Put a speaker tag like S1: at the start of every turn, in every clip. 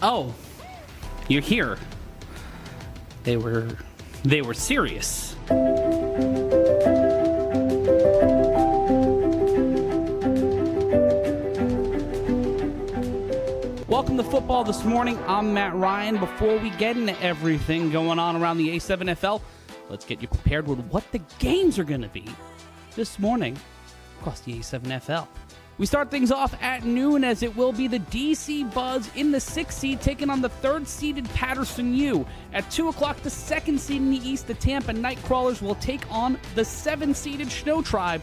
S1: Oh, you're here. They were serious. Welcome to Football This Morning. I'm Matt Ryan. Before we get into everything going on around the A7FL, let's get you prepared with what the games are going to be this morning across the A7FL. We start things off at noon as it will be the DC Buzz in the 6th seed taking on the 3rd-seeded Patterson U. At 2 o'clock, the 2nd seed in the East, the Tampa Nightcrawlers, will take on the 7th-seeded Snow Tribe.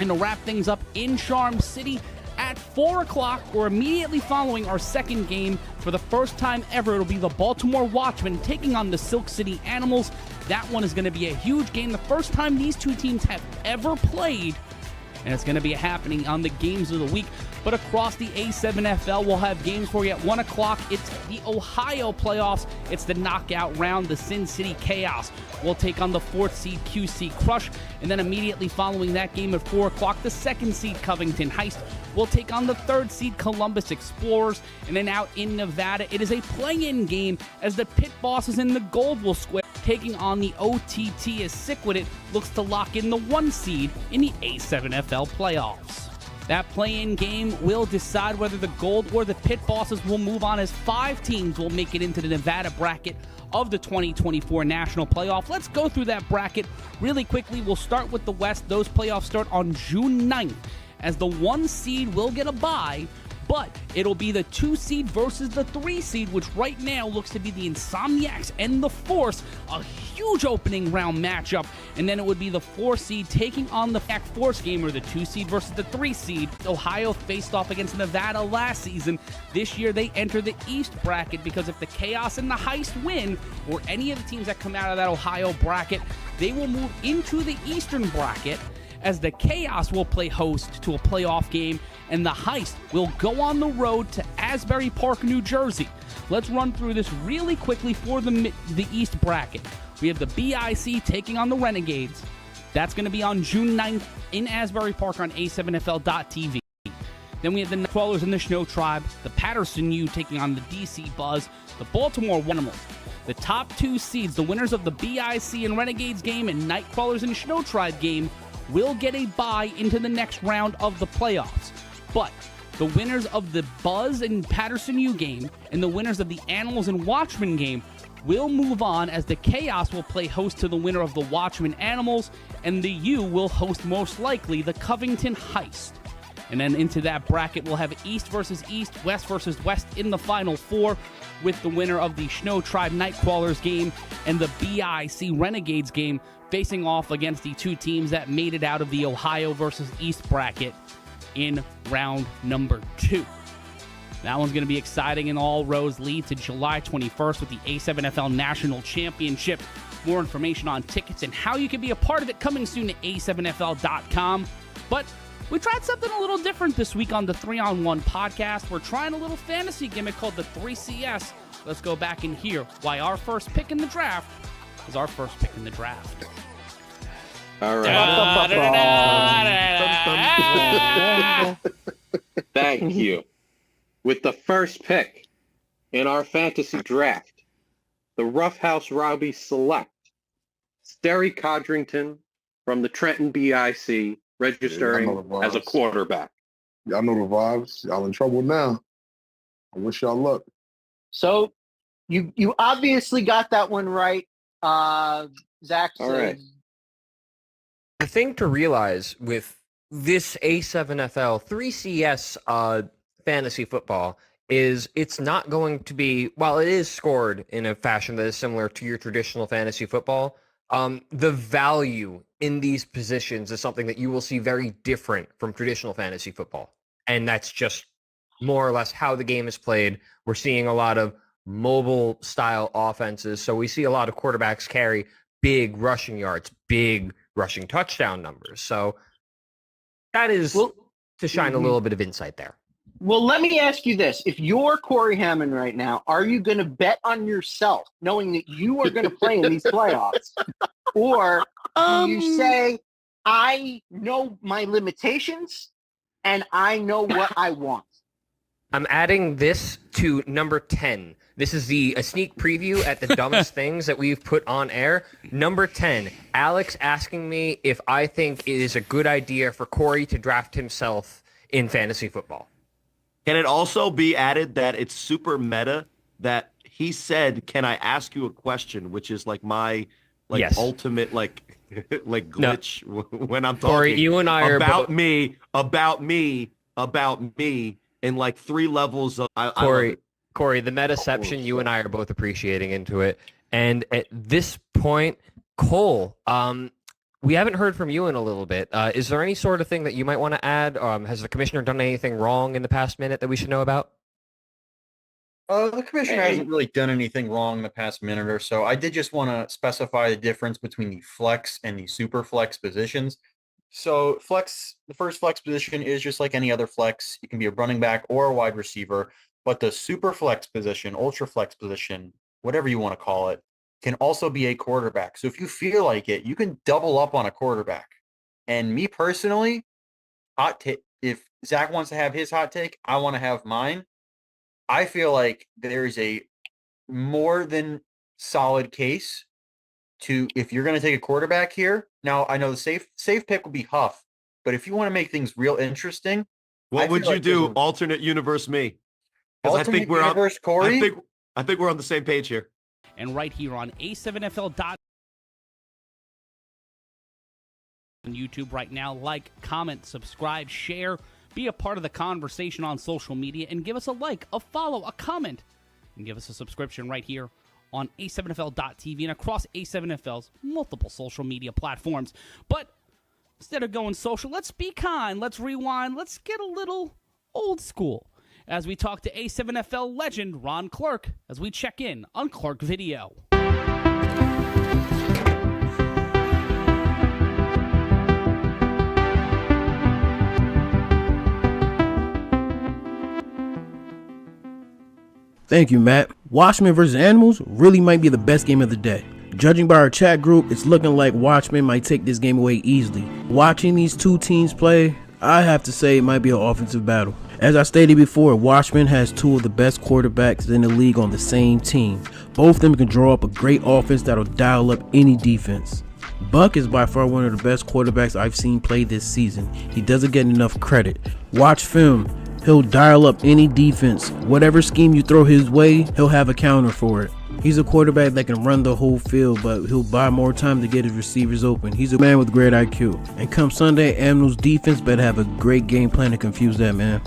S1: And to wrap things up in Charm City, at 4 o'clock, or immediately following our second game, for the first time ever, it'll be the Baltimore Watchmen taking on the Silk City Animals. That one is going to be a huge game, the first time these two teams have ever played. And it's going to be happening on the games of the week. But across the A7FL, we'll have games for you at 1 o'clock. It's the Ohio playoffs. It's the knockout round. The Sin City Chaos will take on the 4th seed QC Crush. And then immediately following that game at 4 o'clock, the 2nd seed Covington Heist will take on the 3rd seed Columbus Explorers. And then out in Nevada, it is a play-in game as the Pit Bosses in the Goldwell Square taking on the OTT as Sick-Wit looks to lock in the 1 seed in the A7FL playoffs. That play-in game will decide whether the Gold or the Pit Bosses will move on, as 5 teams will make it into the Nevada bracket of the 2024 National Playoff. Let's go through that bracket really quickly. We'll start with the West. Those playoffs start on June 9th, as the 1 seed will get a bye, but it'll be the 2 seed versus the 3 seed, which right now looks to be the Insomniacs and the Force, a huge opening round matchup. And then it would be the 4 seed taking on the Pack Force game, or the 2 seed versus the 3 seed. Ohio faced off against Nevada last season. This year they enter the East bracket because if the Chaos and the Heist win, or any of the teams that come out of that Ohio bracket, they will move into the Eastern bracket, as the Chaos will play host to a playoff game, and the Heist will go on the road to Asbury Park, New Jersey. Let's run through this really quickly for the East bracket. We have the BIC taking on the Renegades. That's going to be on June 9th in Asbury Park on A7FL.TV. Then we have the Nightcrawlers and the Snow Tribe, the Patterson U taking on the DC Buzz, the Baltimore Animals. The top 2 seeds, the winners of the BIC and Renegades game and Nightcrawlers and Snow Tribe game, will get a bye into the next round of the playoffs. But the winners of the Buzz and Patterson U game and the winners of the Animals and Watchmen game will move on, as the Chaos will play host to the winner of the Watchmen Animals, and the U will host most likely the Covington Heist. And then into that bracket, we'll have East versus East, West versus West in the Final Four, with the winner of the Snow Tribe Nightcrawlers game and the BIC Renegades game facing off against the 2 teams that made it out of the Ohio versus East bracket in round number 2. That one's going to be exciting, and all roads lead to July 21st with the A7FL National Championship. More information on tickets and how you can be a part of it coming soon to A7FL.com. But we tried something a little different this week on the 3-on-1 podcast. We're trying a little fantasy gimmick called the 3CS. Let's go back and hear why our first pick in the draft is our first pick in the draft.
S2: All right. Thank you. With the first pick in our fantasy draft, the Roughhouse Robbie select Sterry Codrington from the Trenton BIC, registering as a quarterback.
S3: Y'all know the vibes. Y'all in trouble now. I wish y'all luck.
S4: So you obviously got that one right. Zach said,
S2: All right.
S5: The thing to realize with this A7FL 3CS fantasy football is it's not going to be, while it is scored in a fashion that is similar to your traditional fantasy football, the value in these positions is something that you will see very different from traditional fantasy football. And that's just more or less how the game is played. We're seeing a lot of mobile style offenses. So we see a lot of quarterbacks carry big rushing yards, big rushing touchdown numbers. So that is to shine a little bit of insight there.
S4: Well, let me ask you this. If you're Corey Hammond right now, are you going to bet on yourself knowing that you are going to play in these playoffs? Or do you say, I know my limitations and I know what I want?
S5: I'm adding this to number 10. This is a sneak preview at the dumbest things that we've put on air. Number 10, Alex asking me if I think it is a good idea for Corey to draft himself in fantasy football.
S6: Can it also be added that it's super meta that he said, "Can I ask you a question?" Which is like my
S5: Yes.
S6: ultimate like glitch when I'm talking
S5: Corey, you and I are
S6: about
S5: both...
S6: me in like 3 levels of I love it.
S5: Corey, the metaception, you and I are both appreciating into it. And at this point, Cole, we haven't heard from you in a little bit. Is there any sort of thing that you might want to add? Has the commissioner done anything wrong in the past minute that we should know about?
S7: The commissioner hasn't really done anything wrong in the past minute or so. I did just want to specify the difference between the flex and the super flex positions. So the first flex position is just like any other flex. You can be a running back or a wide receiver, but the super flex position, ultra flex position, whatever you want to call it, can also be a quarterback. So if you feel like it, you can double up on a quarterback. And me personally, if Zach wants to have his hot take, I want to have mine. I feel like there is a more than solid case to, if you're going to take a quarterback here. Now, I know the safe pick will be Huff, but if you want to make things real interesting,
S6: What would you do? Alternate universe me. Because I think we're on
S7: Corey?
S6: I think we're on the same page here.
S1: And right here on A7FL. On YouTube right now, like, comment, subscribe, share, be a part of the conversation on social media, and give us a like, a follow, a comment, and give us a subscription right here on A7FL.tv and across A7FL's multiple social media platforms. But instead of going social, let's be kind, let's rewind, let's get a little old school as we talk to A7FL legend Ron Clark as we check in on Clark Video.
S8: Thank you, Matt. Watchmen vs. Animals really might be the best game of the day. Judging by our chat group, it's looking like Watchmen might take this game away easily. Watching these two teams play, I have to say it might be an offensive battle. As I stated before, Watchmen has two of the best quarterbacks in the league on the same team. Both of them can draw up a great offense that'll dial up any defense. Buck is by far one of the best quarterbacks I've seen play this season. He doesn't get enough credit. Watch film. He'll dial up any defense. Whatever scheme you throw his way, he'll have a counter for it. He's a quarterback that can run the whole field, but he'll buy more time to get his receivers open. He's a man with great IQ. And come Sunday, Animals defense better have a great game plan to confuse that man.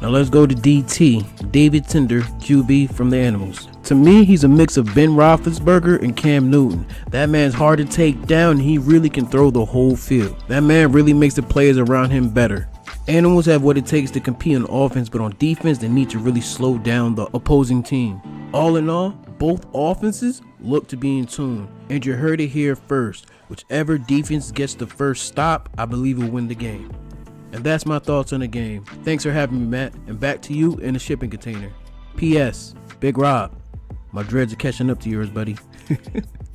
S8: Now let's go to DT, David Tender, QB from the Animals. To me, he's a mix of Ben Roethlisberger and Cam Newton. That man's hard to take down, and he really can throw the whole field. That man really makes the players around him better. Animals have what it takes to compete on offense, but on defense, they need to really slow down the opposing team. All in all, both offenses look to be in tune, and you heard it here first. Whichever defense gets the first stop, I believe will win the game. And that's my thoughts on the game. Thanks for having me, Matt, and back to you in the shipping container. P.S. Big Rob, my dreads are catching up to yours, buddy.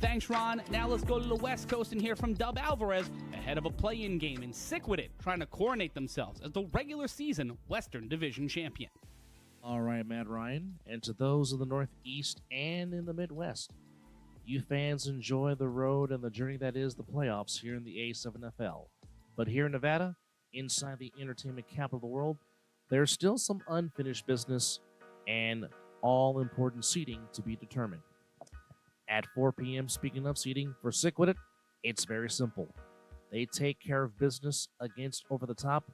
S1: Thanks, Ron. Now let's go to the West Coast and hear from Dub Alvarez ahead of a play-in game in Sick With It, trying to coronate themselves as the regular season Western Division champion.
S9: All right, Matt Ryan, and to those of the Northeast and in the Midwest, you fans enjoy the road and the journey that is the playoffs here in the A7FL. But here in Nevada, inside the entertainment capital of the world, there's still some unfinished business and all-important seeding to be determined. At 4 p.m., speaking of seeding for Sick With It, it's very simple. They take care of business against Over the Top.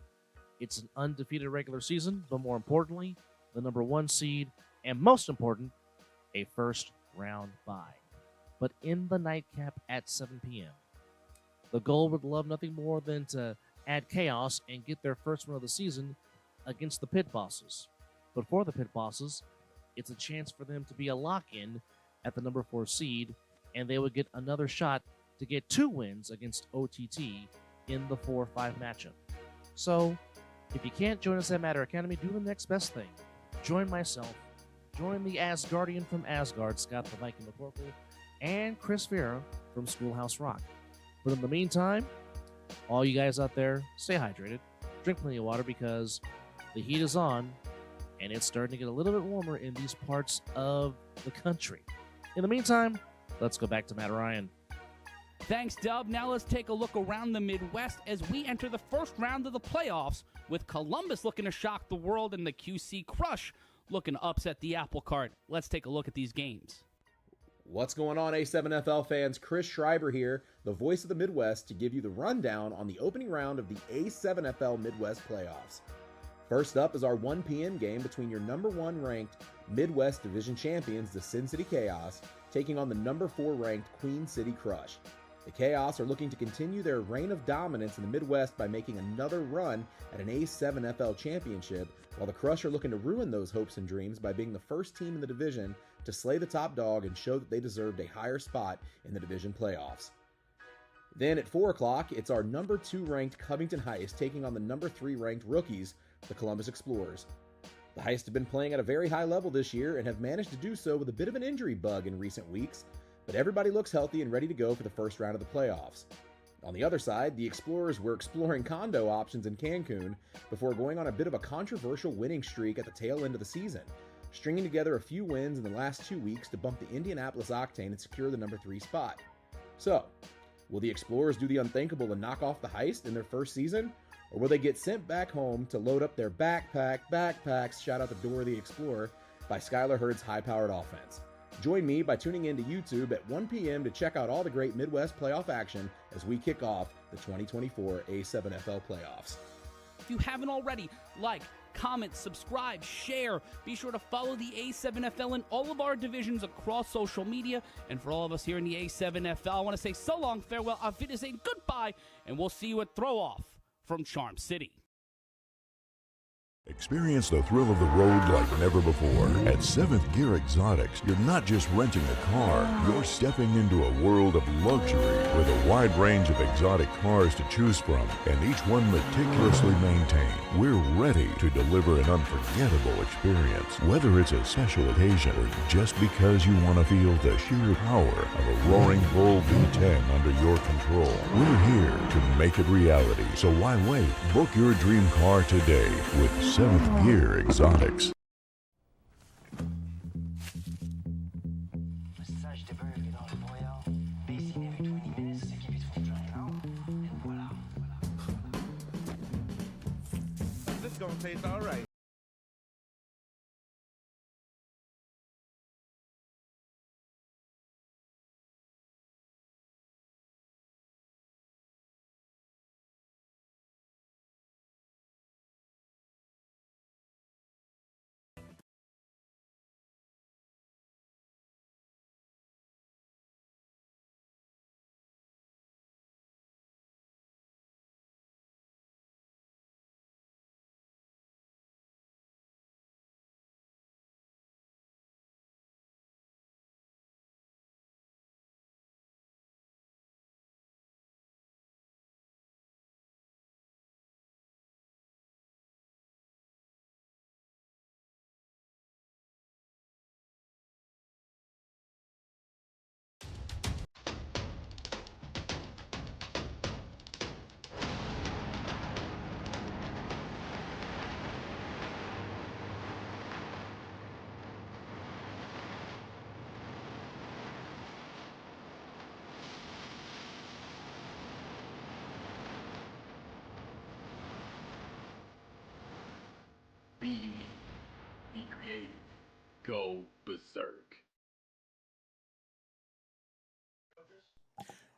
S9: It's an undefeated regular season, but more importantly, the number 1 seed, and most important, a first-round bye. But in the nightcap at 7 p.m., the Gold would love nothing more than to add chaos and get their first win of the season against the Pit Bosses. But for the Pit Bosses, it's a chance for them to be a lock-in at the number 4 seed, and they would get another shot to get 2 wins against OTT in the 4-5 matchup. So, if you can't join us at Matter Academy, do the next best thing. Join myself, join the Asgardian from Asgard, Scott the Viking McCorkle, and Chris Vera from Schoolhouse Rock. But in the meantime, all you guys out there, stay hydrated, drink plenty of water because the heat is on, and it's starting to get a little bit warmer in these parts of the country. In the meantime, let's go back to Matt Ryan.
S1: Thanks, Dub. Now let's take a look around the Midwest as we enter the first round of the playoffs, with Columbus looking to shock the world and the QC Crush looking to upset the apple cart. Let's take a look at these games.
S10: What's going on, A7FL fans? Chris Schreiber here, the voice of the Midwest, to give you the rundown on the opening round of the A7FL Midwest playoffs. First up is our 1 p.m. game between your number 1 ranked Midwest Division champions, the Sin City Chaos, taking on the number 4 ranked Queen City Crush. The Chaos are looking to continue their reign of dominance in the Midwest by making another run at an A7FL championship, while the Crush are looking to ruin those hopes and dreams by being the first team in the division to slay the top dog and show that they deserved a higher spot in the division playoffs. Then at 4 o'clock, it's our number 2 ranked Covington Heist taking on the number 3 ranked rookies, the Columbus Explorers. The Heist have been playing at a very high level this year and have managed to do so with a bit of an injury bug in recent weeks, but everybody looks healthy and ready to go for the first round of the playoffs. On the other side, the Explorers were exploring condo options in Cancun before going on a bit of a controversial winning streak at the tail end of the season, stringing together a few wins in the last 2 weeks to bump the Indianapolis Octane and secure the number 3 spot. So, will the Explorers do the unthinkable and knock off the Heist in their first season? Or will they get sent back home to load up their backpacks, shout out the Dora the Explorer, by Skylar Hurd's high-powered offense? Join me by tuning in to YouTube at 1 p.m. to check out all the great Midwest playoff action as we kick off the 2024 A7FL playoffs.
S1: If you haven't already, like, comment, subscribe, share. Be sure to follow the A7FL in all of our divisions across social media. And for all of us here in the A7FL, I want to say so long, farewell, auf Wiedersehen, goodbye, and we'll see you at Throw Off from Charm City.
S11: Experience the thrill of the road like never before. At 7th Gear Exotics, you're not just renting a car, you're stepping into a world of luxury with a wide range of exotic cars to choose from, and each one meticulously maintained. We're ready to deliver an unforgettable experience, whether it's a special occasion or just because you want to feel the sheer power of a roaring bull V10 under your control. We're here to make it reality, so why wait? Book your dream car today with 7th Gear Exotics.
S6: This is gonna taste all right.
S12: Be creative. Go berserk.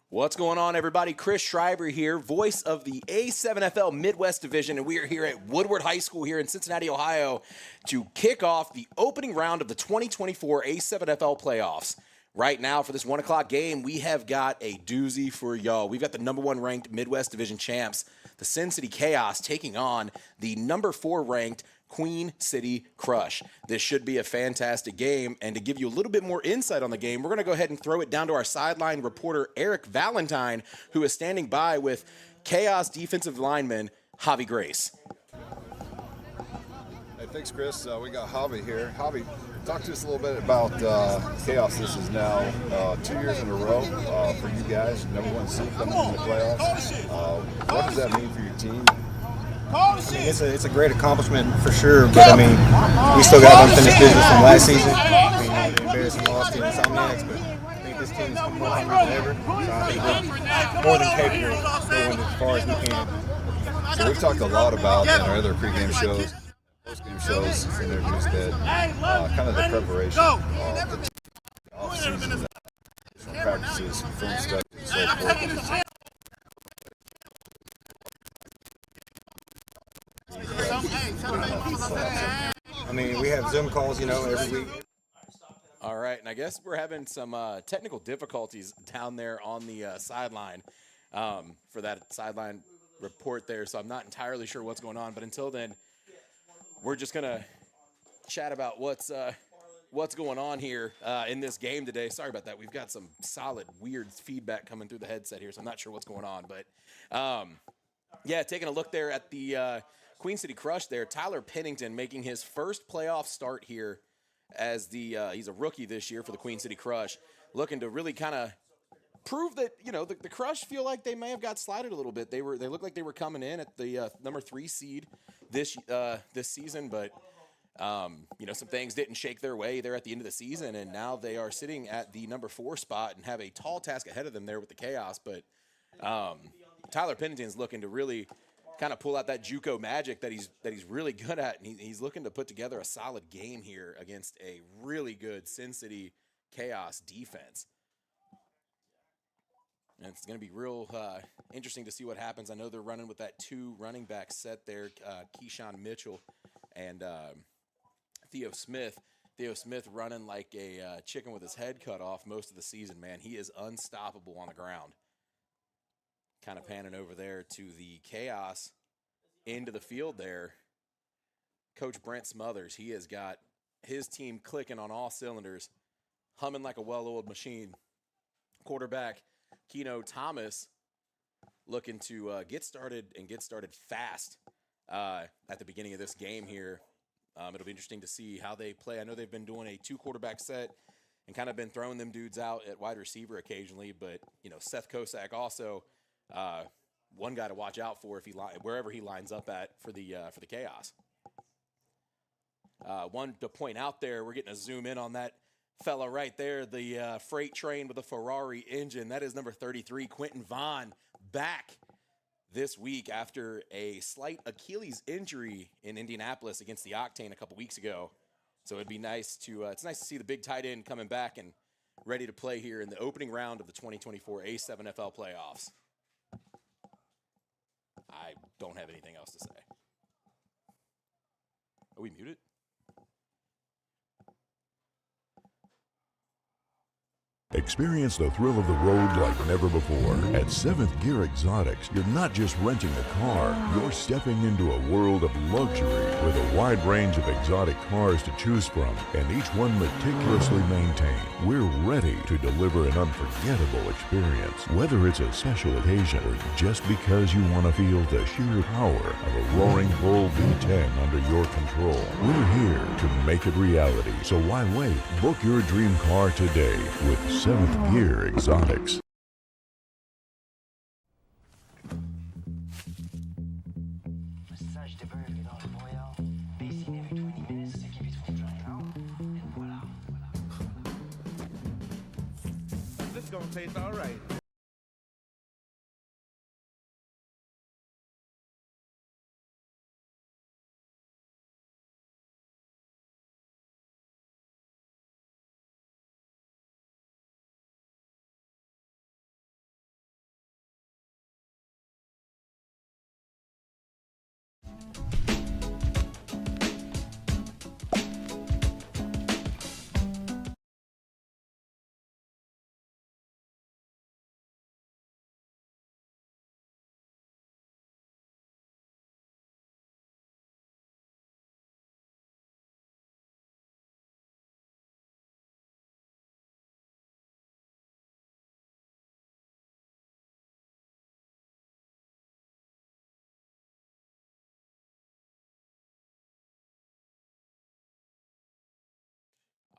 S13: What's going on, everybody? Chris Schreiber here, voice of the A7FL Midwest Division, and we are here at Woodward High School here in Cincinnati, Ohio, to kick off the opening round of the 2024 A7FL playoffs. Right now, for this 1 o'clock game, we have got a doozy for y'all. We've got the number 1 ranked Midwest Division champs, the Sin City Chaos, taking on the number 4 ranked Queen City Crush. This should be a fantastic game, and to give you a little bit more insight on the game, we're going to go ahead and throw it down to our sideline reporter, Eric Valentine, who is standing by with Chaos defensive lineman Javi Grace.
S14: Hey, thanks, Chris. We got Javi here. Javi, talk to us a little bit about Chaos. This is now 2 years in a row for you guys. Number 1 seed coming in the playoffs. What does that mean for your team?
S15: It's a great accomplishment for sure, but I mean, we still got unfinished business from last season. The embarrassing loss to the Insomniacs, but I think this team is more hungry than ever. So I think we're more than capable of going as far as we can.
S14: So we've talked a lot about in our other pregame shows, postgame shows, interviews that kind of the preparation of the off-season practices, film studies, and so forth.
S15: I mean, we have Zoom calls, every week.
S13: All right, and I guess we're having some technical difficulties down there on the sideline for that sideline report there, so I'm not entirely sure what's going on. But until then, we're just gonna chat about what's going on here in this game today. Sorry about that. We've got some solid weird feedback coming through the headset here, so I'm not sure what's going on. But yeah, taking a look there at the Queen City Crush there, Tyler Pennington making his first playoff start here as he's a rookie this year for the Queen City Crush, looking to really kind of prove that, the Crush feel like they may have got slighted a little bit. They looked like they were coming in at the number 3 seed this season, but some things didn't shake their way there at the end of the season, and now they are sitting at the number 4 spot and have a tall task ahead of them there with the Chaos. But Tyler Pennington's looking to really kind of pull out that JUCO magic that he's really good at, and he's looking to put together a solid game here against a really good Sin City Chaos defense. And it's going to be real interesting to see what happens. I know they're running with that 2 running back set there, Keyshawn Mitchell and Theo Smith. Theo Smith running like a chicken with his head cut off most of the season, man. He is unstoppable on the ground. Kind of panning over there to the Chaos into the field there. Coach Brent Smothers, he has got his team clicking on all cylinders, humming like a well-oiled machine. Quarterback Keno Thomas looking to get started fast at the beginning of this game here. It'll be interesting to see how they play. I know they've been doing a 2 quarterback set and kind of been throwing them dudes out at wide receiver occasionally, but Seth Kosak also one guy to watch out for wherever he lines up at for the Chaos. One to point out there, we're getting a zoom in on that fella right there, the freight train with a Ferrari engine. That is number 33, Quentin Vaughn, back this week after a slight Achilles injury in Indianapolis against the Octane a couple weeks ago. So it's nice to see the big tight end coming back and ready to play here in the opening round of the 2024 A7FL playoffs. I don't have anything else to say. Are we muted?
S11: Experience the thrill of the road like never before. At 7th Gear Exotics, you're not just renting a car, you're stepping into a world of luxury with a wide range of exotic cars to choose from, and each one meticulously maintained. We're ready to deliver an unforgettable experience, whether it's a special occasion or just because you want to feel the sheer power of a roaring bull V10 under your control. We're here to make it reality, so why wait? Book your dream car today with 7th Gear Exotics.
S16: This is gonna taste all right.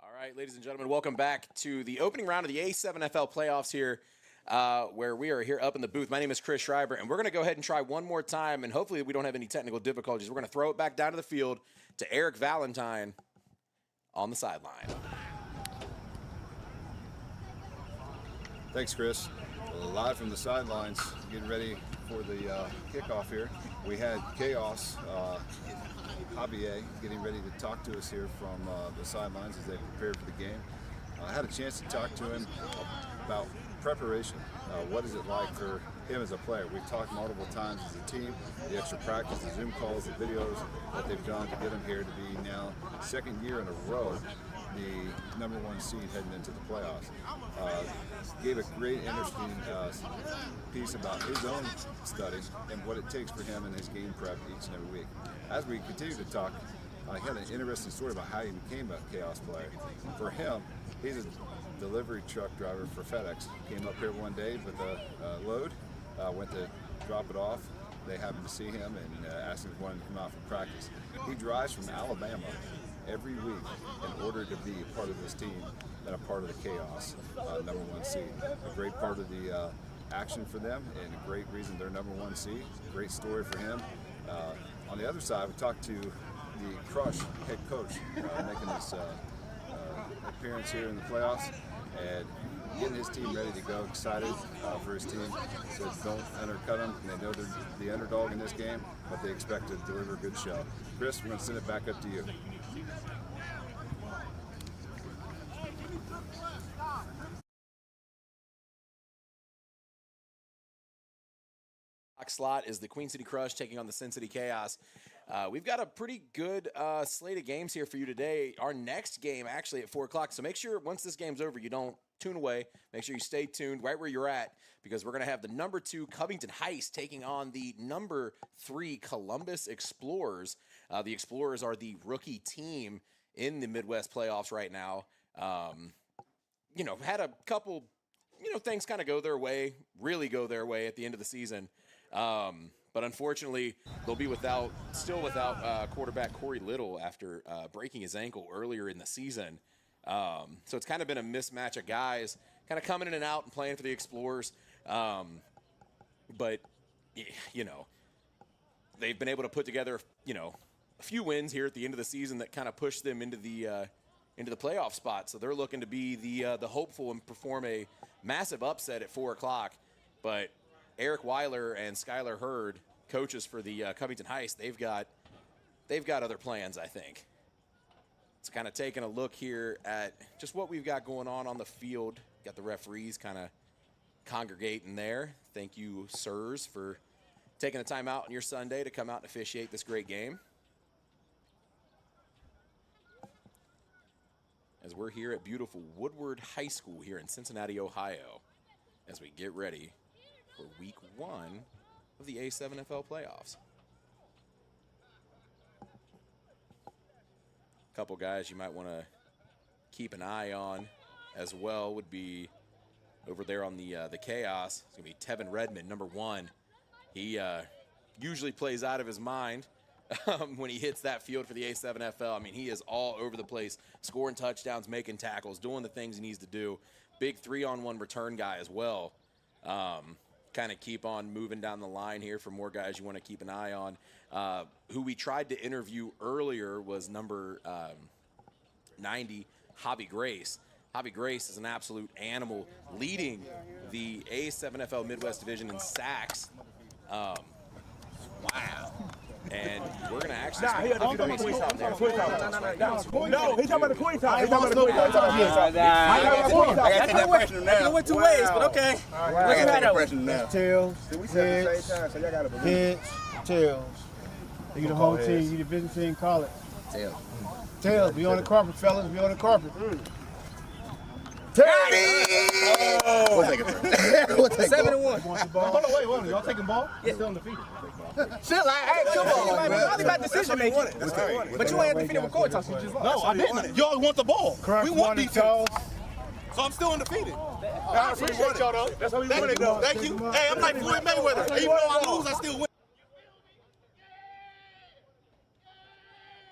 S13: All right, ladies and gentlemen, welcome back to the opening round of the A7FL playoffs here where we are here up in the booth. My name is Chris Schreiber, and we're going to go ahead and try one more time, and hopefully we don't have any technical difficulties. We're going to throw it back down to the field to Eric Valentine on the sideline.
S14: Thanks, Chris. Live from the sidelines, getting ready for the kickoff here. We had Chaos, Javier, getting ready to talk to us here from the sidelines as they prepared for the game. I had a chance to talk to him about preparation. What is it like for him as a player? We've talked multiple times as a team, the extra practice, the Zoom calls, the videos that they've done to get him here to be now second year in a row the #1 seed heading into the playoffs. Gave a great, interesting piece about his own study and what it takes for him in his game prep each and every week. As we continue to talk, he had an interesting story about how he became a Chaos player. For him, he's a delivery truck driver for FedEx. Came up here one day with a load, went to drop it off. They happened to see him and asked him if he wanted to come out for practice. He drives from Alabama every week in order to be a part of this team and a part of the Chaos #1 seed. A great part of the action for them and a great reason they're #1 seed. Great story for him. On the other side, we talked to the Crush head coach making his appearance here in the playoffs and getting his team ready to go, excited for his team. Said don't undercut them. They know they're the underdog in this game, but they expect to deliver a good show. Chris, we're going to send it back up to you.
S13: Slot is the Queen City Crush taking on the Sin City Chaos. We've got a pretty good slate of games here for you today. Our next game actually at 4 o'clock. So make sure once this game's over, you don't tune away. Make sure you stay tuned right where you're at because we're going to have the #2 Covington Heist taking on the #3 Columbus Explorers. The Explorers are the rookie team in the Midwest playoffs right now. Had a couple, things kind of go their way, really go their way at the end of the season. But unfortunately, they'll be still without quarterback Corey Little after breaking his ankle earlier in the season. So it's kind of been a mismatch of guys kind of coming in and out and playing for the Explorers. But they've been able to put together, a few wins here at the end of the season that kind of pushed them into the playoff spot. So they're looking to be the hopeful and perform a massive upset at 4 o'clock. But Eric Weiler and Skylar Hurd, coaches for the Covington Heist, they've got other plans, I think. It's kind of taking a look here at just what we've got going on the field. Got the referees kind of congregating there. Thank you, sirs, for taking the time out on your Sunday to come out and officiate this great game. As we're here at beautiful Woodward High School here in Cincinnati, Ohio, as we get ready for week 1 of the A7FL playoffs. A couple guys you might want to keep an eye on as well would be over there on the Chaos. It's going to be Tevin Redmond, #1. He usually plays out of his mind when he hits that field for the A7FL. I mean, he is all over the place, scoring touchdowns, making tackles, doing the things he needs to do. Big 3-on-1 return guy as well. Kind of keep on moving down the line here for more guys you want to keep an eye on. Who we tried to interview earlier was number 90, Javi Grace. Javi Grace is an absolute animal, leading the A7FL Midwest Division in sacks. Wow. And we're going to actually speak to Grace out there.
S16: No, he's talking about the Queen Town. He's talking about the Queen Town. I got to take that pressure now. It went 2 ways, but okay. I got to take that pressure now. Tails, heads, tails. You the whole team, you the business team, call it. Tails. Tails, be on the carpet, fellas, be on the carpet. Tails! We'll take it. 7-1. Hold on, wait, y'all taking ball? Yeah. Still undefeated. Shit, hey, come on, man. It's all about decision making. But you ain't defeated with coin toss. You just lost. No, I didn't. Y'all want the ball. We want defense. So I'm still undefeated. I appreciate y'all, though. That's how we win it, though. Thank you. Hey, I'm like Floyd Mayweather. Even though I lose, I still win.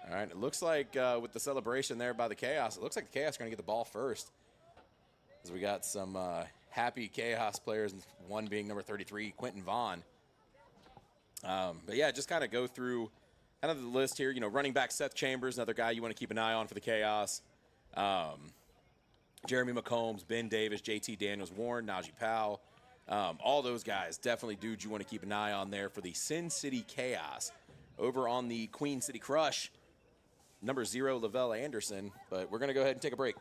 S13: All right, it looks like with the celebration there by the Chaos, it looks like the Chaos are going to get the ball first. As we got some happy Chaos players, one being number 33, Quentin Vaughn. But yeah, just kind of go through kind of the list here. Running back Seth Chambers, another guy you want to keep an eye on for the Chaos. Jeremy McCombs, Ben Davis, JT Daniels, Warren, Najee Powell. All those guys, definitely dudes you want to keep an eye on there for the Sin City Chaos. Over on the Queen City Crush, number 0, Lavelle Anderson. But we're going to go ahead and take a break.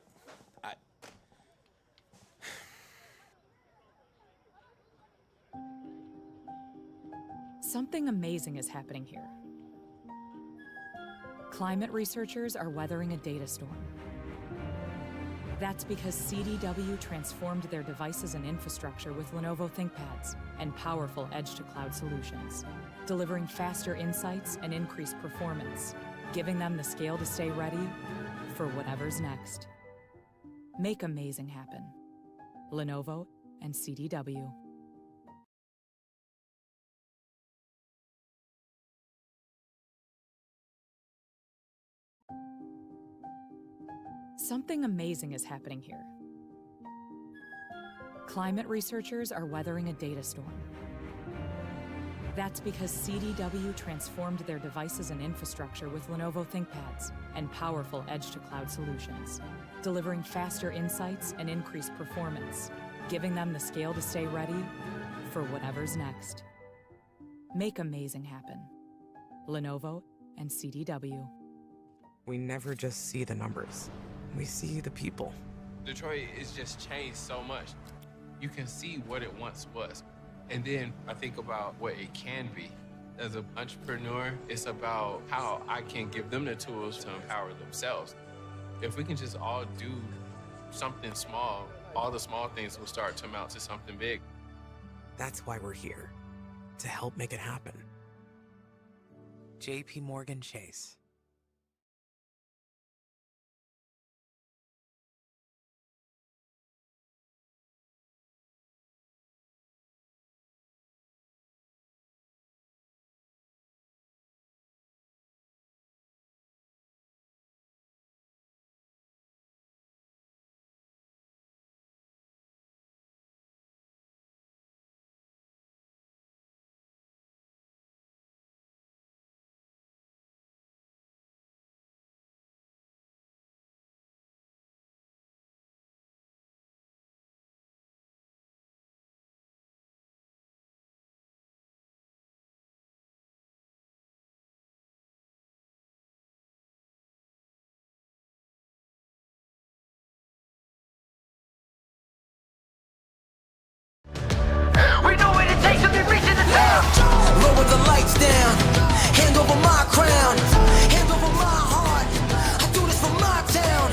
S17: Something amazing is happening here. Climate researchers are weathering a data storm. That's because CDW transformed their devices and infrastructure with Lenovo ThinkPads and powerful edge-to-cloud solutions, delivering faster insights and increased performance, giving them the scale to stay ready for whatever's next. Make amazing happen. Lenovo and CDW. Something amazing is happening here. Climate researchers are weathering a data storm. That's because CDW transformed their devices and infrastructure with Lenovo ThinkPads and powerful edge-to-cloud solutions, delivering faster insights and increased performance, giving them the scale to stay ready for whatever's next. Make amazing happen. Lenovo and CDW.
S18: We never just see the numbers. We see the people.
S19: Detroit is just changed so much. You can see what it once was. And then I think about what it can be. As an entrepreneur, it's about how I can give them the tools to empower themselves. If we can just all do something small, all the small things will start to amount to something big.
S18: That's why we're here, to help make it happen. JP Morgan Chase.
S20: Lower the lights down, hand over my crown, hand over my heart. I do this for my town,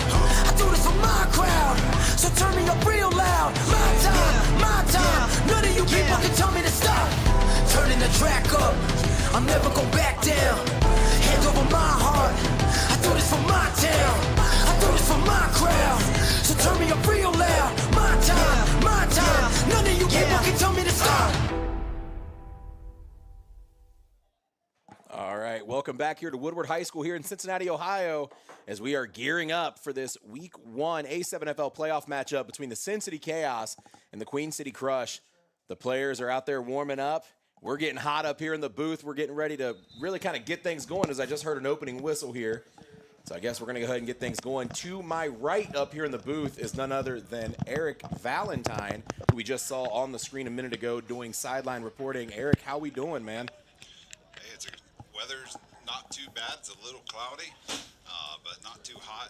S20: I do this for my crowd. So turn me up real loud. My time, none of you people can tell me to stop. Turning the track up, I'll never go back down. Hand over my heart, I do this for my town, I do this for my crowd. So turn me up real loud. My time, none of you people can tell me to stop.
S13: All right, welcome back here to Woodward High School here in Cincinnati, Ohio, as we are gearing up for this Week 1 A7FL playoff matchup between the Sin City Chaos and the Queen City Crush. The players are out there warming up. We're getting hot up here in the booth. We're getting ready to really kind of get things going, as I just heard an opening whistle here. So I guess we're going to go ahead and get things going. To my right up here in the booth is none other than Eric Valentine, who we just saw on the screen a minute ago doing sideline reporting. Eric, how we doing, man?
S21: Weather's not too bad. It's a little cloudy, but not too hot.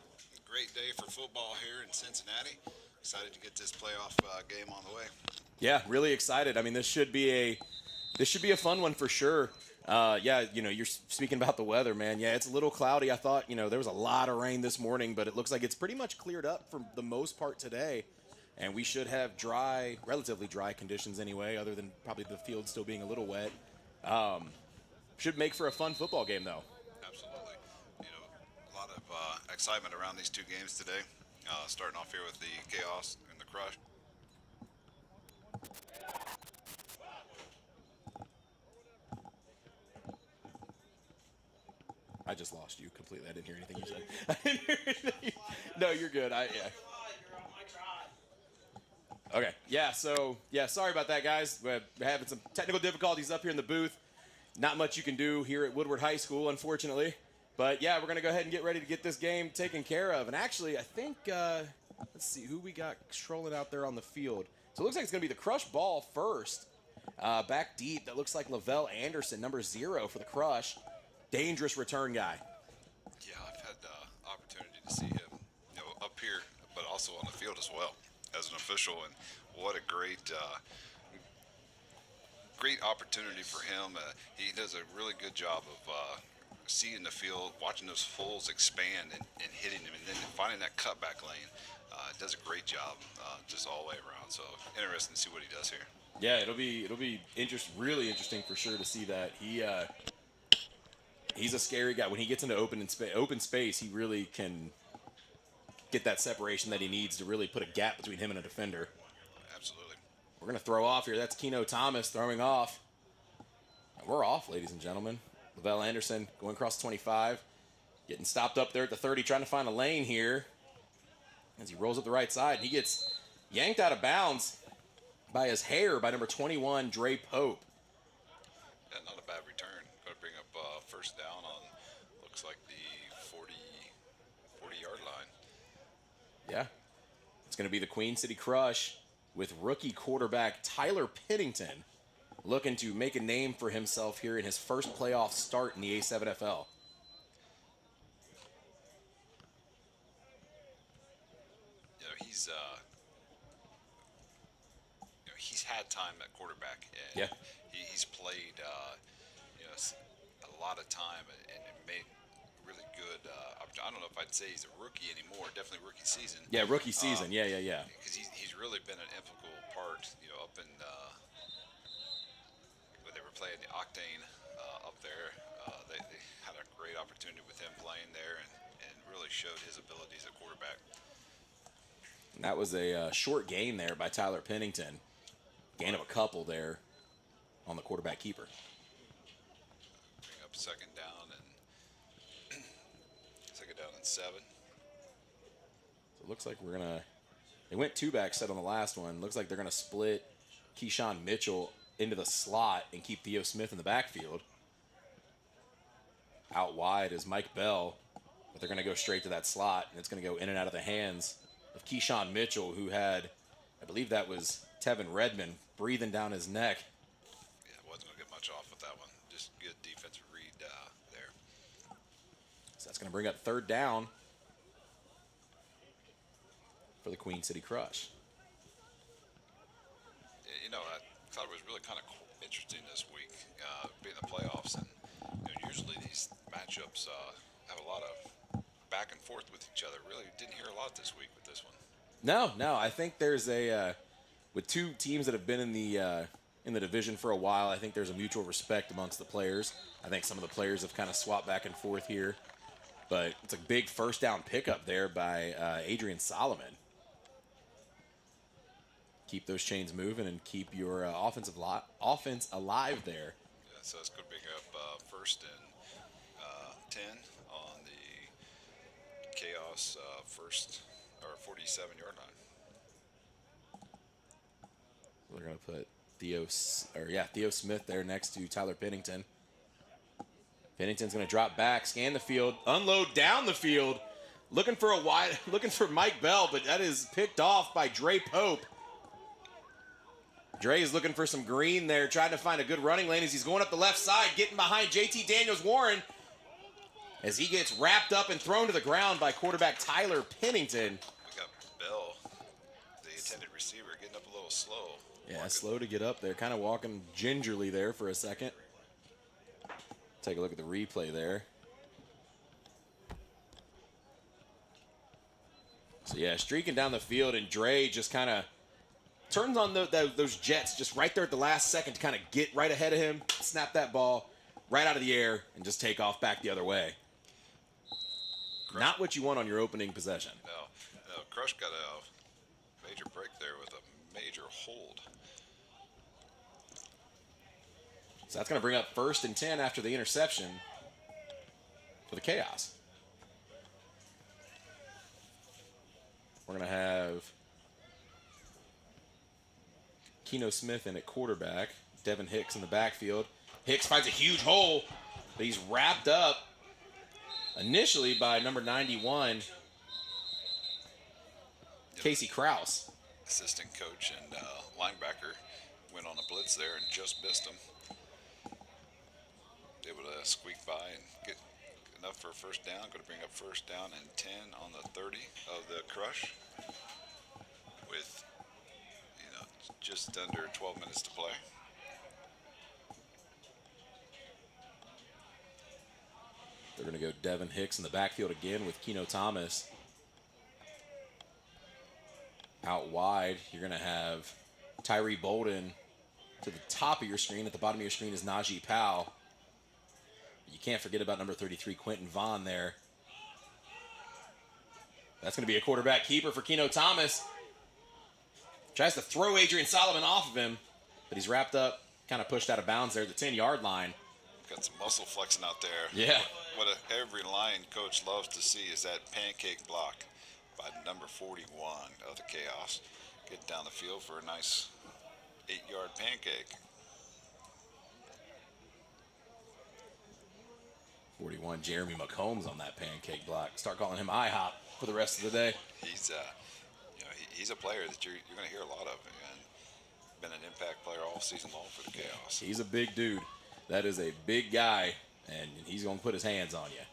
S21: Great day for football here in Cincinnati. Excited to get this playoff game on the way.
S13: Yeah, really excited. I mean, this should be a fun one for sure. Yeah, you're speaking about the weather, man. Yeah, it's a little cloudy. I thought, there was a lot of rain this morning, but it looks like it's pretty much cleared up for the most part today. And we should have relatively dry conditions anyway, other than probably the field still being a little wet. Should make for a fun football game, though.
S21: Absolutely. A lot of excitement around these two games today. Starting off here with the Chaos and the Crush.
S13: I just lost you completely. I didn't hear anything you said. I didn't hear anything. No, you're good. Okay. Yeah. So sorry about that, guys. We're having some technical difficulties up here in the booth. Not much you can do here at Woodward High School, unfortunately. But yeah, we're gonna go ahead and get ready to get this game taken care of. And actually, I think let's see who we got strolling out there on the field. So it looks like it's gonna be the Crush ball first. Back deep, that looks like Lavelle Anderson, number 0 for the Crush. Dangerous return guy.
S21: Yeah, I've had the opportunity to see him, up here, but also on the field as well as an official, and what a great opportunity for him. He does a really good job of seeing the field, watching those holes expand and hitting them, and then finding that cutback lane. Does a great job just all the way around. So interesting to see what he does here.
S13: Yeah, it'll be really interesting for sure to see that. He's a scary guy. When he gets into open space, he really can get that separation that he needs to really put a gap between him and a defender.
S21: Absolutely.
S13: We're going to throw off here. That's Keno Thomas throwing off. And we're off, ladies and gentlemen. Lavelle Anderson going across 25. Getting stopped up there at the 30, trying to find a lane here. As he rolls up the right side, he gets yanked out of bounds by his hair by number 21, Dre Pope.
S21: Yeah, not a bad return. Going to bring up first down on, looks like the 40-yard line.
S13: Yeah. It's going to be the Queen City Crush with rookie quarterback Tyler Pennington looking to make a name for himself here in his first playoff start in the A7FL.
S21: He's had time at quarterback, and
S13: yeah,
S21: he's played a lot of time and made really good. I don't know if I'd say he's a rookie anymore. Definitely rookie season.
S13: Yeah, rookie season. Yeah.
S21: Because he's really been an integral part. Up in when they were playing the Octane up there, they had a great opportunity with him playing there and really showed his abilities at quarterback.
S13: And that was a short gain there by Tyler Pennington. Gain of a couple there on the quarterback keeper.
S21: Bring up second down and 7.
S13: So it looks like they went 2-back set on the last one. Looks like they're gonna split Keyshawn Mitchell into the slot and keep Theo Smith in the backfield. Out wide is Mike Bell, but they're gonna go straight to that slot, and it's gonna go in and out of the hands of Keyshawn Mitchell, who had, I believe that was Tevin Redmond, breathing down his neck.
S21: Yeah, wasn't going to get much off with that one. Just good defensive read there.
S13: So that's going to bring up third down for the Queen City Crush.
S21: I thought it was really kind of interesting this week, being the playoffs, and usually these matchups have a lot of back and forth with each other. Really didn't hear a lot this week with this one.
S13: No, I think there's with two teams that have been in the division for a while, I think there's a mutual respect amongst the players. I think some of the players have kind of swapped back and forth here, but it's a big first down pickup there by Adrian Solomon. Keep those chains moving and keep your offense alive there.
S21: Yeah, so it's going to bring up first and 10 on the Chaos first or 47-yard line.
S13: We're going to put Theo Smith there next to Tyler Pennington. Pennington's going to drop back, scan the field, unload down the field, looking for Mike Bell, but that is picked off by Dre Pope. Dre is looking for some green there, trying to find a good running lane as he's going up the left side, getting behind JT Daniels-Warren as he gets wrapped up and thrown to the ground by quarterback Tyler Pennington.
S21: We got Bell, the intended receiver, getting up a little slow.
S13: Yeah, slow to get up there, kind of walking gingerly there for a second. Take a look at the replay there. So yeah, streaking down the field, and Dre just kind of turns on those jets just right there at the last second to kind of get right ahead of him, snap that ball right out of the air, and just take off back the other way. Not what you want on your opening possession.
S21: No, Crush got a major break there with a major hold.
S13: So that's going to bring up first and 10 after the interception for the Chaos. We're going to have Keno Smith in at quarterback. Devin Hicks in the backfield. Hicks finds a huge hole, but he's wrapped up initially by number 91, Casey Krause.
S21: Assistant coach and linebacker went on a blitz there and just missed him. Able to squeak by and get enough for a first down. Going to bring up first down and 10 on the 30 of the Crush with, just under 12 minutes to play.
S13: They're going to go Devin Hicks in the backfield again with Keno Thomas. Out wide, you're going to have Tyree Bolden to the top of your screen. At the bottom of your screen is Najee Powell. You can't forget about number 33, Quentin Vaughn there. That's going to be a quarterback keeper for Keno Thomas. Tries to throw Adrian Solomon off of him, but he's wrapped up, kind of pushed out of bounds there at the 10-yard line.
S21: Got some muscle flexing out there.
S13: Yeah.
S21: What every line coach loves to see is that pancake block by number 41 of the Chaos. Get down the field for a nice 8-yard pancake.
S13: 41, Jeremy McCombs on that pancake block. Start calling him IHOP for the rest of the day.
S21: He's a player that you're going to hear a lot of, and been an impact player all season long for the Chaos.
S13: He's a big dude. That is a big guy, and he's going to put his hands on you.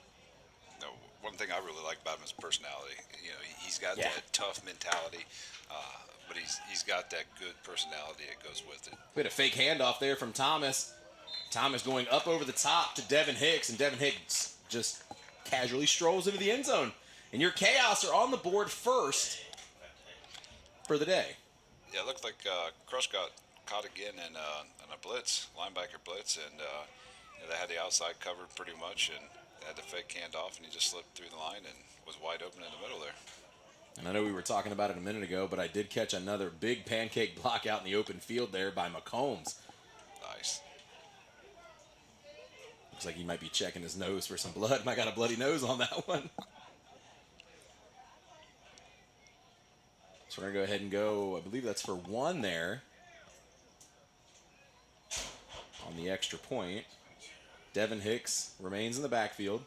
S21: No, one thing I really like about him is personality. He's got that tough mentality, but he's got that good personality that goes with it.
S13: We had a fake handoff there from Thomas. Thomas going up over the top to Devin Hicks, and Devin Hicks just casually strolls into the end zone. And your Chaos are on the board first for the day.
S21: Yeah, it looked like Crush got caught again in a blitz, linebacker blitz, and they had the outside covered pretty much, and had the fake handoff, and he just slipped through the line and was wide open in the middle there.
S13: And I know we were talking about it a minute ago, but I did catch another big pancake block out in the open field there by McCombs.
S21: Nice.
S13: Looks like he might be checking his nose for some blood. Might got a bloody nose on that one. So we're going to go ahead and go, I believe that's for 1 there. On the extra point. Devin Hicks remains in the backfield.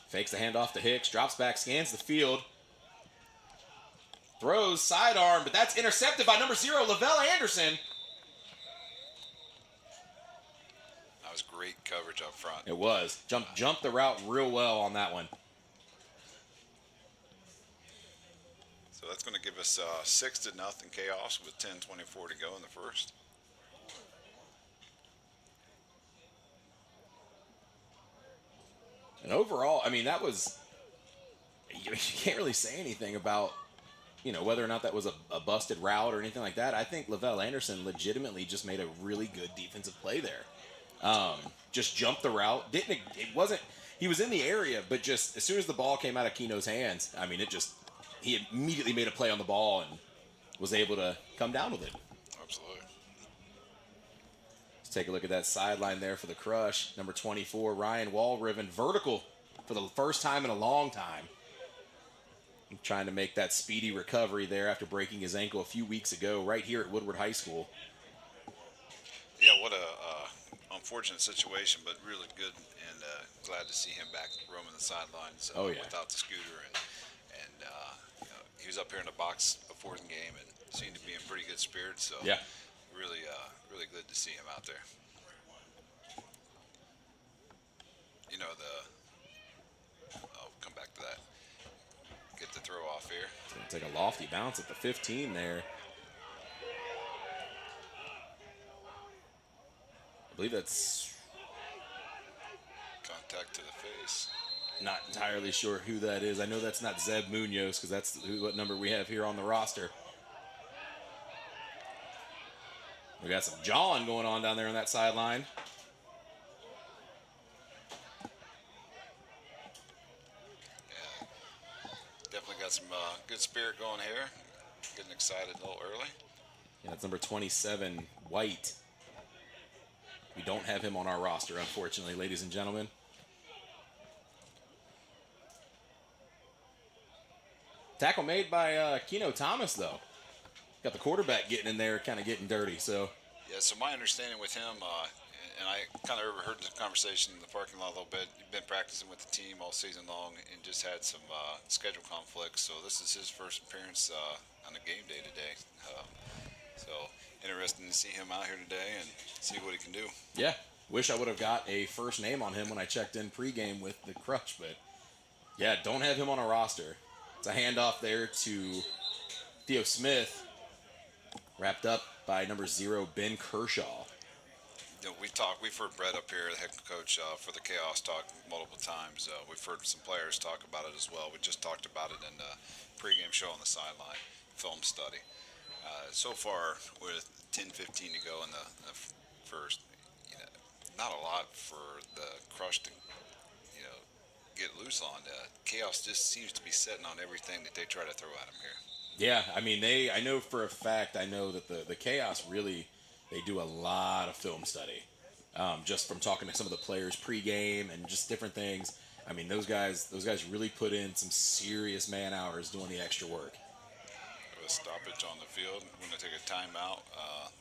S13: Fakes the handoff to Hicks, drops back, scans the field. Throws sidearm, but that's intercepted by number 0, Lavelle Anderson.
S21: That was great coverage up front.
S13: It was. Jumped the route real well on that one.
S21: So that's going to give us 6-0 Chaos with 10:24 to go in the first.
S13: And overall, I mean, that was, you can't really say anything about, whether or not that was a busted route or anything like that. I think Lavelle Anderson legitimately just made a really good defensive play there. Just jumped the route. He was in the area, but just as soon as the ball came out of Keno's hands, I mean, he immediately made a play on the ball and was able to come down with it.
S21: Absolutely.
S13: Let's take a look at that sideline there for the Crush. Number 24, Ryan Walriven, vertical for the first time in a long time. Trying to make that speedy recovery there after breaking his ankle a few weeks ago right here at Woodward High School.
S21: Yeah, what a unfortunate situation, but really good, and glad to see him back roaming the sidelines without the scooter. And he was up here in the box before the game and seemed to be in pretty good spirits. So
S13: yeah,
S21: really good to see him out there. I'll come back to that. Get the throw off here.
S13: It's going to take a lofty bounce at the 15 there. I believe that's
S21: contact to the face.
S13: Not entirely sure who that is. I know that's not Zeb Munoz because that's what number we have here on the roster. We got some jawing going on down there on that sideline.
S21: Yeah, definitely got some good spirit going here. Getting excited a little early.
S13: Yeah, that's number 27, White. We don't have him on our roster, unfortunately, ladies and gentlemen. Tackle made by Keno Thomas, though. Got the quarterback getting in there, kind of getting dirty. So
S21: Yeah, so my understanding with him, and I kind of overheard the conversation in the parking lot a little bit. He'd been practicing with the team all season long and just had some schedule conflicts. So this is his first appearance on the game day today. So interesting to see him out here today and see what he can do.
S13: yeah, wish I would have got a first name on him when I checked in pregame with the Crush, but yeah, don't have him on a roster. It's a handoff there to Theo Smith, wrapped up by number 0, Ben Kershaw.
S21: You know, we've heard Brett up here, the head coach for the Chaos, talk multiple times. We've heard some players talk about it as well. We just talked about it in the pregame show on the sideline, film study. So far, with 10-15 to go in the first, not a lot for the Crush to, get loose on. Chaos just seems to be setting on everything that they try to throw at him here.
S13: Yeah, I mean, I know for a fact, I know that the Chaos really, they do a lot of film study. Just from talking to some of the players pregame and just different things. I mean, those guys really put in some serious man hours doing the extra work.
S21: A stoppage on the field. We're going to take a timeout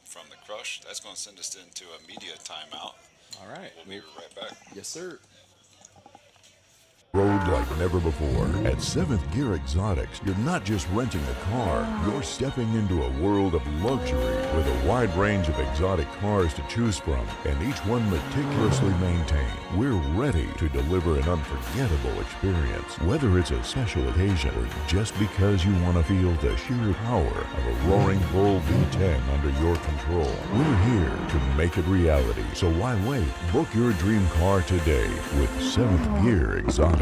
S21: from the Crush. That's going to send us into a media timeout.
S13: All right.
S21: We'll be right back.
S13: Yes, sir.
S11: Road like never before. At 7th Gear Exotics, you're not just renting a car, you're stepping into a world of luxury with a wide range of exotic cars to choose from, and each one meticulously maintained. We're ready to deliver an unforgettable experience, whether it's a special occasion or just because you want to feel the sheer power of a roaring bull V10 under your control. We're here to make it reality, so why wait? Book your dream car today with 7th Gear Exotics.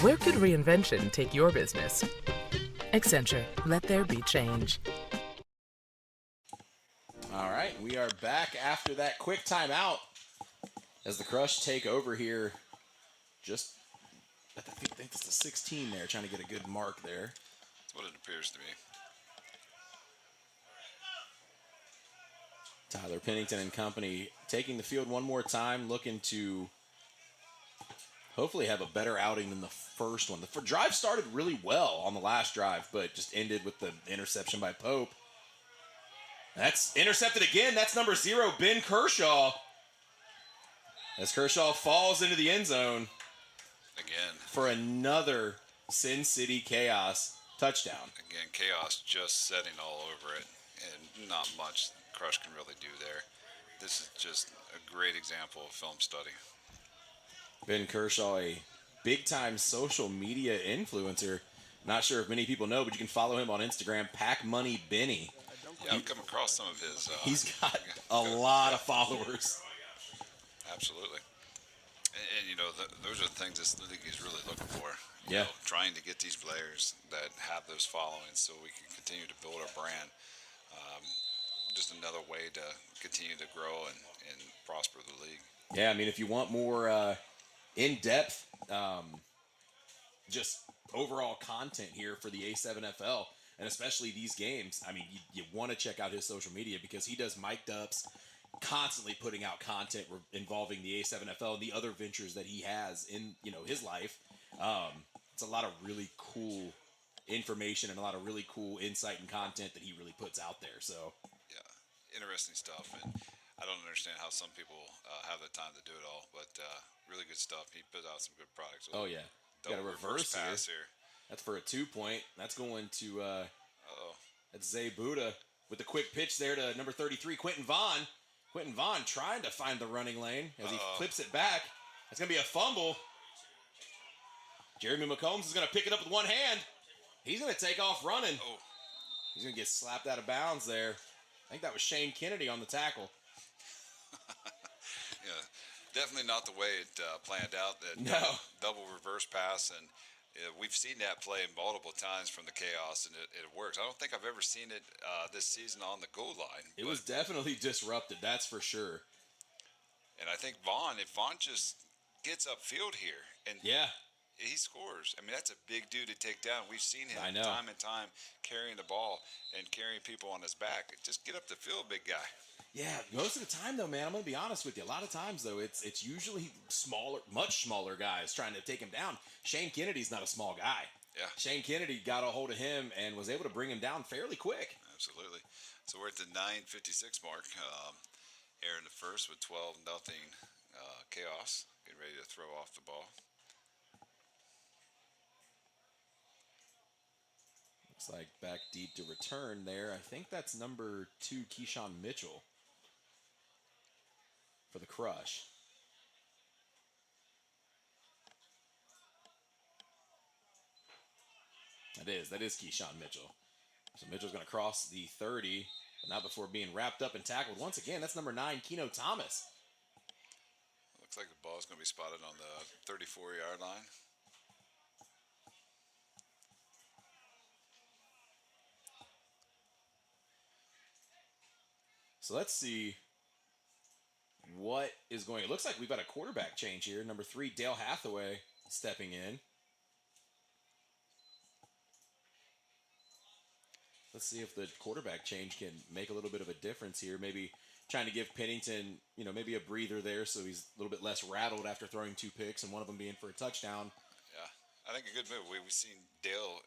S3: Where could reinvention take your business? Accenture, let there be change.
S13: All right, we are back after that quick timeout as the Crush take over here. Just, I think it's the 16 there, trying to get a good mark there.
S21: That's what it appears to be.
S13: Tyler Pennington and company taking the field one more time, looking to hopefully have a better outing than the first one. The drive started really well on the last drive, but just ended with the interception by Pope. That's intercepted again. That's number 0, Ben Kershaw. As Kershaw falls into the end zone.
S21: Again.
S13: For another Sin City Chaos touchdown.
S21: Again, Chaos just setting all over it, and not much Crush can really do there. This is just a great example of film study.
S13: Ben Kershaw, a big-time social media influencer. Not sure if many people know, but you can follow him on Instagram, PackMoneyBenny.
S21: Yeah, I've come across some of his.
S13: He's got a lot of followers.
S21: Absolutely. And those are the things this league is really looking for.
S13: Yeah.
S21: Trying to get these players that have those followings so we can continue to build our brand. Just another way to continue to grow and prosper the league.
S13: Yeah, I mean, if you want more in-depth, just overall content here for the A7FL, and especially these games, I mean, you want to check out his social media because he does mic'd ups, constantly putting out content involving the A7FL and the other ventures that he has in his life. It's a lot of really cool information and a lot of really cool insight and content that he really puts out there. So
S21: yeah, interesting stuff, and I don't understand how some people have the time to do it all, but really good stuff. He put out some good products.
S13: Oh yeah, got a reverse
S21: pass here.
S13: That's for a 2-point. That's going to that's Zay Buddha with the quick pitch there to number 33, Quentin Vaughn. Quentin Vaughn trying to find the running lane as he flips it back. It's going to be a fumble. Jeremy McCombs is going to pick it up with one hand. He's going to take off running. He's going to get slapped out of bounds there. I think that was Shane Kennedy on the tackle.
S21: Yeah, definitely not the way it planned out. That double reverse pass, and we've seen that play multiple times from the Chaos, and it works. I don't think I've ever seen it this season on the goal line.
S13: It was definitely disrupted, that's for sure.
S21: And I think if Vaughn just gets upfield here, and he scores. I mean, that's a big dude to take down. We've seen him
S13: I know.
S21: time and time carrying the ball and carrying people on his back. Just get up the field, big guy.
S13: Yeah, most of the time though, man, I'm gonna be honest with you. A lot of times though, it's usually smaller, much smaller guys trying to take him down. Shane Kennedy's not a small guy.
S21: Yeah.
S13: Shane Kennedy got a hold of him and was able to bring him down fairly quick.
S21: Absolutely. So we're at the 9:56 mark. Here in the first with 12-0 Chaos. Getting ready to throw off the ball.
S13: Looks like back deep to return there. I think that's number 2, Keyshawn Mitchell for the Crush. That is Keyshawn Mitchell. So Mitchell's going to cross the 30, but not before being wrapped up and tackled. Once again, that's number 9, Keno Thomas.
S21: Looks like the ball's going to be spotted on the 34-yard line.
S13: So let's see what is going. It looks like we've got a quarterback change here. Number 3, Dale Hathaway stepping in. Let's see if the quarterback change can make a little bit of a difference here. Maybe trying to give Pennington, maybe a breather there so he's a little bit less rattled after throwing 2 picks and one of them being for a touchdown.
S21: Yeah, I think a good move. We've seen Dale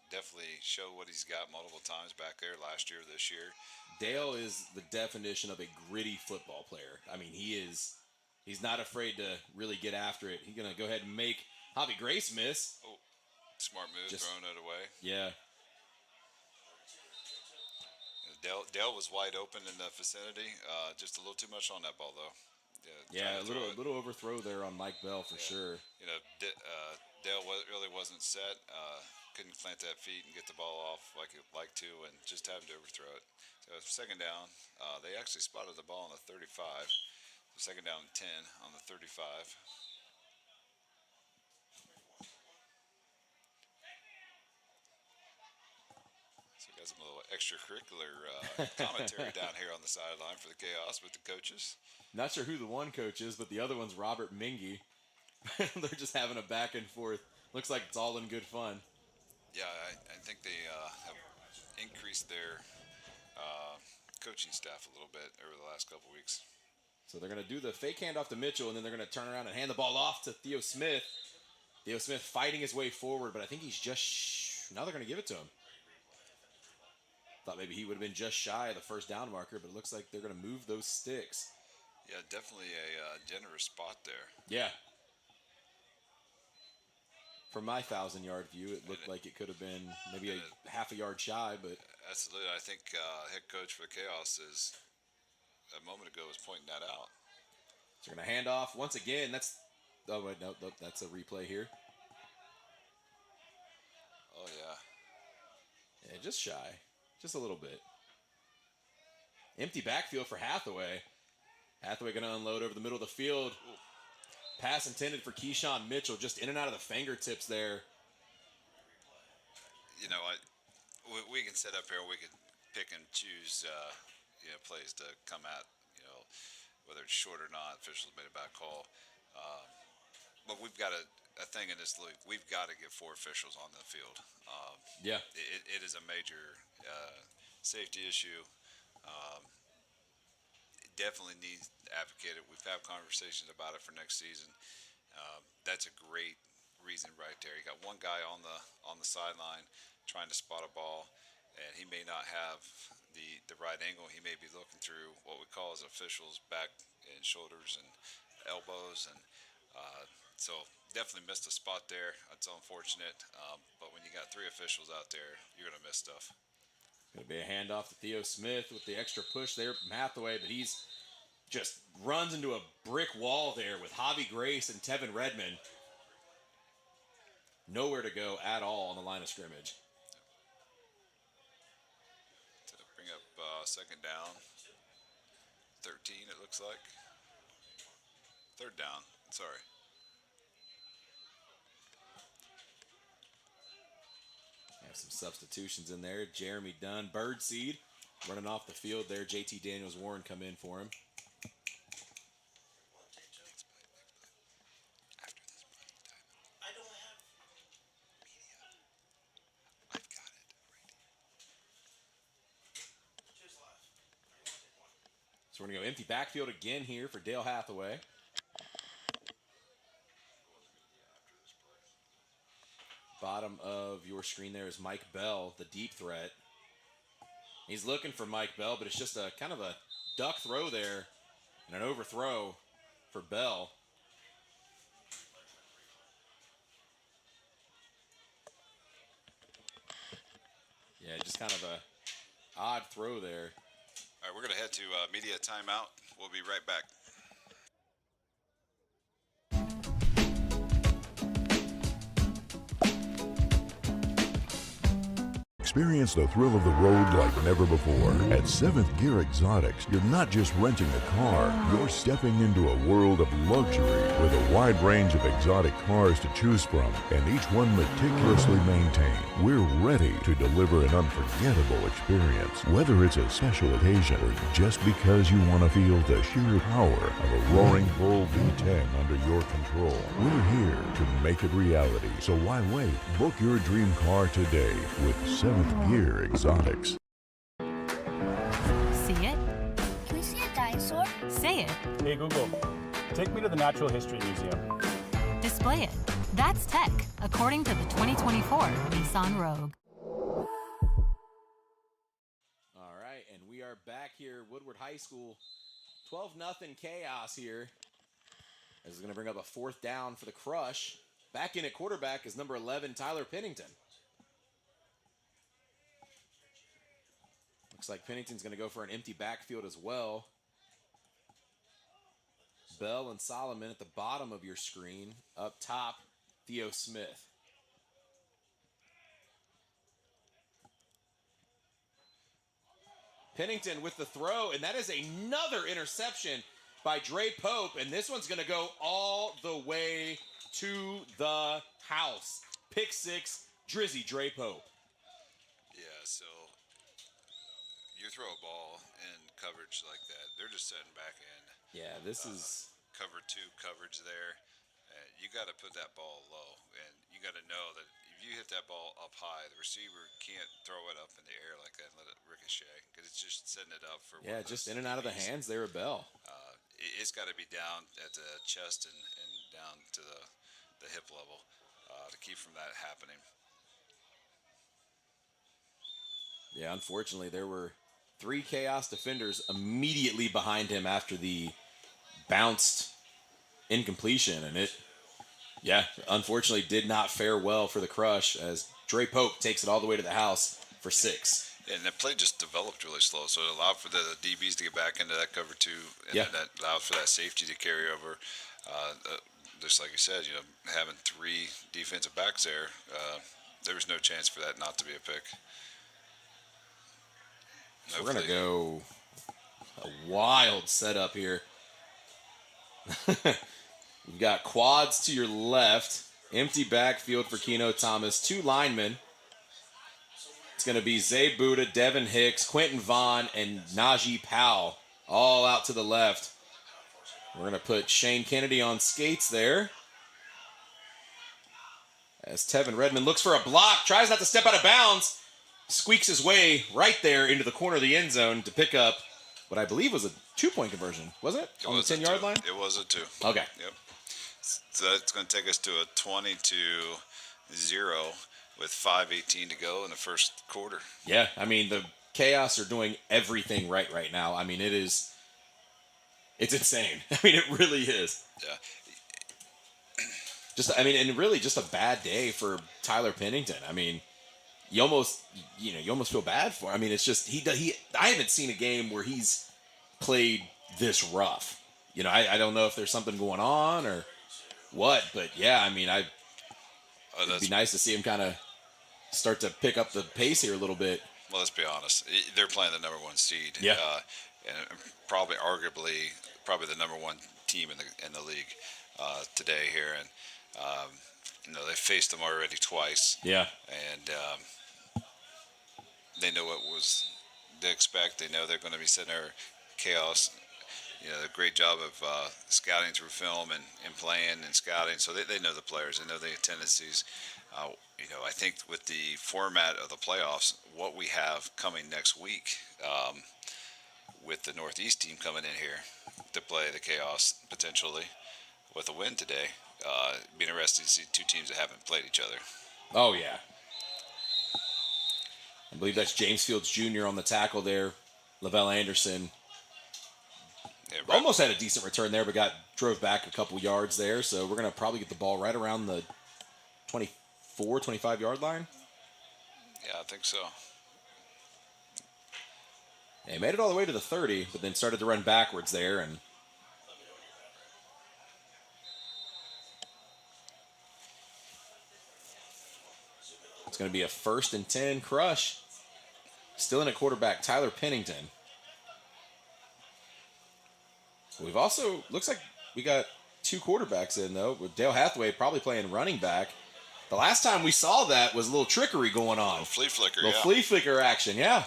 S21: definitely show what he's got multiple times back there last year, this year.
S13: Dale is the definition of a gritty football player. I mean, he's not afraid to really get after it. He's going to go ahead and make Javi Grace miss.
S21: Oh, smart move, throwing it away.
S13: Yeah.
S21: Dale was wide open in the vicinity. Just a little too much on that ball, though.
S13: Yeah, a little overthrow there on Mike Bell for sure.
S21: Dale really wasn't set. Couldn't plant that feet and get the ball off like he'd like to, and just happened to overthrow it. So second down. They actually spotted the ball on the 35. So second down and 10 on the 35. So we got some little extracurricular commentary down here on the sideline for the Chaos with the coaches.
S13: Not sure who the one coach is, but the other one's Robert Mingy. They're just having a back and forth. Looks like it's all in good fun.
S21: Yeah, I think they have increased their coaching staff a little bit over the last couple weeks.
S13: So they're going to do the fake handoff to Mitchell, and then they're going to turn around and hand the ball off to Theo Smith. Theo Smith fighting his way forward, but I think he's just... Now they're going to give it to him. Thought maybe he would have been just shy of the first down marker, but it looks like they're going to move those sticks.
S21: Yeah, definitely a generous spot there.
S13: Yeah. From my 1,000-yard view, it looked like it could have been maybe a half a yard shy, but...
S21: Absolutely. I think head coach for the Chaos is, a moment ago, was pointing that out.
S13: So we're going to hand off once again. That's... Oh, wait, no, that's a replay here.
S21: Oh, yeah.
S13: Yeah, just shy. Just a little bit. Empty backfield for Hathaway. Hathaway going to unload over the middle of the field. Ooh. Pass intended for Keyshawn Mitchell, just in and out of the fingertips there.
S21: You know what? We can sit up here, we could pick and choose plays to come at, whether it's short or not. Officials made a bad call. But we've got a thing in this league. We've got to get 4 officials on the field.
S13: Yeah.
S21: It is a major safety issue. It definitely needs advocated. We've had conversations about it for next season. That's a great reason right there. You got one guy on the sideline trying to spot a ball, and he may not have the right angle. He may be looking through what we call as officials' back and shoulders and elbows, and so definitely missed a spot there. That's unfortunate, but when you got 3 officials out there, you're going to miss stuff.
S13: Going to be a handoff to Theo Smith with the extra push there from Hathaway, but he's just runs into a brick wall there with Javi Grace and Tevin Redmond. Nowhere to go at all on the line of scrimmage.
S21: To bring up second down. 13, it looks like. Third down, sorry.
S13: Have some substitutions in there. Jeremy Dunn, Birdseed, running off the field there. JT Daniels-Warren come in for him. So we're going to go empty backfield again here for Dale Hathaway. Bottom of your screen there is Mike Bell, the deep threat. He's looking for Mike Bell, but it's just a kind of a duck throw there and an overthrow for Bell. Yeah, just kind of a odd throw there.
S21: All right, we're going to head to media timeout. We'll be right back.
S11: Experience the thrill of the road like never before. At 7th Gear Exotics, you're not just renting a car, you're stepping into a world of luxury with a wide range of exotic cars to choose from, and each one meticulously maintained. We're ready to deliver an unforgettable experience, whether it's a special occasion or just because you want to feel the sheer power of a roaring bull V10 under your control. We're here to make it reality, so why wait? Book your dream car today with 7th Gear Exotics.
S2: See it?
S22: Can we see a dinosaur?
S2: Say it.
S23: Hey Google, take me to the Natural History Museum.
S2: Display it. That's tech, according to the 2024 Nissan Rogue.
S13: All right, and we are back here, Woodward High School. 12-0 chaos here. This is going to bring up a 4th down for the Crush. Back in at quarterback is number 11, Tyler Pennington. Looks like Pennington's going to go for an empty backfield as well. Bell and Solomon at the bottom of your screen. Up top, Theo Smith. Pennington with the throw, and that is another interception by Dre Pope, and this one's going to go all the way to the house. Pick 6, Drizzy Dre Pope.
S21: Yeah, so you throw a ball in coverage like that, they're just setting back in.
S13: Yeah, this is
S21: cover 2 coverage there. You got to put that ball low, and you got to know that if you hit that ball up high, the receiver can't throw it up in the air like that and let it ricochet, because it's just setting it up for
S13: just in and out of the hands there at Bell.
S21: It's got to be down at the chest and down to the hip level to keep from that happening.
S13: Yeah, unfortunately, there were 3 Chaos defenders immediately behind him after the bounced incompletion, and it, unfortunately did not fare well for the Crush as Dre Pope takes it all the way to the house for 6.
S21: And the play just developed really slow, so it allowed for the DBs to get back into that cover 2, and then that allowed for that safety to carry over. Just like you said, having 3 defensive backs there, there was no chance for that not to be a pick.
S13: So we're going to go a wild setup here. You've got quads to your left, empty backfield for Keno Thomas, 2 linemen. It's going to be Zay Buddha, Devin Hicks, Quentin Vaughn, and Najee Powell all out to the left. We're going to put Shane Kennedy on skates there. As Tevin Redmond looks for a block, tries not to step out of bounds, squeaks his way right there into the corner of the end zone to pick up what I believe was a 2-point conversion, wasn't it? On the 10-yard line?
S21: It was a 2.
S13: Okay.
S21: Yep. So that's going to take us to a 20-0 with 5:18 to go in the first quarter.
S13: Yeah, I mean, the Chaos are doing everything right now. I mean, it's insane. I mean, it really is.
S21: Yeah.
S13: And really just a bad day for Tyler Pennington. I mean, you almost feel bad for him. I mean, it's just, I haven't seen a game where he's played this rough. I don't know if there's something going on or what, but yeah, I mean, it'd be nice to see him kind of start to pick up the pace here a little bit.
S21: Well, let's be honest. They're playing the number 1 seed.
S13: Yeah.
S21: And arguably the number 1 team in the league today here. And, they faced them already twice.
S13: Yeah.
S21: And they know what they expect. They know they're going to be sitting there. Chaos, a great job of scouting through film and playing and scouting. So they know the players. They know the tendencies. I think with the format of the playoffs, what we have coming next week, with the Northeast team coming in here to play the Chaos potentially with a win today. It'd be interesting to see two teams that haven't played each other.
S13: Oh, yeah. I believe that's James Fields Jr. on the tackle there. Lavelle Anderson almost had a decent return there, but drove back a couple yards there. So we're going to probably get the ball right around the 24, 25-yard line.
S21: Yeah, I think so.
S13: They made it all the way to the 30, but then started to run backwards there. And it's going to be a 1st and 10 crush. Still in at quarterback, Tyler Pennington. We've also, looks like we got 2 quarterbacks in, though, with Dale Hathaway probably playing running back. The last time we saw that was a little trickery going on.
S21: A little flea flicker,
S13: little flea flicker action, yeah.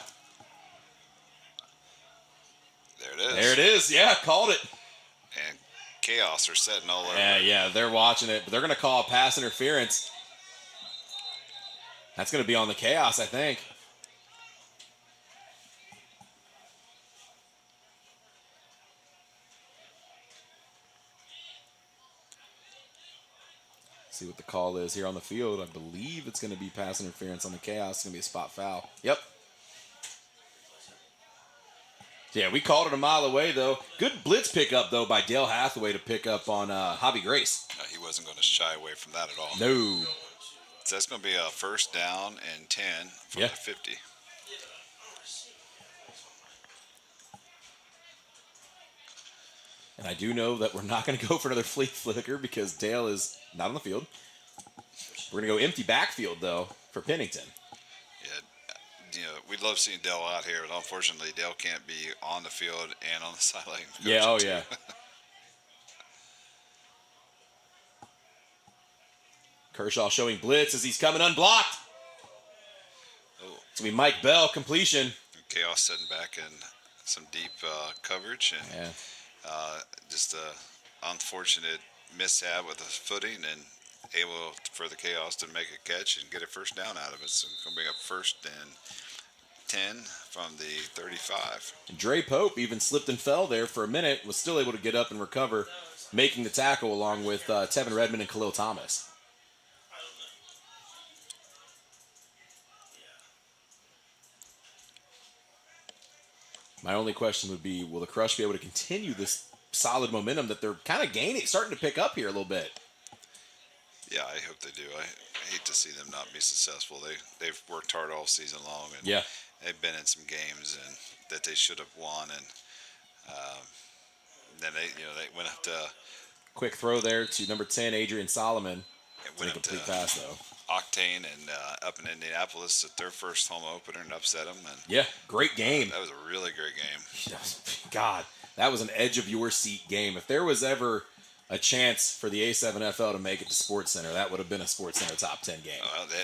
S21: There it is.
S13: There it is, yeah, called it.
S21: And Chaos are setting all over.
S13: Yeah, they're watching it, but they're going to call a pass interference. That's going to be on the Chaos, I think. See what the call is here on the field. I believe it's going to be pass interference on the Chaos. It's going to be a spot foul. Yep. Yeah, we called it a mile away, though. Good blitz pickup, though, by Dale Hathaway to pick up on Javi Grace.
S21: He wasn't going to shy away from that at all.
S13: No.
S21: So that's going to be a 1st down and 10 from the 50.
S13: And I do know that we're not going to go for another flea flicker because Dale is not on the field. We're going to go empty backfield, though, for Pennington.
S21: Yeah, we'd love seeing Dale out here, but unfortunately, Dale can't be on the field and on the sideline.
S13: Yeah, oh, yeah. Kershaw showing blitz as he's coming unblocked. It's going to be Mike Bell, completion.
S21: Chaos sitting back in some deep coverage. And just an unfortunate mishap with the footing and able for the Chaos to make a catch and get a 1st down out of it. So it's going to bring up 1st and 10 from the 35.
S13: And Dre Pope even slipped and fell there for a minute, was still able to get up and recover, making the tackle along with Tevin Redmond and Khalil Thomas. My only question would be, will the Crush be able to continue this solid momentum that they're kind of gaining, starting to pick up here a little bit?
S21: Yeah, I hope they do. I hate to see them not be successful. They've worked hard all season long, and they've been in some games and that they should have won, and then they went up to
S13: quick throw there to number 10, Adrian Solomon.
S21: Went up to
S13: pass though.
S21: Octane and up in Indianapolis at their first home opener and upset them. And
S13: yeah, great game.
S21: That was a really great game.
S13: God, that was an edge of your seat game. If there was ever a chance for the A7FL to make it to Sports Center, that would have been a Sports Center top 10 game.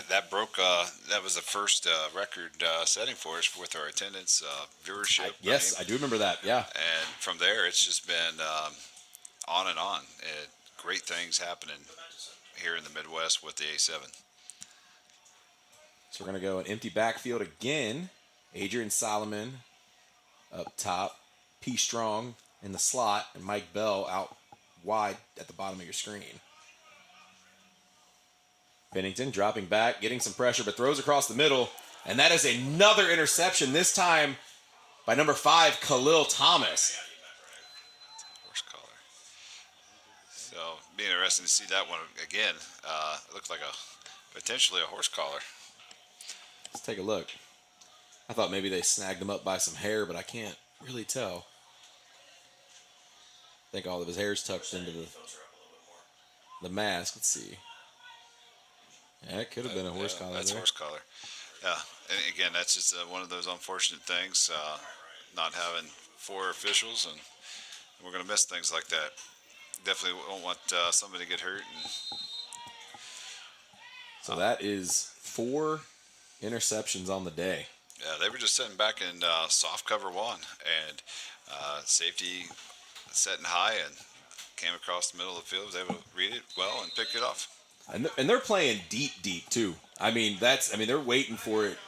S21: That broke. That was the first record setting for us with our attendance viewership.
S13: I do remember that. Yeah.
S21: And from there, it's just been on and on. Great things happening here in the Midwest with the A7.
S13: So we're going to go an empty backfield again. Adrian Solomon up top. P. Strong in the slot. And Mike Bell out wide at the bottom of your screen. Pennington dropping back, getting some pressure, but throws across the middle. And that is another interception, this time by number 5, Khalil Thomas.
S21: Horse collar. So, be interesting to see that one again. It looks like potentially a horse collar.
S13: Let's take a look. I thought maybe they snagged him up by some hair, but I can't really tell. I think all of his hair's tucked into the mask. Let's see. Yeah, it could have been a horse collar.
S21: That's horse collar. Yeah, and again, that's just one of those unfortunate things, not having 4 officials, and we're going to miss things like that. Definitely won't want somebody to get hurt.
S13: So that is 4 interceptions on the day.
S21: Yeah, they were just sitting back in soft cover 1, and safety setting high and came across the middle of the field, was able to read it well and pick it off.
S13: And they're playing deep too. I mean, they're waiting for it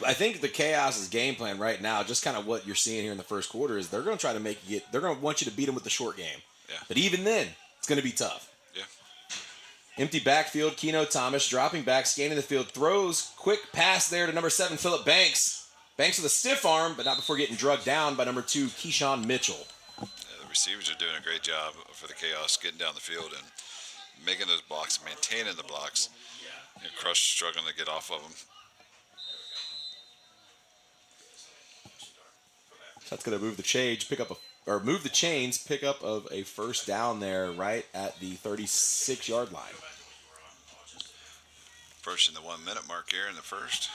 S13: I think the Chaos's game plan right now, just kind of what you're seeing here in the first quarter, is they're going to try to they're going to want you to beat them with the short game.
S21: Yeah.
S13: But even then, it's going to be tough.
S21: Yeah.
S13: Empty backfield, Keno Thomas dropping back, scanning the field, throws, quick pass there to number 7, Phillip Banks. Banks with a stiff arm, but not before getting drugged down by number 2, Keyshawn Mitchell.
S21: Yeah, the receivers are doing a great job for the Chaos, getting down the field and making those blocks, maintaining the blocks. Crush struggling to get off of them.
S13: That's going to move the chains, pick up of a first down there right at the 36-yard line.
S21: Approaching the 1 minute mark here in the first.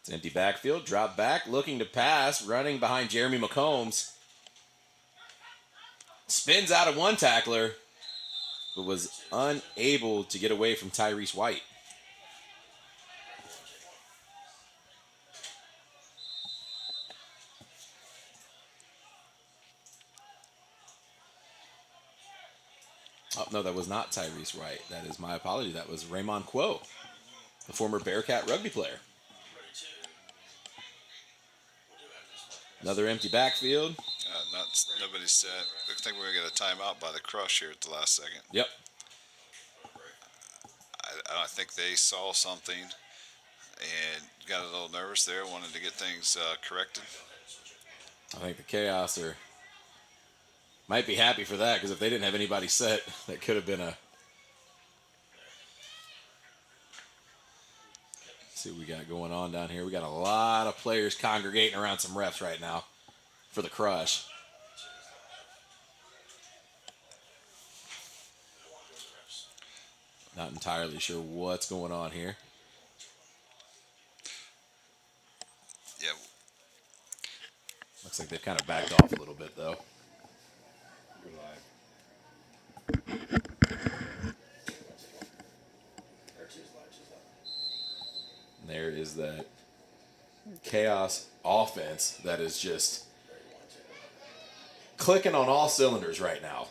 S13: It's an empty backfield, drop back, looking to pass, running behind Jeremy McCombs. Spins out of one tackler, but was unable to get away from Tyrese White. Oh, no, that was not Tyrese White. That is my apology. That was Raymond Quo, the former Bearcat rugby player. Another empty backfield.
S21: Nobody said. Looks like we're going to get a timeout by the Crush here at the last second.
S13: Yep.
S21: I think they saw something and got a little nervous there, wanted to get things corrected.
S13: I think the Chaos might be happy for that, because if they didn't have anybody set, that could have been a... Let's see what we got going on down here. We got a lot of players congregating around some refs right now for the Crush. Not entirely sure what's going on here.
S21: Yeah.
S13: Looks like they've kind of backed off a little bit, though. There is that Chaos offense that is just clicking on all cylinders right now.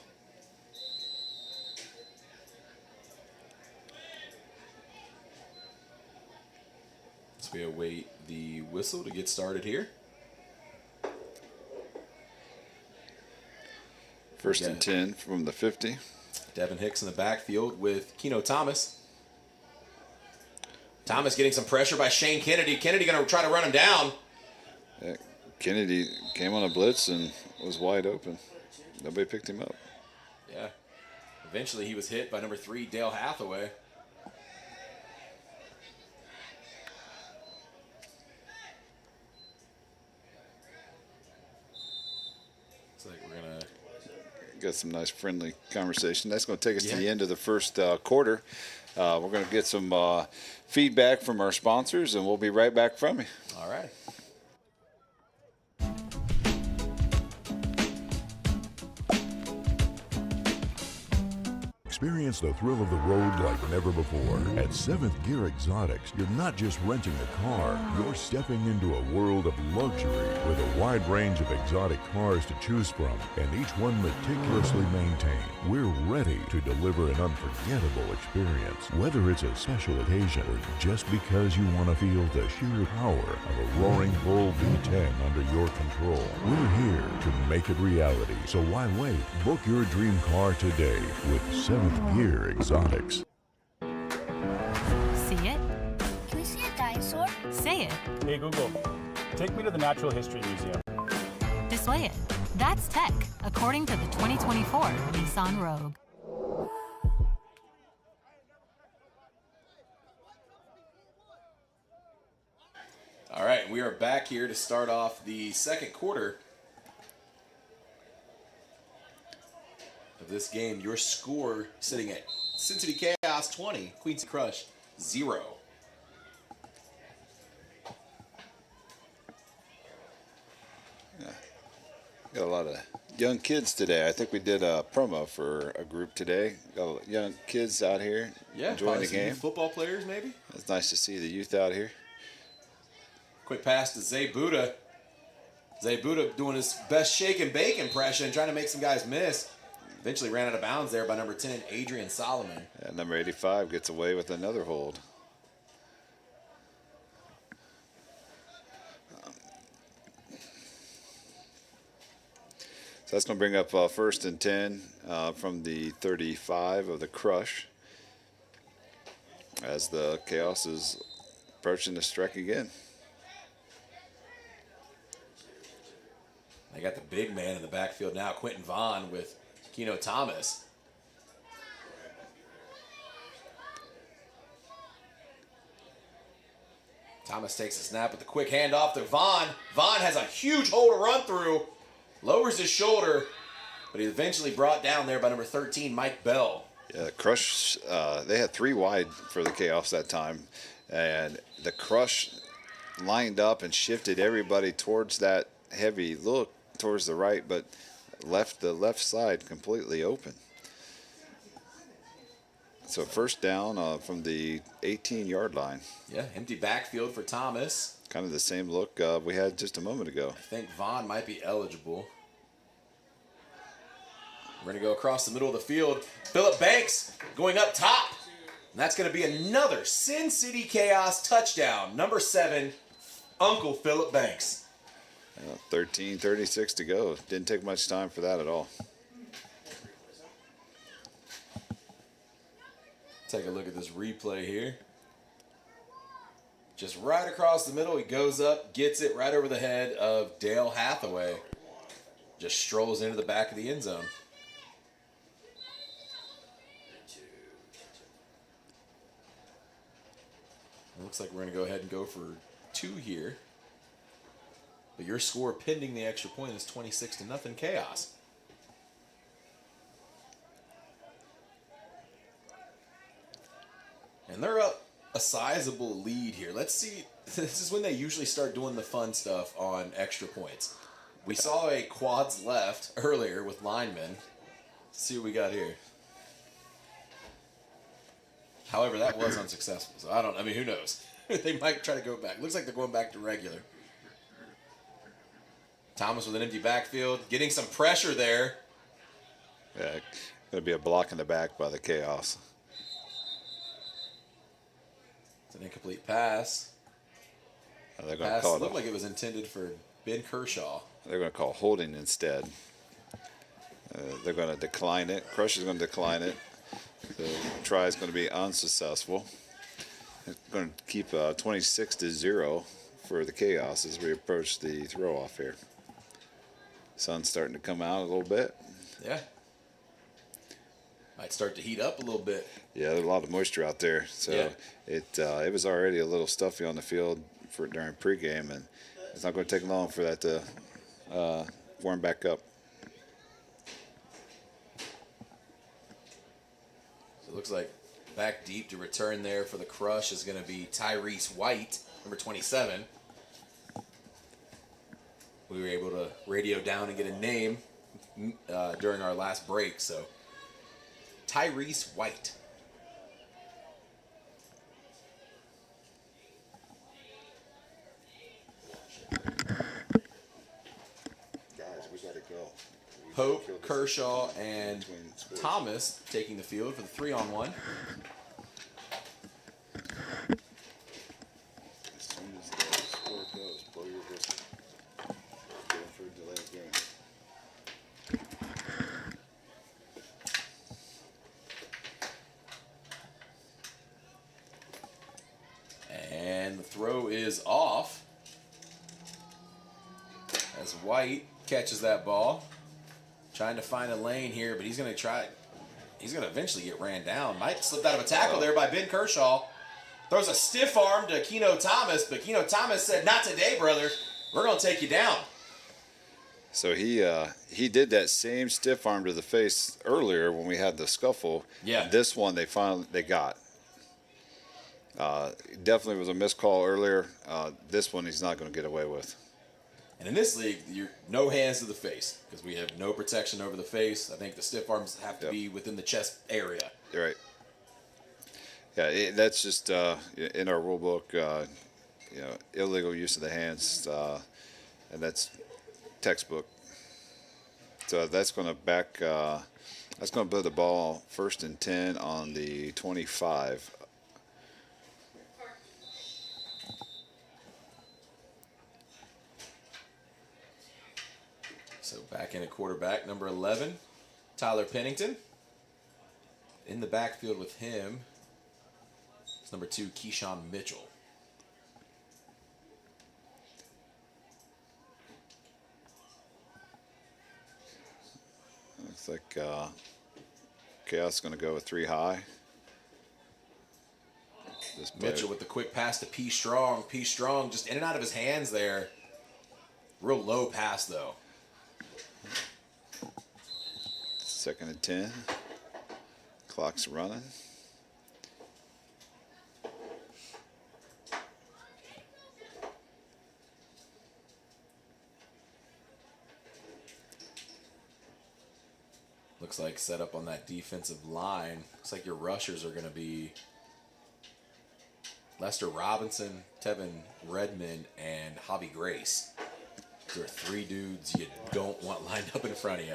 S13: So we await the whistle to get started here.
S21: First and 10 from the 50.
S13: Devin Hicks in the backfield with Keno Thomas. Thomas getting some pressure by Shane Kennedy. Kennedy going to try to run him down.
S21: Yeah, Kennedy came on a blitz and was wide open. Nobody picked him up.
S13: Yeah. Eventually he was hit by number 3, Dale Hathaway. Looks like we're going to...
S21: Got some nice friendly conversation. That's going to take us to the end of the first quarter. We're going to get some feedback from our sponsors, and we'll be right back from you.
S13: All right.
S11: Experience the thrill of the road like never before. At 7th Gear Exotics, you're not just renting a car, you're stepping into a world of luxury with a wide range of exotic cars to choose from, and each one meticulously maintained. We're ready to deliver an unforgettable experience, whether it's a special occasion or just because you want to feel the sheer power of a roaring bull V10 under your control. We're here to make it reality, so why wait? Book your dream car today with 7th Gear Exotics.
S2: See it?
S22: Can we see a dinosaur?
S2: Say it.
S23: Hey Google, take me to the Natural History Museum.
S2: Display it. That's tech, according to the 2024 Nissan Rogue.
S13: All right, we are back here to start off the second quarter of this game. Your score sitting at Cincinnati Chaos 20, Quincy Crush 0.
S21: Got a lot of young kids today. I think we did a promo for a group today. Got young kids out here enjoying the game.
S13: Football players, maybe?
S21: It's nice to see the youth out here.
S13: Quick pass to Zay Buddha. Zay Buddha doing his best shake and bake impression, trying to make some guys miss. Eventually ran out of bounds there by number 10, Adrian Solomon.
S21: Yeah, number 85 gets away with another hold.
S14: So that's going to bring up 1st and 10 from the 35 of the Crush as the Chaos is approaching the strike again.
S13: They got the big man in the backfield now, Quentin Vaughn with Keno Thomas. Thomas takes a snap with the quick handoff to Vaughn. Vaughn has a huge hole to run through. Lowers his shoulder, but he's eventually brought down there by number 13, Mike Bell.
S14: Yeah, Crush, they had 3 wide for the Chaos that time. And the Crush lined up and shifted everybody towards that heavy look towards the right, but left the left side completely open. So 1st down from the 18-yard line.
S13: Yeah, empty backfield for Thomas.
S14: Kind of the same look we had just a moment ago.
S13: I think Vaughn might be eligible. We're going to go across the middle of the field. Phillip Banks going up top. And that's going to be another Sin City Chaos touchdown. Number 7, Uncle Phillip Banks.
S14: 13:36 to go. Didn't take much time for that at all.
S13: Take a look at this replay here. Just right across the middle, he goes up, gets it right over the head of Dale Hathaway. Just strolls into the back of the end zone. It looks like we're going to go ahead and go for 2 here. But your score pending the extra point is 26-0 Chaos. And they're up a sizable lead here. Let's see. This is when they usually start doing the fun stuff on extra points. We saw a quads left earlier with linemen. Let's see what we got here. However, that was unsuccessful. So I mean, who knows? They might try to go back. Looks like they're going back to regular. Thomas with an empty backfield, getting some pressure there.
S14: Yeah, going to be a block in the back by the Chaos.
S13: It's an incomplete pass.
S14: They're going
S13: Pass
S14: to call
S13: looked like it was intended for Ben Kershaw.
S14: They're going to call holding instead. They're going to decline it. Crush is going to decline it. The try is going to be unsuccessful. It's going to keep 26-0 for the Chaos as we approach the throw off here. Sun's starting to come out a little bit.
S13: Yeah. Might start to heat up a little bit.
S14: Yeah, there's a lot of moisture out there. So
S13: Yeah.
S14: it was already a little stuffy on the field during pregame, and it's not going to take long for that to warm back up.
S13: So it looks like back deep to return there for the Crush is going to be Tyrese White, number 27. We were able to radio down and get a name during our last break, so Tyrese White.
S14: Guys, we got to go.
S13: Pope, Kershaw, and Thomas taking the field for the 3-on-1.
S14: As soon as the score goes, blow your whistle. Going for a delayed game.
S13: And the throw is off as White catches that ball. Trying to find a lane here, but he's going to try. He's going to eventually get ran down. Might slip out of a tackle there by Ben Kershaw. Throws a stiff arm to Keno Thomas, but Keno Thomas said, "Not today, brother. We're going to take you down."
S14: So he did that same stiff arm to the face earlier when we had the scuffle.
S13: Yeah.
S14: This one they got. Definitely was a missed call earlier. This one he's not going to get away with.
S13: And in this league, you're no hands to the face because we have no protection over the face. I think the stiff arms have to be within the chest area.
S14: You're right. Yeah, that's just in our rule book. Illegal use of the hands, and that's textbook. So that's going to back. That's going to put the ball 1st and 10 on the 25.
S13: So back in at quarterback, number 11, Tyler Pennington. In the backfield with him is number 2, Keyshawn Mitchell.
S14: Looks like Chaos is going to go with 3 high.
S13: Mitchell with the quick pass to P. Strong. P. Strong just in and out of his hands there. Real low pass, though.
S14: 2nd and 10. Clock's running.
S13: Looks like set up on that defensive line. Looks like your rushers are going to be Lester Robinson, Tevin Redmond, and Hobby Grace. There are 3 dudes you don't want lined up in front of you.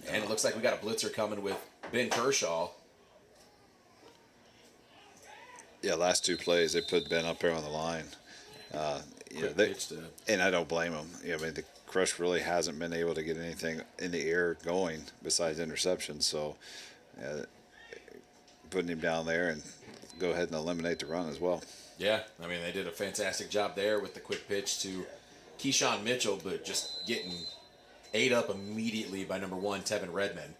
S13: And it looks like we got a blitzer coming with Ben Kershaw.
S14: Yeah, last 2 plays, they put Ben up there on the line. And I don't blame them. I mean, the Crush really hasn't been able to get anything in the air going besides interceptions. So putting him down there and go ahead and eliminate the run as well.
S13: Yeah, I mean, they did a fantastic job there with the quick pitch to Keyshawn Mitchell, but just getting ate up immediately by number 1, Tevin Redmond.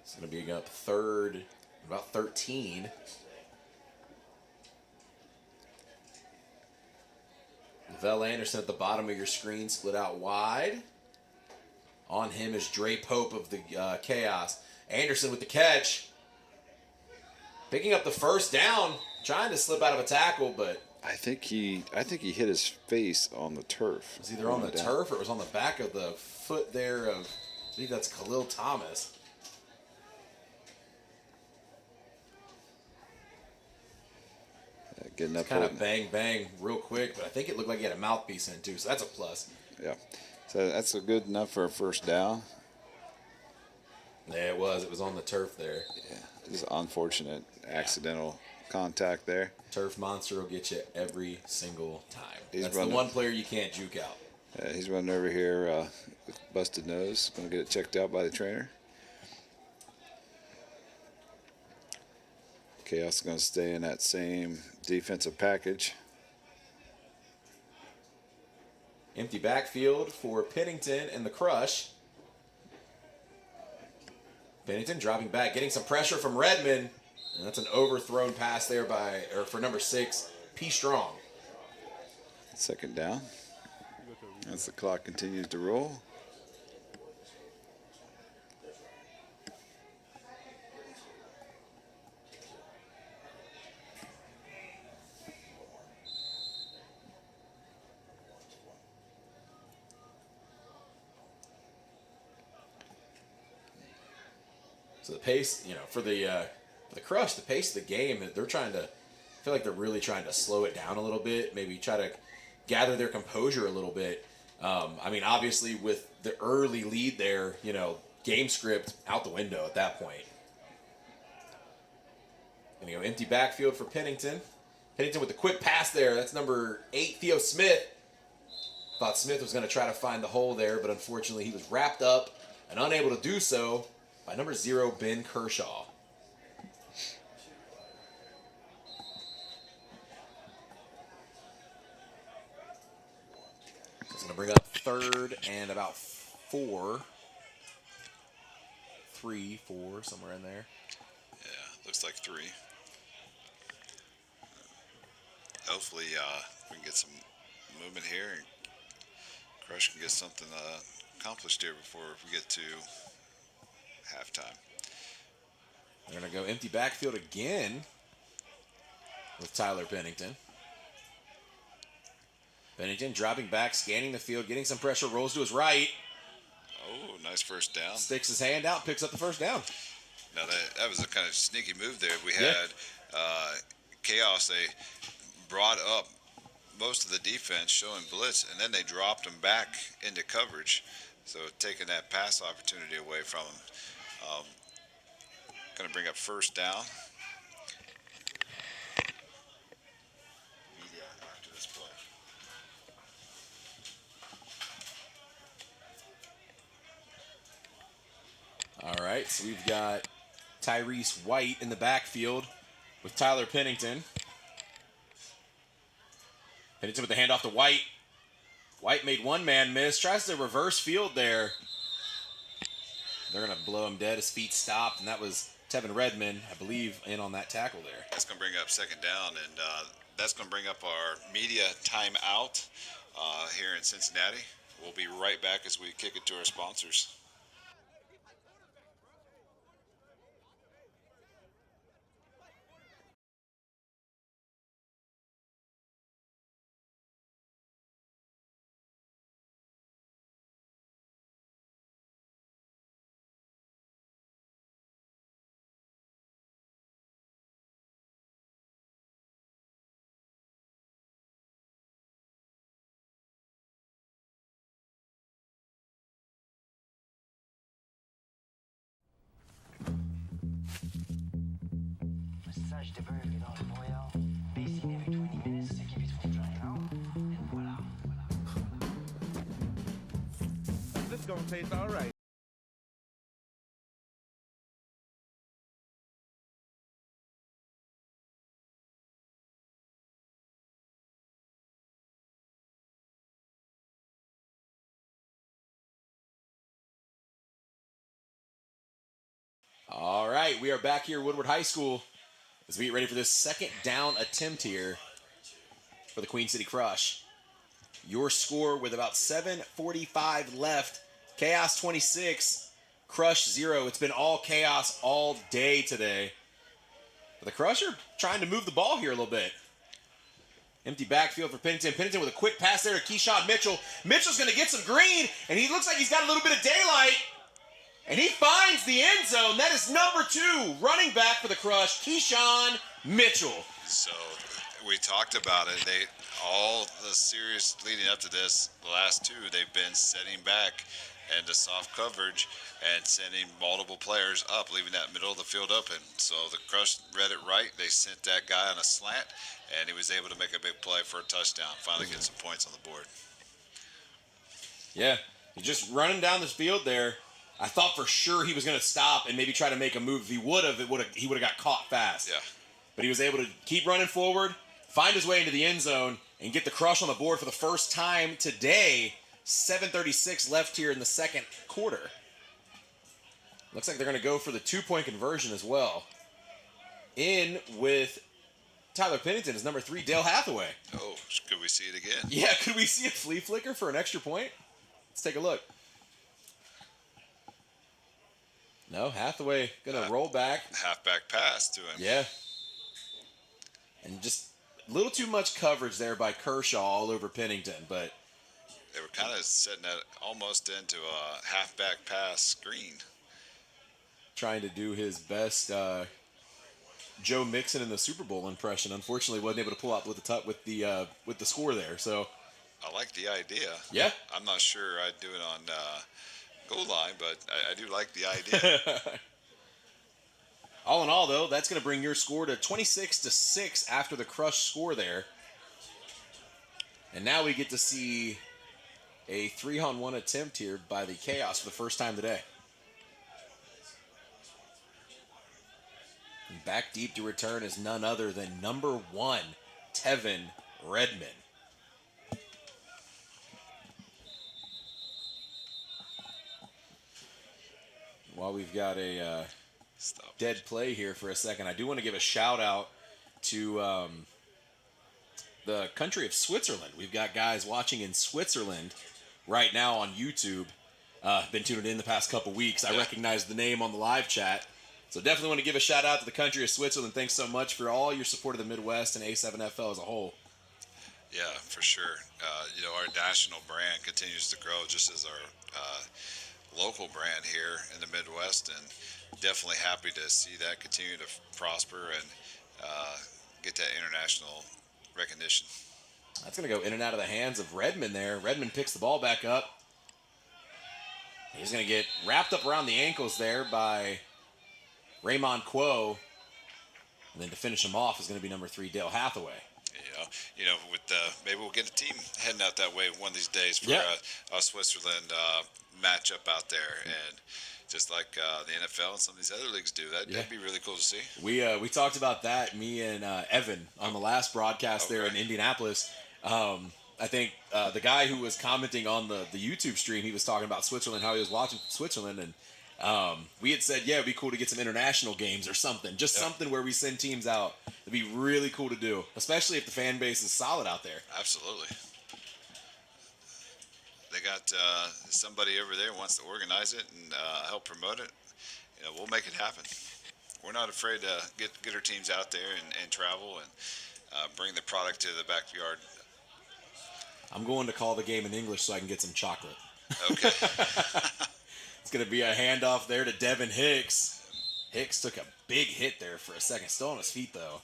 S13: It's going to be up 3rd, about 13. Vel Anderson at the bottom of your screen, split out wide. On him is Dre Pope of the Chaos. Anderson with the catch. Picking up the first down, trying to slip out of a tackle, but
S14: I think he hit his face on the turf.
S13: it was either on the turf or it was on the back of the foot there of, I believe that's Khalil Thomas.
S14: Getting up
S13: kind of bang, bang real quick, but I think it looked like he had a mouthpiece in too, so that's a plus.
S14: Yeah. So that's good enough for a first down.
S13: Yeah, it was. It was on the turf there.
S14: Yeah, just unfortunate accidental contact there.
S13: Turf monster will get you every single time. That's
S14: running,
S13: the one player you can't juke out.
S14: He's running over here with busted nose. Going to get it checked out by the trainer. Chaos is going to stay in that same defensive package.
S13: Empty backfield for Pennington and the Crush. Pennington dropping back, getting some pressure from Redmond. And that's an overthrown pass there for number 6, P. Strong.
S14: 2nd down. As the clock continues to roll.
S13: So the pace, for the Crush, the pace of the game, they're trying to, I feel like they're really trying to slow it down a little bit, maybe try to gather their composure a little bit. I mean, obviously with the early lead there, game script out the window at that point. Gonna go empty backfield for Pennington. Pennington with the quick pass there. That's number 8, Theo Smith. Thought Smith was going to try to find the hole there, but unfortunately he was wrapped up and unable to do so by number 0, Ben Kershaw. It's going to bring up 3rd and about 4. 3, 4, somewhere in there.
S21: Yeah, looks like 3. Hopefully we can get some movement here and Crush can get something accomplished here before we get to halftime.
S13: They're going to go empty backfield again with Tyler Pennington. Pennington dropping back, scanning the field, getting some pressure, rolls to his right.
S21: Oh, nice first down.
S13: Sticks his hand out, picks up the first down.
S21: Now that was a kind of sneaky move there. We had Chaos. They brought up most of the defense showing blitz, and then they dropped them back into coverage. So taking that pass opportunity away from him. Going to bring up first down. Media after this play.
S13: All right, so we've got Tyrese White in the backfield with Tyler Pennington. Pennington with the handoff to White. White made one man miss, tries to reverse field there. They're going to blow him dead. His feet stopped, and that was Tevin Redmond, I believe, in on that tackle there.
S21: That's going to bring up second down, and that's going to bring up our media timeout here in Cincinnati. We'll be right back as we kick it to our sponsors.
S20: Massage de burger dans le Montréal. Baissiner avec 20 minutes, c'est ce qui vite font plein, non? And voilà.
S4: This is gonna taste all right.
S13: All right, we are back here at Woodward High School as we get ready for this second down attempt here for the Queen City Crush. Your score with about 7:45 left. Chaos 26, Crush 0. It's been all chaos all day today. But the Crush are trying to move the ball here a little bit. Empty backfield for Pennington. Pennington with a quick pass there to Keyshawn Mitchell. Mitchell's going to get some green, and he looks like he's got a little bit of daylight. And he finds the end zone. That is number 2, running back for the Crush, Keyshawn Mitchell.
S21: So we talked about it. All the series leading up to this, the last 2, they've been setting back into soft coverage and sending multiple players up, leaving that middle of the field open. So the Crush read it right. They sent that guy on a slant, and he was able to make a big play for a touchdown, finally get some points on the board.
S13: Yeah, he's just running down this field there. I thought for sure he was going to stop and maybe try to make a move. If he would have, he would have got caught fast.
S21: Yeah.
S13: But he was able to keep running forward, find his way into the end zone, and get the Crush on the board for the first time today. 7:36 left here in the second quarter. Looks like they're going to go for the 2-point conversion as well. In with Tyler Pennington is number 3, Dale Hathaway.
S21: Oh, could we see it again?
S13: Yeah, could we see a flea flicker for an extra point? Let's take a look. No, Hathaway going to roll back.
S21: Halfback pass to him.
S13: Yeah. And just a little too much coverage there by Kershaw all over Pennington, but
S21: they were kind of setting that almost into a halfback pass screen.
S13: Trying to do his best Joe Mixon in the Super Bowl impression. Unfortunately, wasn't able to pull out with the score there. So
S21: I like the idea.
S13: Yeah.
S21: I'm not sure I'd do it on goal line, but I do like the idea.
S13: All in all, though, that's going to bring your score to 26-6 after the Crush score there. And now we get to see a 3-on-1 attempt here by the Chaos for the first time today. And back deep to return is none other than number 1, Tevin Redmond. While we've got a dead play here for a second, I do want to give a shout out to the country of Switzerland. We've got guys watching in Switzerland right now on YouTube. Been tuning in the past couple weeks. I recognize the name on the live chat. So definitely want to give a shout out to the country of Switzerland. Thanks so much for all your support of the Midwest and A7FL as a whole.
S21: Yeah, for sure. Our national brand continues to grow just as our local brand here in the Midwest, and definitely happy to see that continue to prosper and get that international recognition.
S13: That's going to go in and out of the hands of Redmond there. Redmond picks the ball back up. He's going to get wrapped up around the ankles there by Raymond Quo. And then to finish him off is going to be number 3, Dale Hathaway.
S21: Yeah, with maybe we'll get a team heading out that way one of these days for a Switzerland matchup out there, and just like the NFL and some of these other leagues do, that'd be really cool to see.
S13: We talked about that, me and Evan, on the last broadcast there in Indianapolis. I think the guy who was commenting on the YouTube stream, he was talking about Switzerland, how he was watching Switzerland, and we had said, it'd be cool to get some international games or something. Just something where we send teams out. It'd be really cool to do, especially if the fan base is solid out there.
S21: Absolutely. They got somebody over there who wants to organize it and help promote it. We'll make it happen. We're not afraid to get our teams out there and travel and bring the product to the backyard.
S13: I'm going to call the game in English so I can get some chocolate.
S21: Okay.
S13: It's going to be a handoff there to Devin Hicks. Hicks took a big hit there for a second. Still on his feet, though.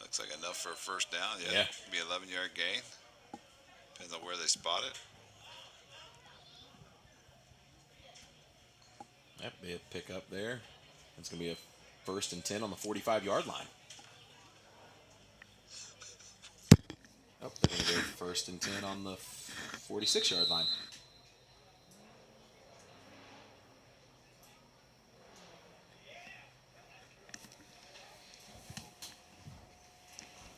S21: Looks like enough for a first down.
S13: Yeah.
S21: Be an 11-yard gain. Depends on where they spot it.
S13: Yep, be a pickup there. It's going to be a 1st and 10 on the 45-yard line. Oh, they're going to go 1st and 10 on the 46-yard line.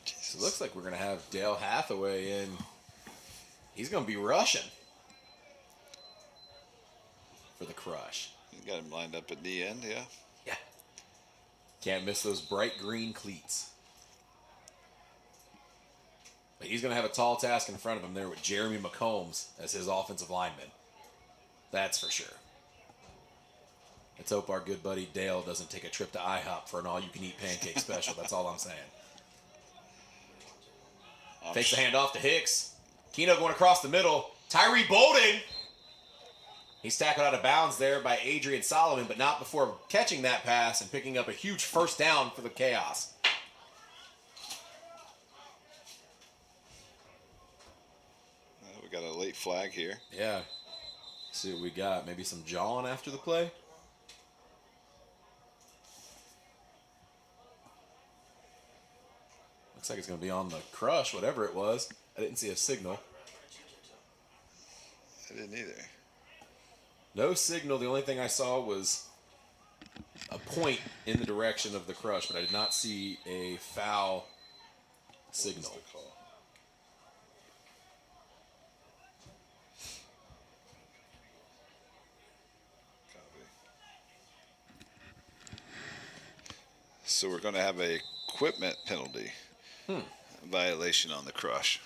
S13: So it looks like we're going to have Dale Hathaway in. He's going to be rushing for the crush.
S21: You got him lined up at the end, yeah?
S13: Yeah. Can't miss those bright green cleats. But he's going to have a tall task in front of him there with Jeremy McCombs as his offensive lineman. That's for sure. Let's hope our good buddy Dale doesn't take a trip to IHOP for an all-you-can-eat pancake special. That's all I'm saying. Takes the handoff to Hicks. Keno going across the middle. Tyree Bolden. He's tackled out of bounds there by Adrian Solomon, but not before catching that pass and picking up a huge first down for the Chaos.
S21: We got a late flag here.
S13: Yeah. Let's see what we got. Maybe some jawing after the play. Looks like it's going to be on the crush, whatever it was. I didn't see a signal.
S21: I didn't either.
S13: No signal. The only thing I saw was a point in the direction of the crush, but I did not see a foul signal.
S21: So we're going to have a equipment penalty violation on the crush.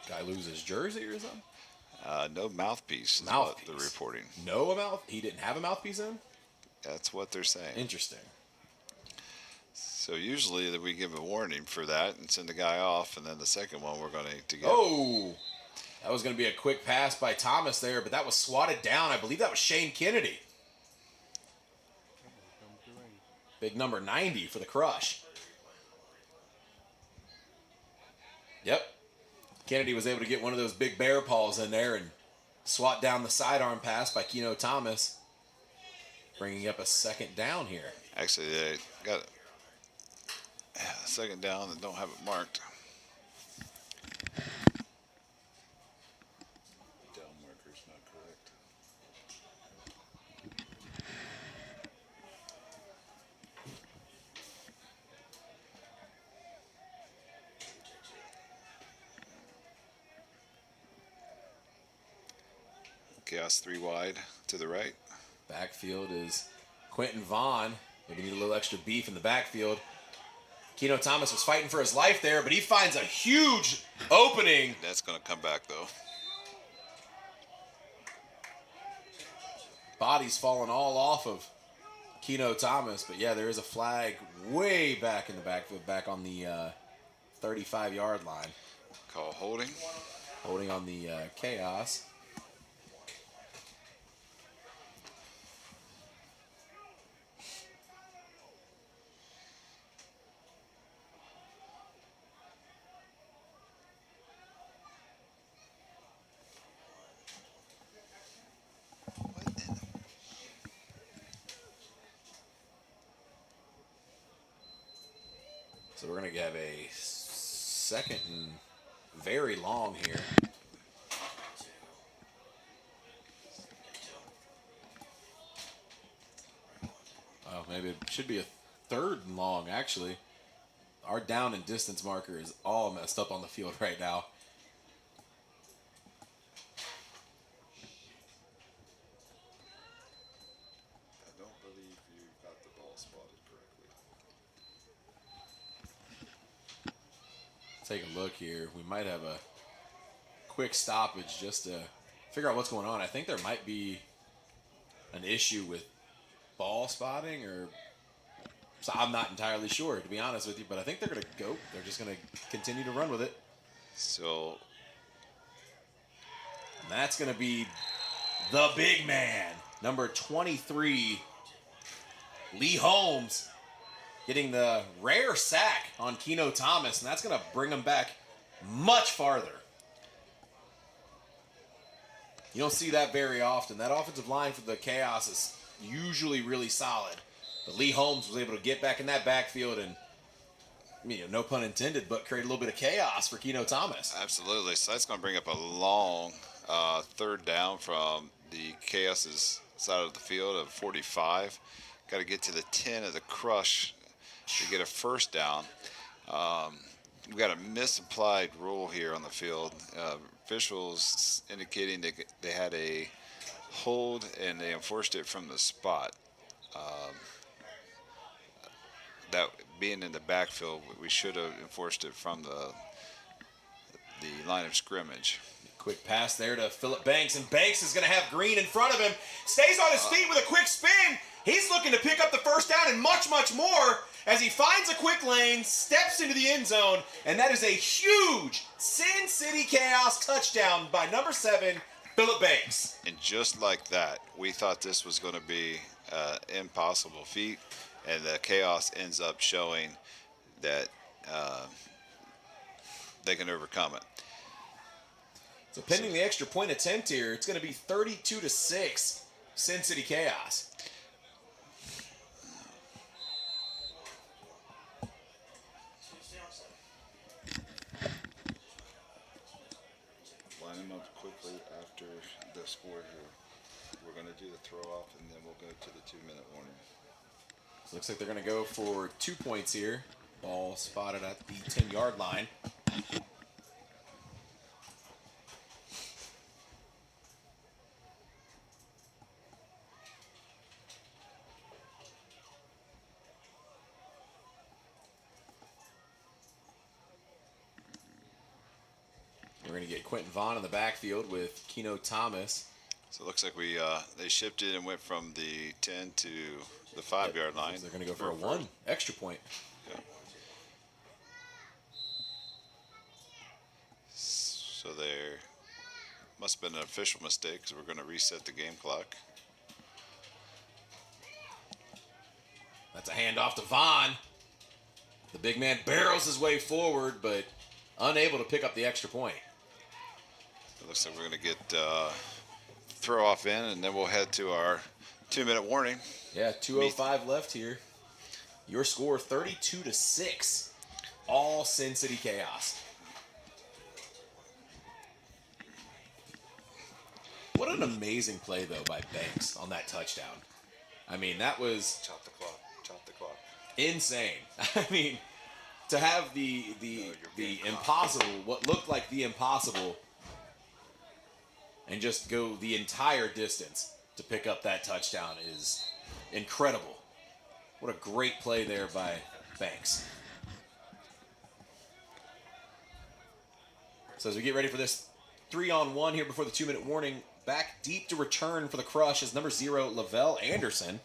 S13: Guy loses jersey or something?
S21: No mouthpiece. Is what they're reporting.
S13: No mouth? He didn't have a mouthpiece in?
S21: That's what they're saying.
S13: Interesting.
S21: So usually that we give a warning for that and send the guy off, and then the second one we're going to get.
S13: Oh, that was going to be a quick pass by Thomas there, but that was swatted down. I believe that was Shane Kennedy. Big number 90 for the crush. Yep. Kennedy was able to get one of those big bear paws in there and swat down the sidearm pass by Keno Thomas, bringing up a second down here.
S21: Actually, they got a second down and don't have it marked. Down marker's not correct. Chaos 3 wide to the right.
S13: Backfield is Quentin Vaughn. Maybe need a little extra beef in the backfield. Keno Thomas was fighting for his life there, but he finds a huge opening.
S21: That's going to come back, though.
S13: Body's falling all off of Keno Thomas, but yeah, there is a flag way back in the backfield, back on the 35-yard line.
S21: Call holding.
S13: Holding on the Chaos. So we're going to have a second and very long here. Oh, maybe it should be a third and long, actually. Our down and distance marker is all messed up on the field right now.
S21: I don't believe you got the ball spotted correctly.
S13: Take a look here. We might have a quick stoppage just to figure out what's going on. I think there might be an issue with ball spotting, or so I'm not entirely sure, to be honest with you, but I think they're going to go. They're just going to continue to run with it.
S21: So
S13: and that's going to be the big man, number 23, Lee Holmes, getting the rare sack on Keno Thomas, and that's going to bring him back much farther. You don't see that very often. That offensive line for the Chaos is usually really solid. But Lee Holmes was able to get back in that backfield and, no pun intended, but create a little bit of chaos for Keno Thomas.
S21: absolutely. So that's going to bring up a long third down from the Chaos's side of the field of 45. Got to get to the 10 of the Crush to get a first down. We got a misapplied rule here on the field. Officials indicating they had a hold and they enforced it from the spot. That being in the backfield, we should have enforced it from the line of scrimmage.
S13: Quick pass there to Phillip Banks, and Banks is going to have Green in front of him. Stays on his feet with a quick spin. He's looking to pick up the first down and much, much more as he finds a quick lane, steps into the end zone, and that is a huge Sin City Chaos touchdown by number 7, Phillip Banks.
S21: And just like that, we thought this was going to be an impossible feat, and the Chaos ends up showing that they can overcome it.
S13: So pending the extra point attempt here, it's going to be 32-6, Sin City Chaos.
S21: Line them up quickly after the score here. We're going to do the throw off, and then we'll go to the 2-minute warning.
S13: So looks like they're going to go for 2 points here. Ball spotted at the 10-yard line. We're going to get Quentin Vaughn in the backfield with Keno Thomas.
S21: So it looks like they shifted and went from the 10 to the 5-yard line.
S13: So they're going to go for a 1 extra point.
S21: Yeah. So there must have been an official mistake because we're going to reset the game clock.
S13: That's a handoff to Vaughn. The big man barrels his way forward, but unable to pick up the extra point.
S21: It looks like we're going to get throw off in, and then we'll head to our 2-minute warning.
S13: Yeah, 2:05 left here. Your score 32-6. All Sin City Chaos. What an amazing play, though, by Banks on that touchdown. I mean, that was...
S21: Chop the clock. Chop the clock.
S13: Insane. I mean, to have the impossible, what looked like the impossible, and just go the entire distance to pick up that touchdown is incredible. What a great play there by Banks. So as we get ready for this 3-on-1 here before the 2-minute warning, back deep to return for the Crush is number 0, Lavelle Anderson.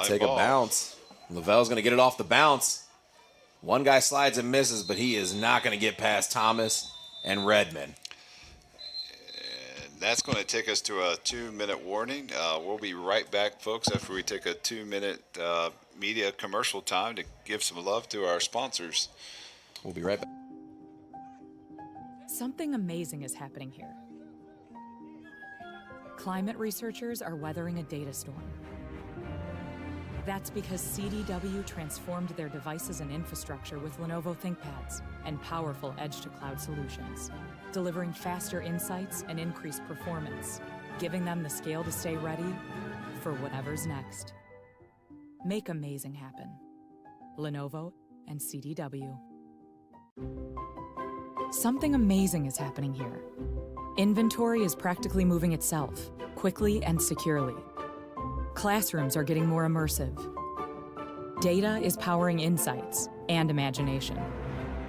S13: Take a bounce. Lavelle's going to get it off the bounce. One guy slides and misses, but he is not going to get past Thomas and Redmond.
S21: And that's going to take us to a 2-minute warning. We'll be right back, folks, after we take a 2-minute media commercial time to give some love to our sponsors.
S13: We'll be right back.
S17: Something amazing is happening here. Climate researchers are weathering a data storm. That's because CDW transformed their devices and infrastructure with Lenovo ThinkPads and powerful edge-to-cloud solutions, delivering faster insights and increased performance, giving them the scale to stay ready for whatever's next. Make amazing happen. Lenovo and CDW. Something amazing is happening here. Inventory is practically moving itself, quickly and securely. Classrooms are getting more immersive. Data is powering insights and imagination.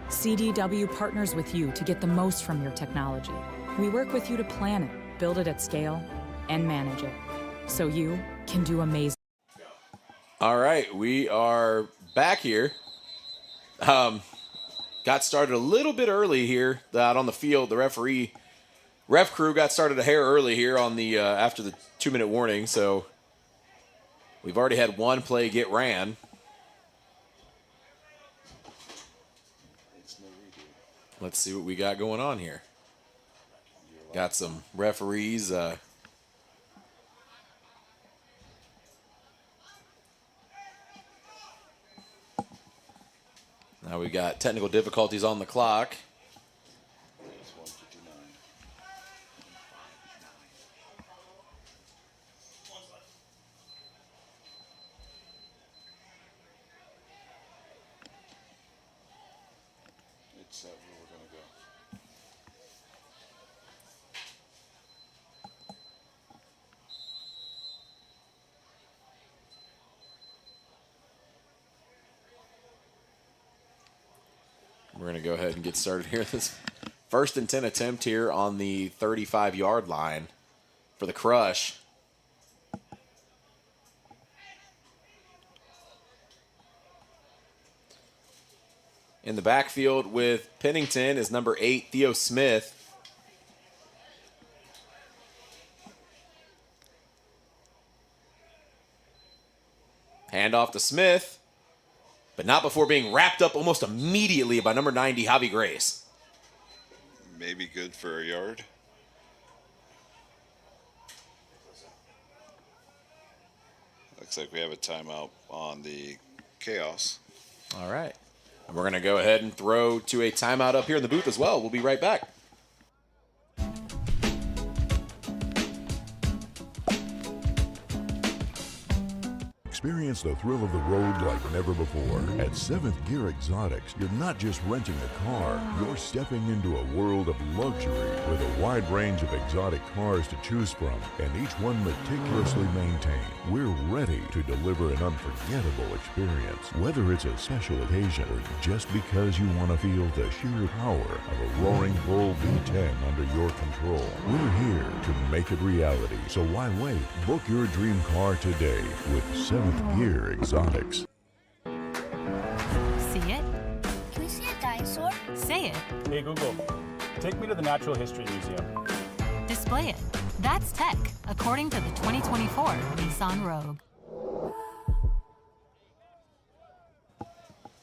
S17: CDW partners with you to get the most from your technology. We work with you to plan it, build it at scale, and manage it, so you can do amazing.
S13: All right, we are back here. Got started a little bit early here out on the field. The ref crew got started a hair early here on the after the 2-minute warning, so we've already had one play get ran. Let's see what we got going on here. Got some referees. Now we got technical difficulties on the clock.
S21: It's where we're going to go.
S13: We're going to go ahead and get started here. This 1st and 10 attempt here on the 35-yard line for the Crush. In the backfield with Pennington is number 8, Theo Smith. Handoff to Smith, but not before being wrapped up almost immediately by number 90, Javi Grace.
S21: Maybe good for a yard. Looks like we have a timeout on the Chaos.
S13: All right. And we're going to go ahead and throw to a timeout up here in the booth as well. We'll be right back.
S11: Experience the thrill of the road like never before. At 7th Gear Exotics, you're not just renting a car, you're stepping into a world of luxury with a wide range of exotic cars to choose from, and each one meticulously maintained. We're ready to deliver an unforgettable experience, whether it's a special occasion or just because you want to feel the sheer power of a roaring bull V10 under your control. We're here to make it reality, so why wait? Book your dream car today with 7th Gear Exotics.
S2: See it?
S22: Can we see a dinosaur?
S2: Say it.
S23: Hey Google, take me to the Natural History Museum.
S2: Display it. That's tech, according to the 2024 Nissan Rogue.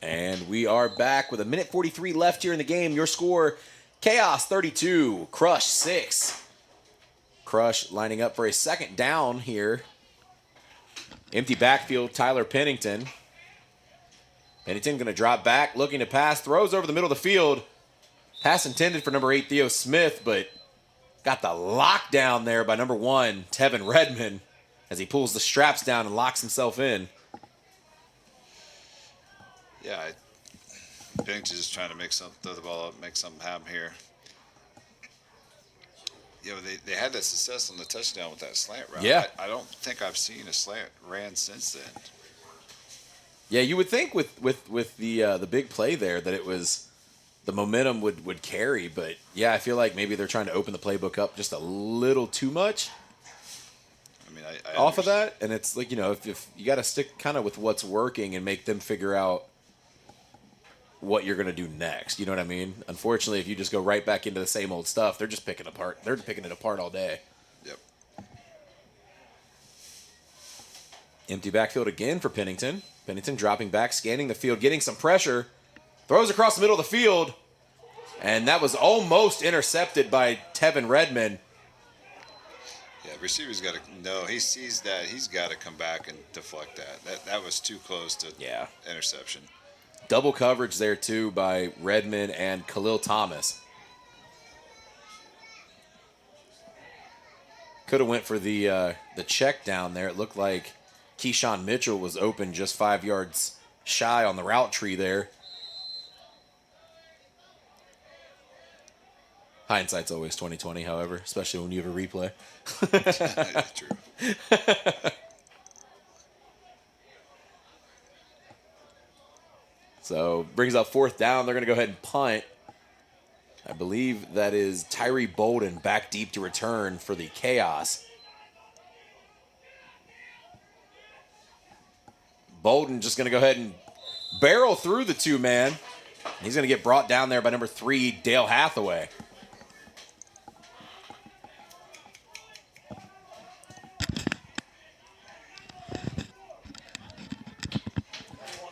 S13: And we are back with 1:43 left here in the game. Your score, Chaos 32, Crush 6. Crush lining up for a second down here. Empty backfield, Tyler Pennington. Pennington going to drop back, looking to pass, throws over the middle of the field. Pass intended for number 8, Theo Smith, but got the lockdown there by number 1, Tevin Redmond, as he pulls the straps down and locks himself in.
S21: Yeah, Pennington's just trying to throw the ball up, make something happen here. You know, they had that success on the touchdown with that slant route.
S13: Yeah.
S21: I don't think I've seen a slant ran since then.
S13: Yeah, you would think with the big play there that it was the momentum would carry, but yeah, I feel like maybe they're trying to open the playbook up just a little too much.
S21: I mean, I
S13: off of that, and it's like, you know, if you got to stick kind of with what's working and make them figure out what you're going to do next. You know what I mean? Unfortunately, if you just go right back into the same old stuff, they're just picking it apart all day.
S21: Yep.
S13: Empty backfield again for Pennington. Pennington dropping back, scanning the field, getting some pressure. Throws across the middle of the field. And that was almost intercepted by Tevin Redmond.
S14: Yeah, receiver's got to know. He sees that. He's got to come back and deflect that. That was too close to interception.
S13: Double coverage there, too, by Redmond and Khalil Thomas. Could have went for the check down there. It looked like Keyshawn Mitchell was open just 5 yards shy on the route tree there. Hindsight's always 20/20, however, especially when you have a replay.
S14: True.
S13: So brings up 4th down. They're going to go ahead and punt. I believe that is Tyree Bolden back deep to return for the Chaos. Bolden just going to go ahead and barrel through the 2-man. He's going to get brought down there by number 3, Dale Hathaway.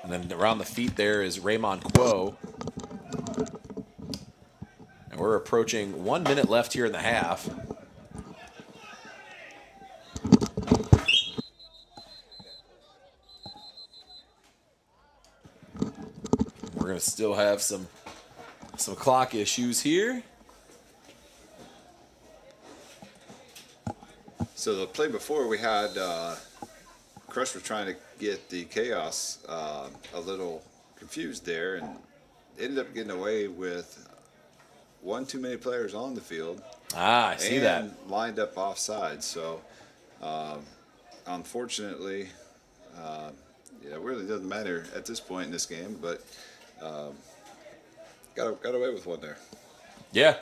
S13: And then around the feet there is Raymond Quo. And we're approaching 1 minute left here in the half. We're going to still have some clock issues here.
S14: So the play before we had Crush was trying to get the Chaos a little confused there and ended up getting away with one too many players on the field.
S13: I see that.
S14: And lined up offside. So unfortunately, it really doesn't matter at this point in this game, but got away with one there.
S13: Yeah.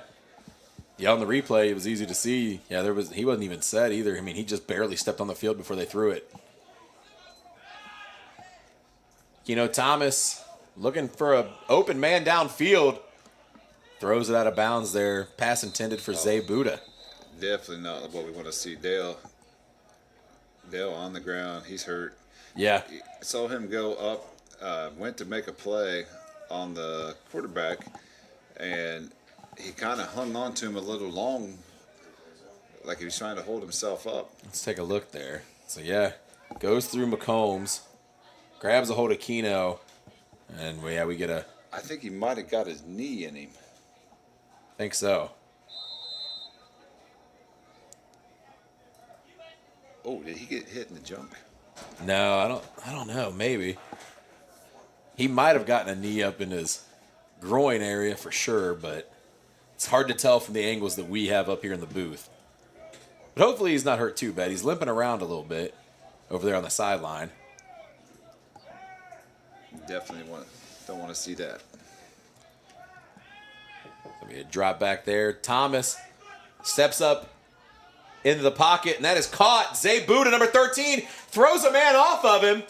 S13: Yeah, on the replay, it was easy to see. Yeah, he wasn't even set either. I mean, he just barely stepped on the field before they threw it. Thomas looking for an open man downfield. Throws it out of bounds there. Pass intended for Zay Buddha.
S14: Definitely not what we want to see. Dale on the ground. He's hurt.
S13: Yeah.
S14: Saw him go up, went to make a play on the quarterback, and he kind of hung on to him a little long, like he was trying to hold himself up.
S13: Let's take a look there. So, yeah, goes through McCombs, grabs a hold of Keno, and we get a...
S14: I think he might have got his knee in him.
S13: Think so.
S14: Oh, did he get hit in the junk?
S13: No, I don't know. Maybe. He might have gotten a knee up in his groin area for sure, but it's hard to tell from the angles that we have up here in the booth. But hopefully he's not hurt too bad. He's limping around a little bit over there on the sideline.
S14: Definitely don't want to see that.
S13: So we had drop back there. Thomas steps up into the pocket, and that is caught. Zay Buddha, number 13, throws a man off of him.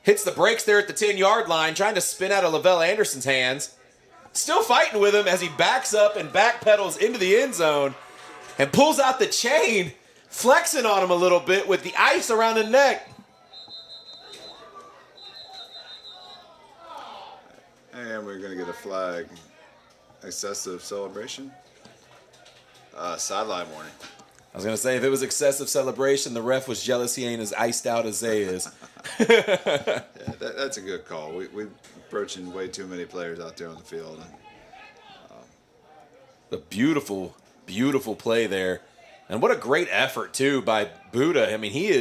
S13: Hits the brakes there at the 10-yard line, trying to spin out of Lavelle Anderson's hands. Still fighting with him as he backs up and backpedals into the end zone and pulls out the chain, flexing on him a little bit with the ice around the neck.
S14: And we're going to get a flag. Excessive celebration. Sideline warning.
S13: I was going to say, if it was excessive celebration, the ref was jealous he ain't as iced out as Zay is.
S14: Yeah, that's a good call. We're approaching way too many players out there on the field.
S13: The beautiful, beautiful play there. And what a great effort, too, by Buddha. I mean, he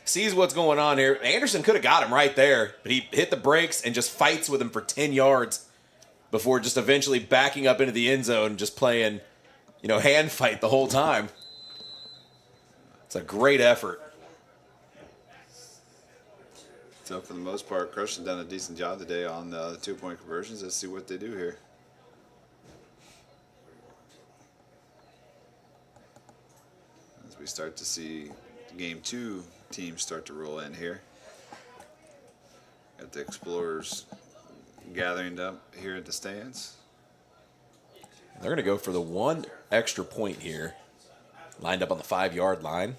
S13: sees what's going on here. Anderson could have got him right there, but he hit the brakes and just fights with him for 10 yards before just eventually backing up into the end zone and just playing, hand fight the whole time. It's a great effort.
S14: So for the most part, Crush has done a decent job today on the 2-point conversions. Let's see what they do here. As we start to see game 2 teams start to roll in here. Got the Explorers gathering up here at the stands.
S13: They're going to go for the one extra point here. Lined up on the 5-yard line.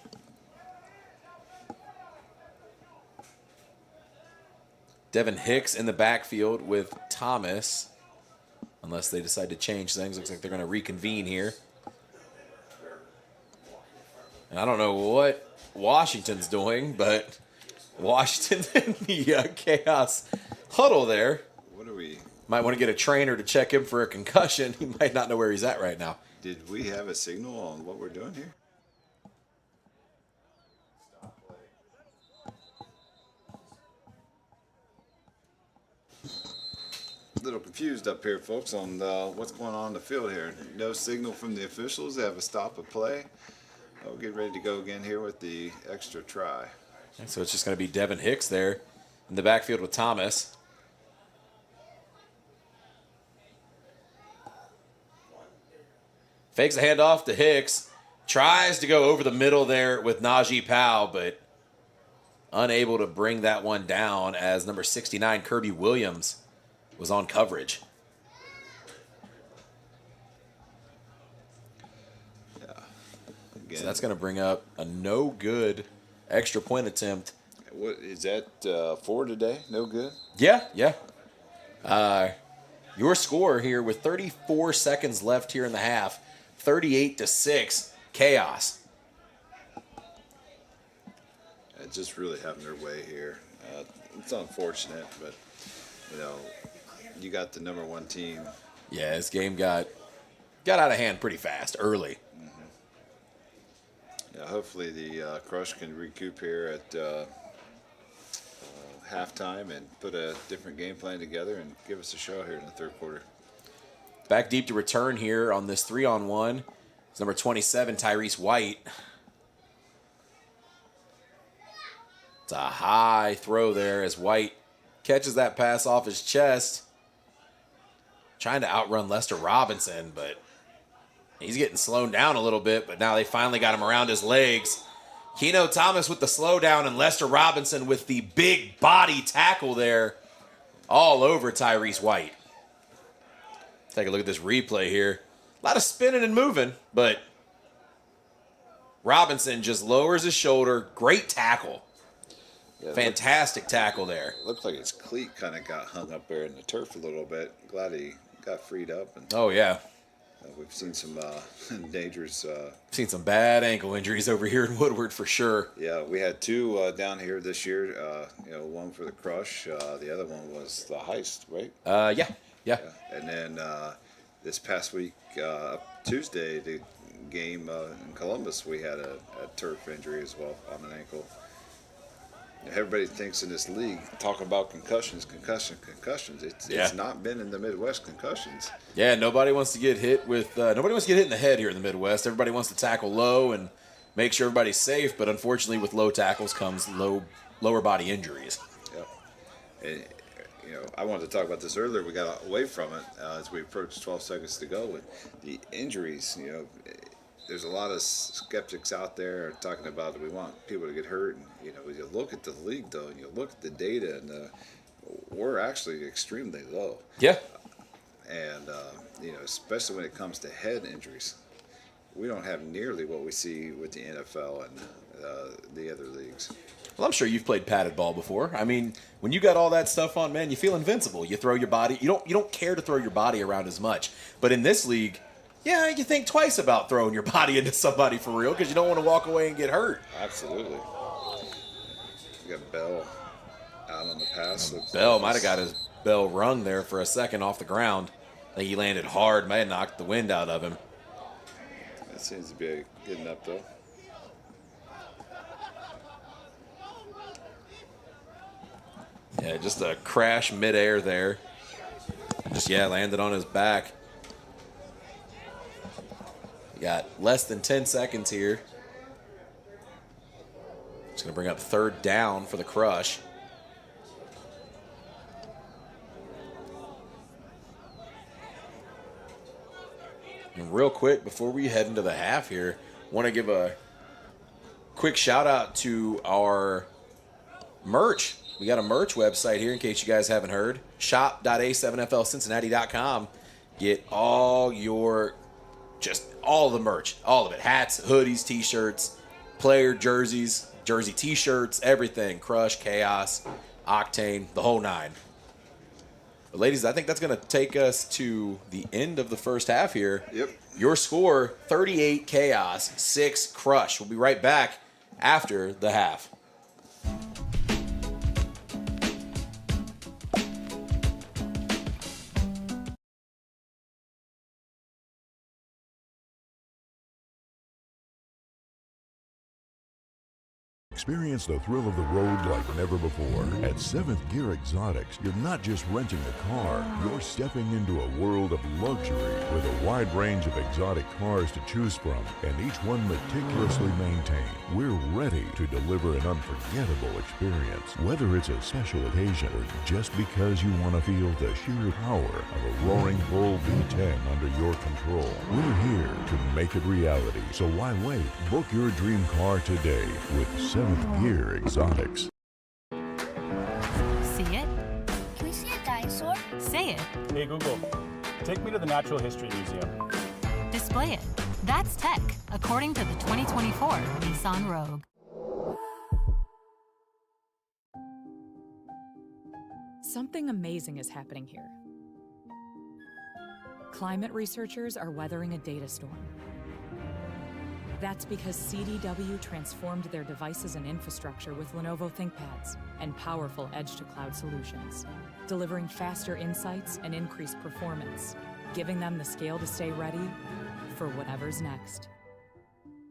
S13: Devin Hicks in the backfield with Thomas. Unless they decide to change things. Looks like they're going to reconvene here. And I don't know what Washington's doing, but Washington in the chaos huddle there.
S14: What are we?
S13: Might want to get a trainer to check him for a concussion. He might not know where he's at right now.
S14: Did we have a signal on what we're doing here? A little confused up here, folks, on what's going on in the field here. No signal from the officials. They have a stop of play. We'll get ready to go again here with the extra try.
S13: And so it's just going to be Devin Hicks there in the backfield with Thomas. Fakes a handoff to Hicks. Tries to go over the middle there with Najee Powell, but unable to bring that one down as number 69, Kirby Williams, was on coverage.
S14: Yeah. Again.
S13: So that's going to bring up a no good extra point attempt.
S14: What is that for today? No good?
S13: Yeah. Your score here with 34 seconds left here in the half, 38-6, chaos.
S14: Just really having their way here. It's unfortunate, but you know, you got the number one team.
S13: Yeah, this game got out of hand pretty fast, early.
S14: Mm-hmm. Yeah, hopefully the Crush can recoup here at halftime and put a different game plan together and give us a show here in the third quarter.
S13: Back deep to return here on this 3-on-1. It's number 27, Tyrese White. It's a high throw there as White catches that pass off his chest. Trying to outrun Lester Robinson, but he's getting slowed down a little bit, but now they finally got him around his legs. Keno Thomas with the slowdown and Lester Robinson with the big body tackle there all over Tyrese White. Take a look at this replay here. A lot of spinning and moving, but Robinson just lowers his shoulder. Great tackle.
S14: Yeah,
S13: fantastic tackle there.
S14: Looks like his cleat kind of got hung up there in the turf a little bit. Glad he got freed up. And,
S13: oh, yeah.
S14: We've seen some dangerous...
S13: seen some bad ankle injuries over here in Woodward for sure.
S14: Yeah, we had two down here this year. One for the Crush. The other one was the Heist, right?
S13: Yeah.
S14: And then this past week, Tuesday, the game in Columbus, we had a turf injury as well on an ankle. Everybody thinks in this league, talking about concussions. It's not been in the Midwest concussions.
S13: Yeah, nobody wants to get hit with. Nobody wants to get hit in the head here in the Midwest. Everybody wants to tackle low and make sure everybody's safe. But unfortunately, with low tackles comes lower body injuries.
S14: Yeah, and I wanted to talk about this earlier. We got away from it as we approached 12 seconds to go with the injuries. There's a lot of skeptics out there talking about that we want people to get hurt. And, you look at the league, though, and you look at the data, and we're actually extremely low.
S13: Yeah.
S14: And, especially when it comes to head injuries, we don't have nearly what we see with the NFL and the other leagues.
S13: Well, I'm sure you've played padded ball before. I mean, when you got all that stuff on, man, you feel invincible. You throw your body. You don't care to throw your body around as much. But in this league, yeah, you think twice about throwing your body into somebody for real because you don't want to walk away and get hurt.
S14: Absolutely. You got Bell out on the pass.
S13: Bell might have got his bell rung there for a second off the ground. I think he landed hard, may have knocked the wind out of him.
S14: That seems to be good enough, though.
S13: Yeah, just a crash midair there. Just, landed on his back. We got less than 10 seconds here. It's going to bring up third down for the Crush. And real quick, before we head into the half here, want to give a quick shout out to our merch. We got a merch website here in case you guys haven't heard. Shop.a7flcincinnati.com. Get all your, just all the merch, all of it. Hats, hoodies, t-shirts, player jerseys, jersey t-shirts, everything. Crush, Chaos. octane, the whole nine. But ladies, I think that's going to take us to the end of the first half here.
S14: Yep.
S13: Your score, 38 Chaos, 6 Crush. We'll be right back after the half.
S11: Experience the thrill of the road like never before. At 7th Gear Exotics, you're not just renting a car, you're stepping into a world of luxury with a wide range of exotic cars to choose from, and each one meticulously maintained. We're ready to deliver an unforgettable experience, whether it's a special occasion or just because you want to feel the sheer power of a roaring bull V10 under your control. We're here to make it reality, so why wait? Book your dream car today with 7th Gear Exotics.
S2: See it?
S22: Can we see a dinosaur?
S2: Say it.
S23: Hey Google, take me to the Natural History Museum.
S2: Display it. That's tech, according to the 2024 Nissan Rogue.
S17: Something amazing is happening here. Climate researchers are weathering a data storm. That's because CDW transformed their devices and infrastructure with Lenovo ThinkPads and powerful edge-to-cloud solutions, delivering faster insights and increased performance, giving them the scale to stay ready for whatever's next.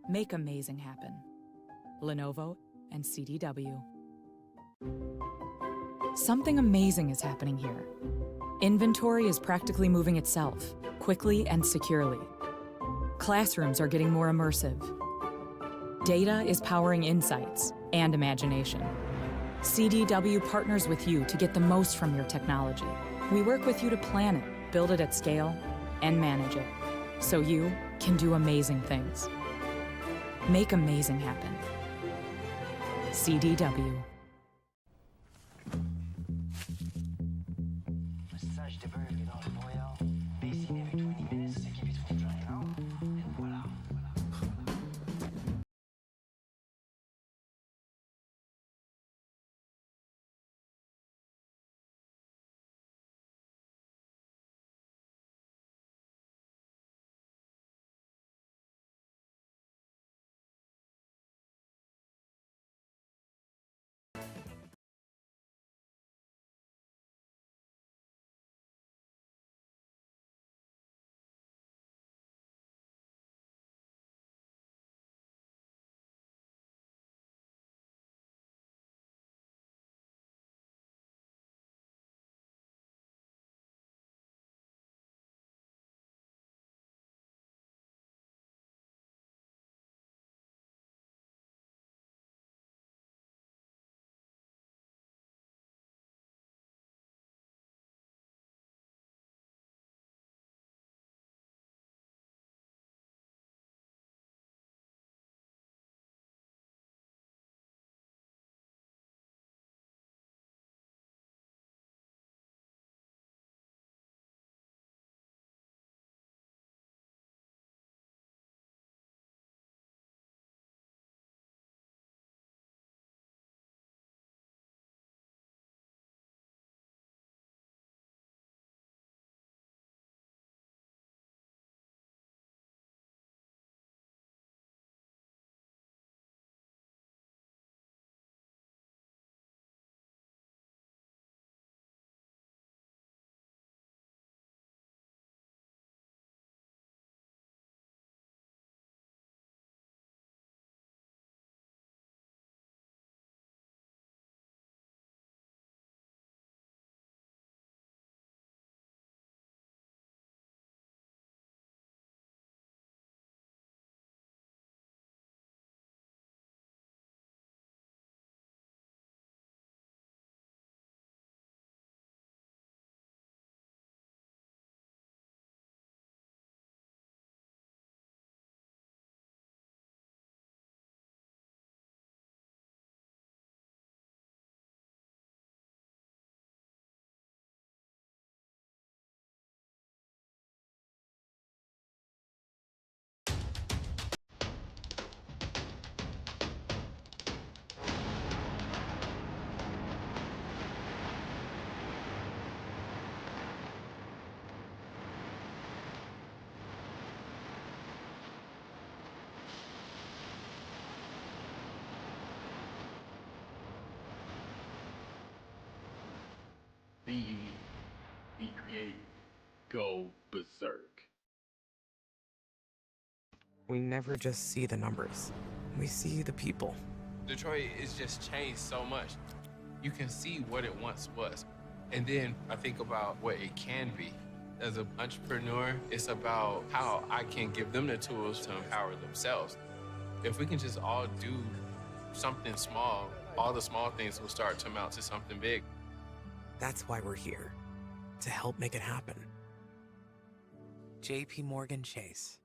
S17: Make amazing happen. Lenovo and CDW. Something amazing is happening here. Inventory is practically moving itself, quickly and securely. Classrooms are getting more immersive. Data is powering insights and imagination. CDW partners with you to get the most from your technology. We work with you to plan it, build it at scale, and manage it, so you can do amazing things. Make amazing happen. CDW.
S12: Be creative. Go berserk.
S18: We never just see the numbers. We see the people.
S19: Detroit is just changed so much. You can see what it once was. And then I think about what it can be. As an entrepreneur, it's about how I can give them the tools to empower themselves. If we can just all do something small, all the small things will start to amount to something big.
S18: That's why we're here, to help make it happen. JP Morgan Chase.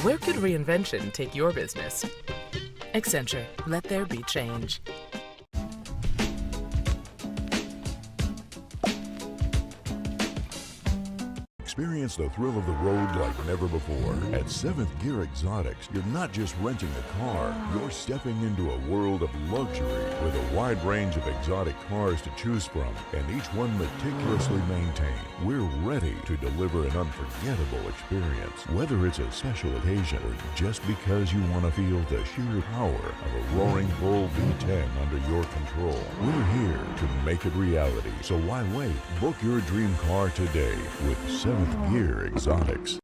S3: Where could reinvention take your business? Accenture, let there be change.
S11: Experience the thrill of the road like never before. At 7th Gear Exotics, you're not just renting a car, you're stepping into a world of luxury with a wide range of exotic cars to choose from, and each one meticulously maintained. We're ready to deliver an unforgettable experience, whether it's a special occasion or just because you want to feel the sheer power of a roaring bull V10 under your control. We're here to make it reality, so why wait? Book your dream car today with 7th Gear Exotics.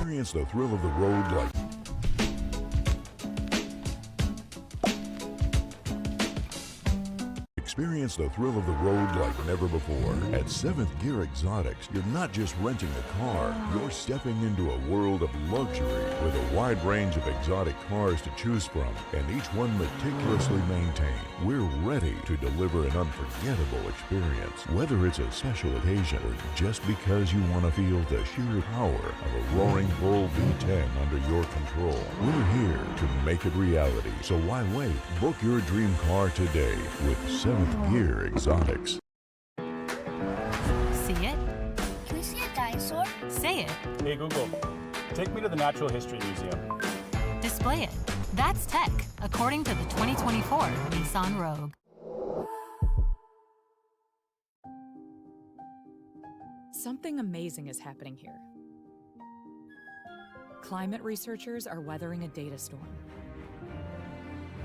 S11: Experience the thrill of the road like Experience the thrill of the road like never before. At 7th Gear Exotics, you're not just renting a car, you're stepping into a world of luxury with a wide range of exotic cars to choose from, and each one meticulously maintained. We're ready to deliver an unforgettable experience, whether it's a special occasion or just because you want to feel the sheer power of a roaring bull V10 under your control. We're here to make it reality, so why wait? Book your dream car today with 7th Gear Exotics.
S2: See it?
S22: Can we see a dinosaur?
S2: Say it.
S23: Hey Google, take me to the Natural History Museum.
S2: Display it. That's tech, according to the 2024 Nissan Rogue.
S17: Something amazing is happening here. Climate researchers are weathering a data storm.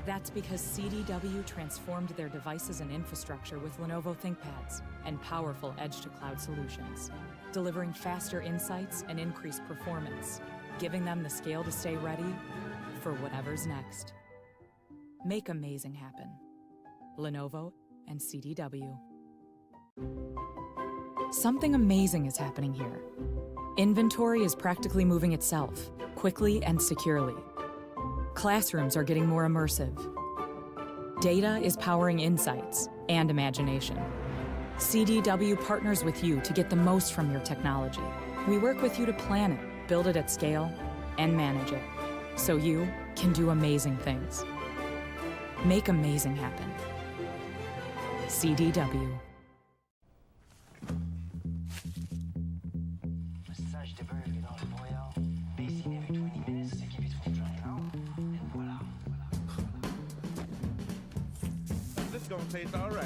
S17: That's because CDW transformed their devices and infrastructure with Lenovo ThinkPads and powerful edge-to-cloud solutions, delivering faster insights and increased performance, giving them the scale to stay ready for whatever's next. Make amazing happen. Lenovo and CDW. Something amazing is happening here. Inventory is practically moving itself, quickly and securely. Classrooms are getting more immersive. Data is powering insights and imagination. CDW partners with you to get the most from your technology. We work with you to plan it, build it at scale, and manage it, so you can do amazing things. Make amazing happen. CDW.
S4: This is gonna taste all right.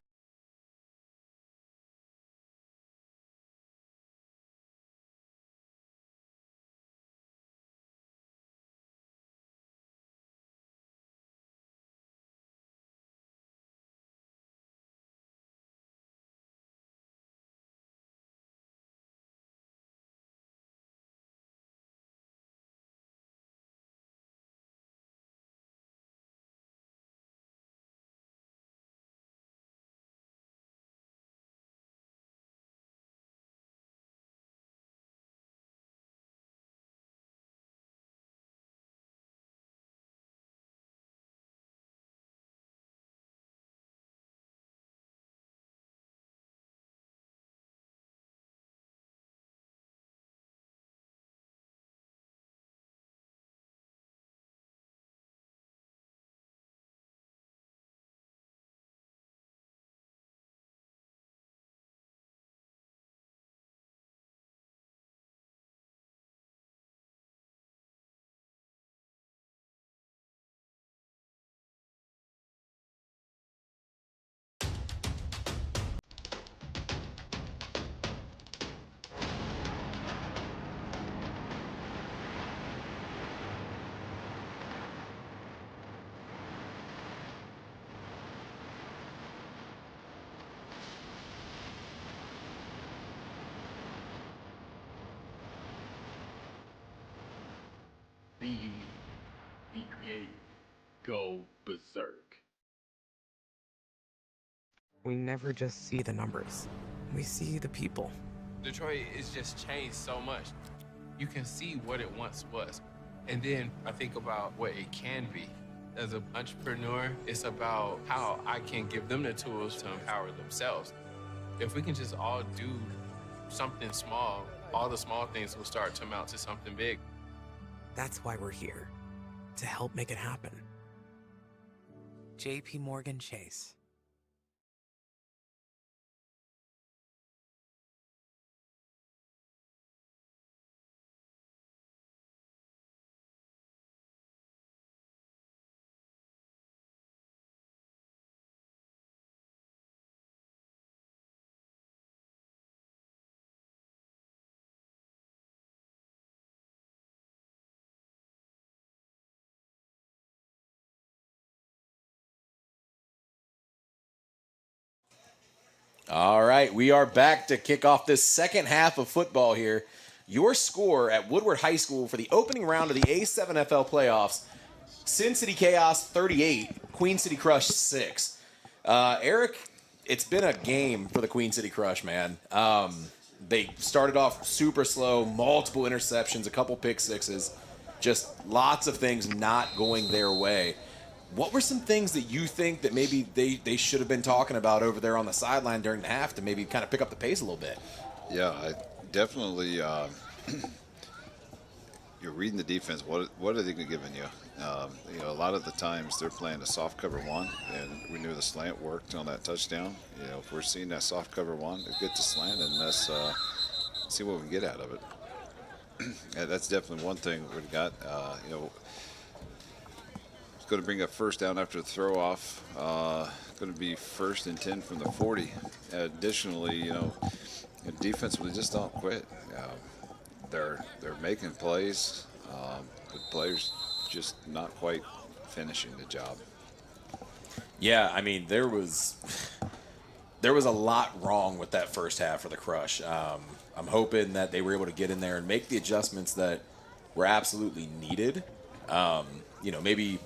S12: Be creative. Go berserk.
S18: We never just see the numbers. We see the people.
S19: Detroit is just changed so much. You can see what it once was. And then I think about what it can be. As an entrepreneur, it's about how I can give them the tools to empower themselves. If we can just all do something small, all the small things will start to amount to something big.
S18: That's why we're here, to help make it happen. JP Morgan Chase.
S13: All right, we are back to kick off this second half of football here. your score at Woodward High School for the opening round of the A7FL playoffs. Sin City Chaos 38, Queen City Crush 6. Eric, it's been a game for the Queen City Crush, man. They started off super slow, multiple interceptions, a couple pick sixes, just lots of things not going their way. What were some things that you think that maybe they should have been talking about over there on the sideline during the half to maybe kind of pick up the pace a little bit?
S14: Yeah, I definitely. You're reading the defense. What are they giving you? A lot of the times they're playing a soft cover one, and we knew the slant worked on that touchdown. If we're seeing that soft cover one, get the slant, and let's see what we can get out of it. Yeah, that's definitely one thing we've got. It's going to bring up first down after the throw off. Going to be 1st and 10 from the 40. Additionally, defensively just don't quit. They're making plays. The players just not quite finishing the job.
S13: Yeah, I mean there was a lot wrong with that first half for the Crush. I'm hoping that they were able to get in there and make the adjustments that were absolutely needed. Maybe,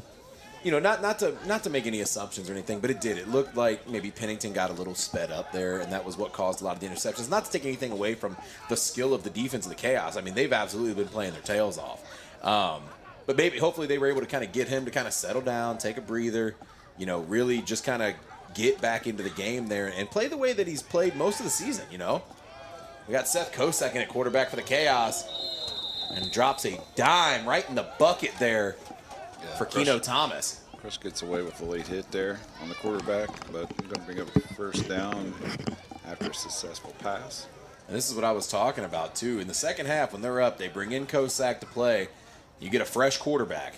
S13: not to make any assumptions or anything, but it did. It looked like maybe Pennington got a little sped up there, and that was what caused a lot of the interceptions. Not to take anything away from the skill of the defense of the Chaos. I mean, they've absolutely been playing their tails off. But maybe, hopefully, they were able to kind of get him to kind of settle down, take a breather, really just kind of get back into the game there and play the way that he's played most of the season, We got Seth Kosak in at quarterback for the Chaos and drops a dime right in the bucket there for Keno Thomas.
S14: Chris gets away with the late hit there on the quarterback, but I'm going to bring up a first down after a successful pass.
S13: And this is what I was talking about, too. In the second half, when they're up, they bring in Kosak to play. You get a fresh quarterback.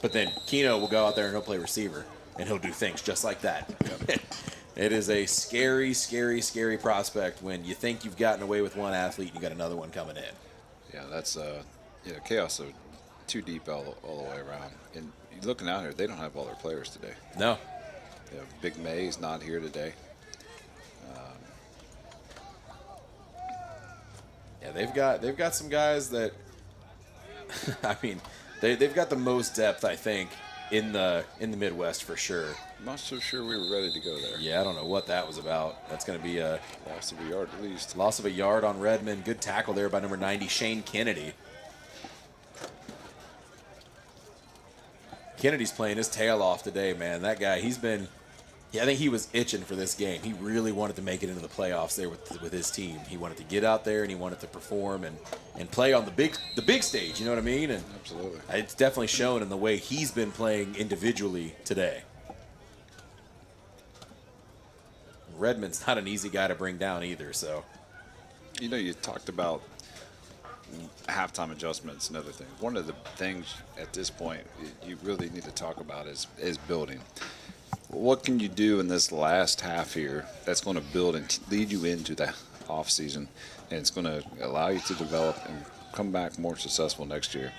S13: But then Keno will go out there and he'll play receiver, and he'll do things just like that. It is a scary, scary, scary prospect when you think you've gotten away with one athlete and you got another one coming in.
S14: Yeah, that's Chaos are too deep all the way around. And you're looking out here, they don't have all their players today.
S13: No.
S14: Big May's not here today.
S13: They've got some guys that I mean, they've got the most depth, I think, in the Midwest for sure.
S14: I'm not so sure we were ready to go there.
S13: Yeah, I don't know what that was about. That's going to be a
S14: loss of a yard at least.
S13: Loss of a yard on Redmond. Good tackle there by number 90, Shane Kennedy. Kennedy's playing his tail off today, man. That guy, I think he was itching for this game. He really wanted to make it into the playoffs there with his team. He wanted to get out there and he wanted to perform and play on the big stage, you know what I mean? And
S14: absolutely.
S13: It's definitely shown in the way he's been playing individually today. Redmond's not an easy guy to bring down either, so.
S14: You talked about halftime adjustments and other things. One of the things at this point you really need to talk about is building. What can you do in this last half here that's going to build and lead you into the offseason, and it's going to allow you to develop and come back more successful next year?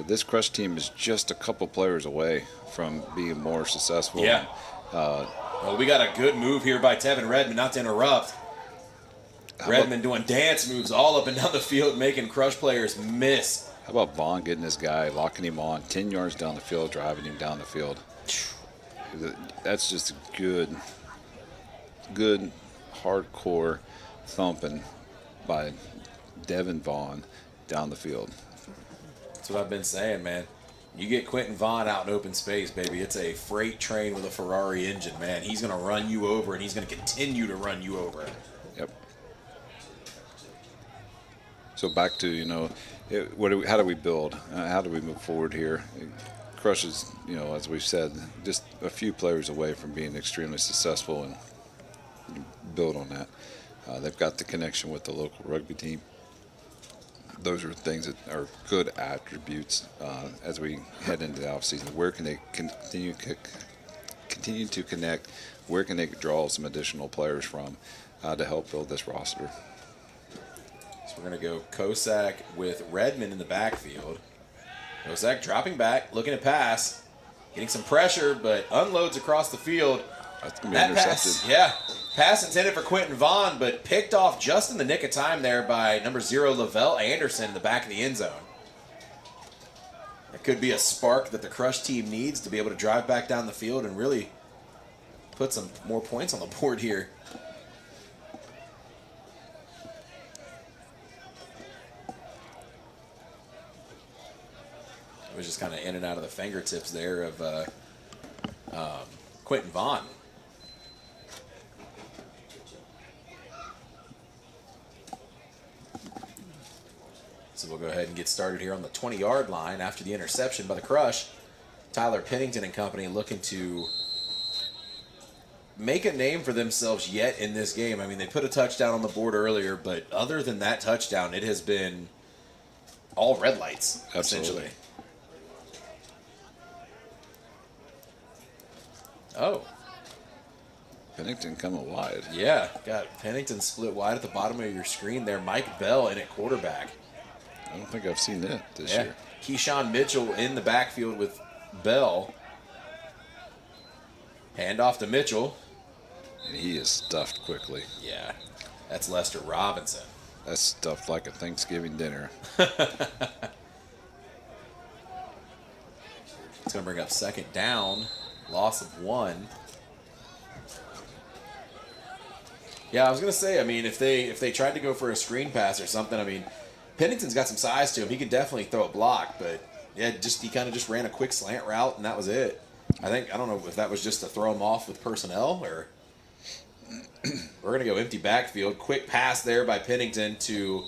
S14: This Crush team is just a couple players away from being more successful.
S13: Yeah. Well, we got a good move here by Tevin Redmond, not to interrupt. Redmond doing dance moves all up and down the field, making Crush players miss.
S14: How about Vaughn getting this guy, locking him on 10 yards down the field, driving him down the field? That's just good hardcore thumping by Devin Vaughn down the field.
S13: That's what I've been saying, man. You get Quentin Vaughn out in open space, baby. It's a freight train with a Ferrari engine, man. He's going to run you over, and he's going to continue to run you over.
S14: Yep. So back to, how do we build? How do we move forward here? Crush is, as we've said, just a few players away from being extremely successful, and build on that. They've got the connection with the local rugby team. Those are things that are good attributes as we head into the offseason. Where can they continue to connect? Where can they draw some additional players from to help build this roster?
S13: So we're going to go Kosak with Redmond in the backfield. Kosak dropping back, looking to pass, getting some pressure, but unloads across the field.
S14: That's going to be
S13: That
S14: intercepted.
S13: pass, yeah. Pass intended for Quentin Vaughn, but picked off just in the nick of time there by number 0, Lavelle Anderson in the back of the end zone. It could be a spark that the Crush team needs to be able to drive back down the field and really put some more points on the board here. It was just kind of in and out of the fingertips there of Quentin Vaughn. So we'll go ahead and get started here on the 20-yard line after the interception by the Crush. Tyler Pennington and company looking to make a name for themselves yet in this game. I mean, they put a touchdown on the board earlier, but other than that touchdown, it has been all red lights, essentially. Oh.
S14: Pennington coming wide.
S13: Yeah, got Pennington split wide at the bottom of your screen there. Mike Bell in at quarterback.
S14: I don't think I've seen that this year.
S13: Keyshawn Mitchell in the backfield with Bell. Hand off to Mitchell.
S14: And he is stuffed quickly.
S13: Yeah, that's Lester Robinson.
S14: That's stuffed like a Thanksgiving dinner.
S13: It's going to bring up second down. Loss of 1. Yeah, I was going to say, I mean, if they tried to go for a screen pass or something, I mean, Pennington's got some size to him. He can definitely throw a block, but yeah, he kind of just ran a quick slant route, and that was it. I don't know if that was just to throw him off with personnel, or we're going to go empty backfield. Quick pass there by Pennington to,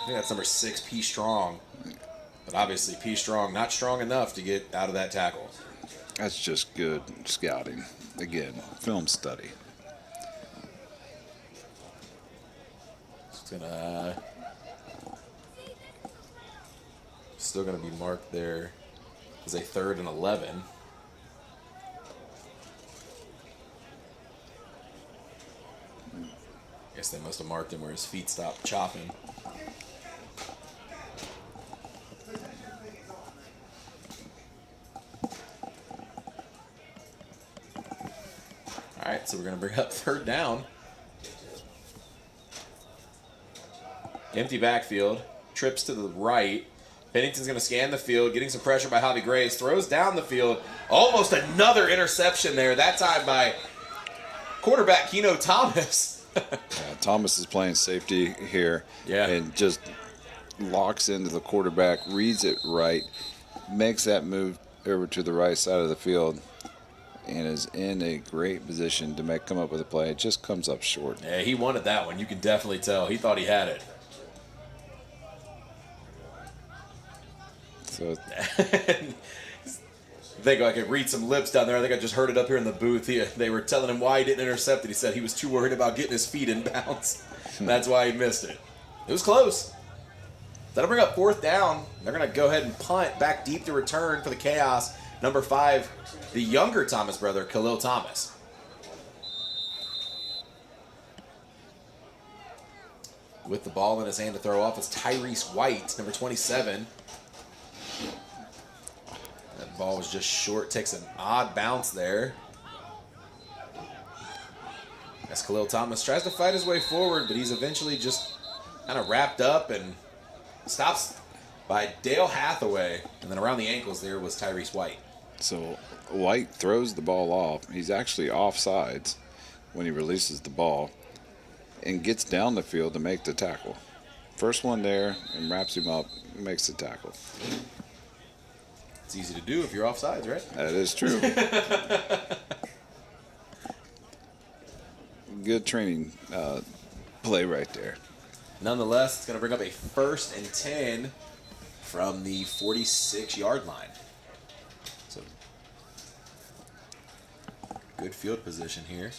S13: I think that's number 6, P. Strong. But obviously, P. Strong not strong enough to get out of that tackle.
S14: That's just good scouting. Again, film study.
S13: It's still gonna be marked there as a 3rd and 11. Guess they must have marked him where his feet stopped chopping. All right, so we're gonna bring up 3rd down. Empty backfield, trips to the right. Pennington's going to scan the field, getting some pressure by Javi Grace, throws down the field. Almost another interception there, that time by quarterback Keno Thomas.
S14: Thomas is playing safety here and just locks into the quarterback, reads it right, makes that move over to the right side of the field, and is in a great position to come up with a play. It just comes up short.
S13: Yeah, he wanted that one. You can definitely tell. He thought he had it.
S14: So
S13: I think I could read some lips down there. I think I just heard it up here in the booth. They were telling him why he didn't intercept it. He said he was too worried about getting his feet in bounds. That's why he missed it. It was close. That'll bring up 4th down. They're going to go ahead and punt back deep to return for the Chaos. Number 5, the younger Thomas brother, Khalil Thomas. With the ball in his hand to throw off is Tyrese White, number 27. That ball was just short, takes an odd bounce there. As Khalil Thomas tries to fight his way forward, but he's eventually just kind of wrapped up and stops by Dale Hathaway. And then around the ankles there was Tyrese White.
S14: So White throws the ball off. He's actually offsides when he releases the ball and gets down the field to make the tackle. First one there and wraps him up, makes the tackle.
S13: It's easy to do if you're offsides, right?
S14: That is true. Good training play right there.
S13: Nonetheless, it's going to bring up a 1st and 10 from the 46-yard line. So, good field position here.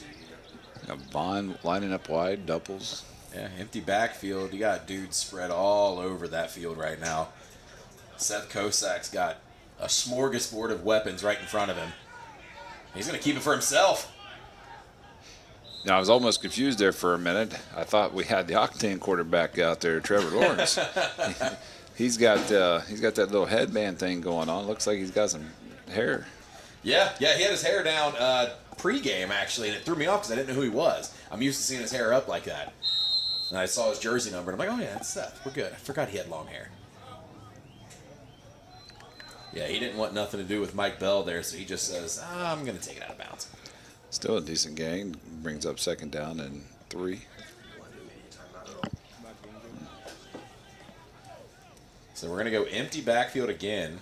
S14: Vaughn lining up wide, doubles.
S13: Yeah, empty backfield. You got dudes spread all over that field right now. Seth Kosak's got a smorgasbord of weapons right in front of him. He's going to keep it for himself.
S14: Now, I was almost confused there for a minute. I thought we had the Octane quarterback out there, Trevor Lawrence. He's got that little headband thing going on. Looks like he's got some hair.
S13: Yeah, he had his hair down. pregame, actually, and it threw me off because I didn't know who he was. I'm used to seeing his hair up like that. And I saw his jersey number, and I'm like, oh, yeah, that's Seth. We're good. I forgot he had long hair. Yeah, he didn't want nothing to do with Mike Bell there, so he just says, I'm going to take it out of bounds.
S14: Still a decent gain. Brings up 2nd down and 3.
S13: So we're going to go empty backfield again.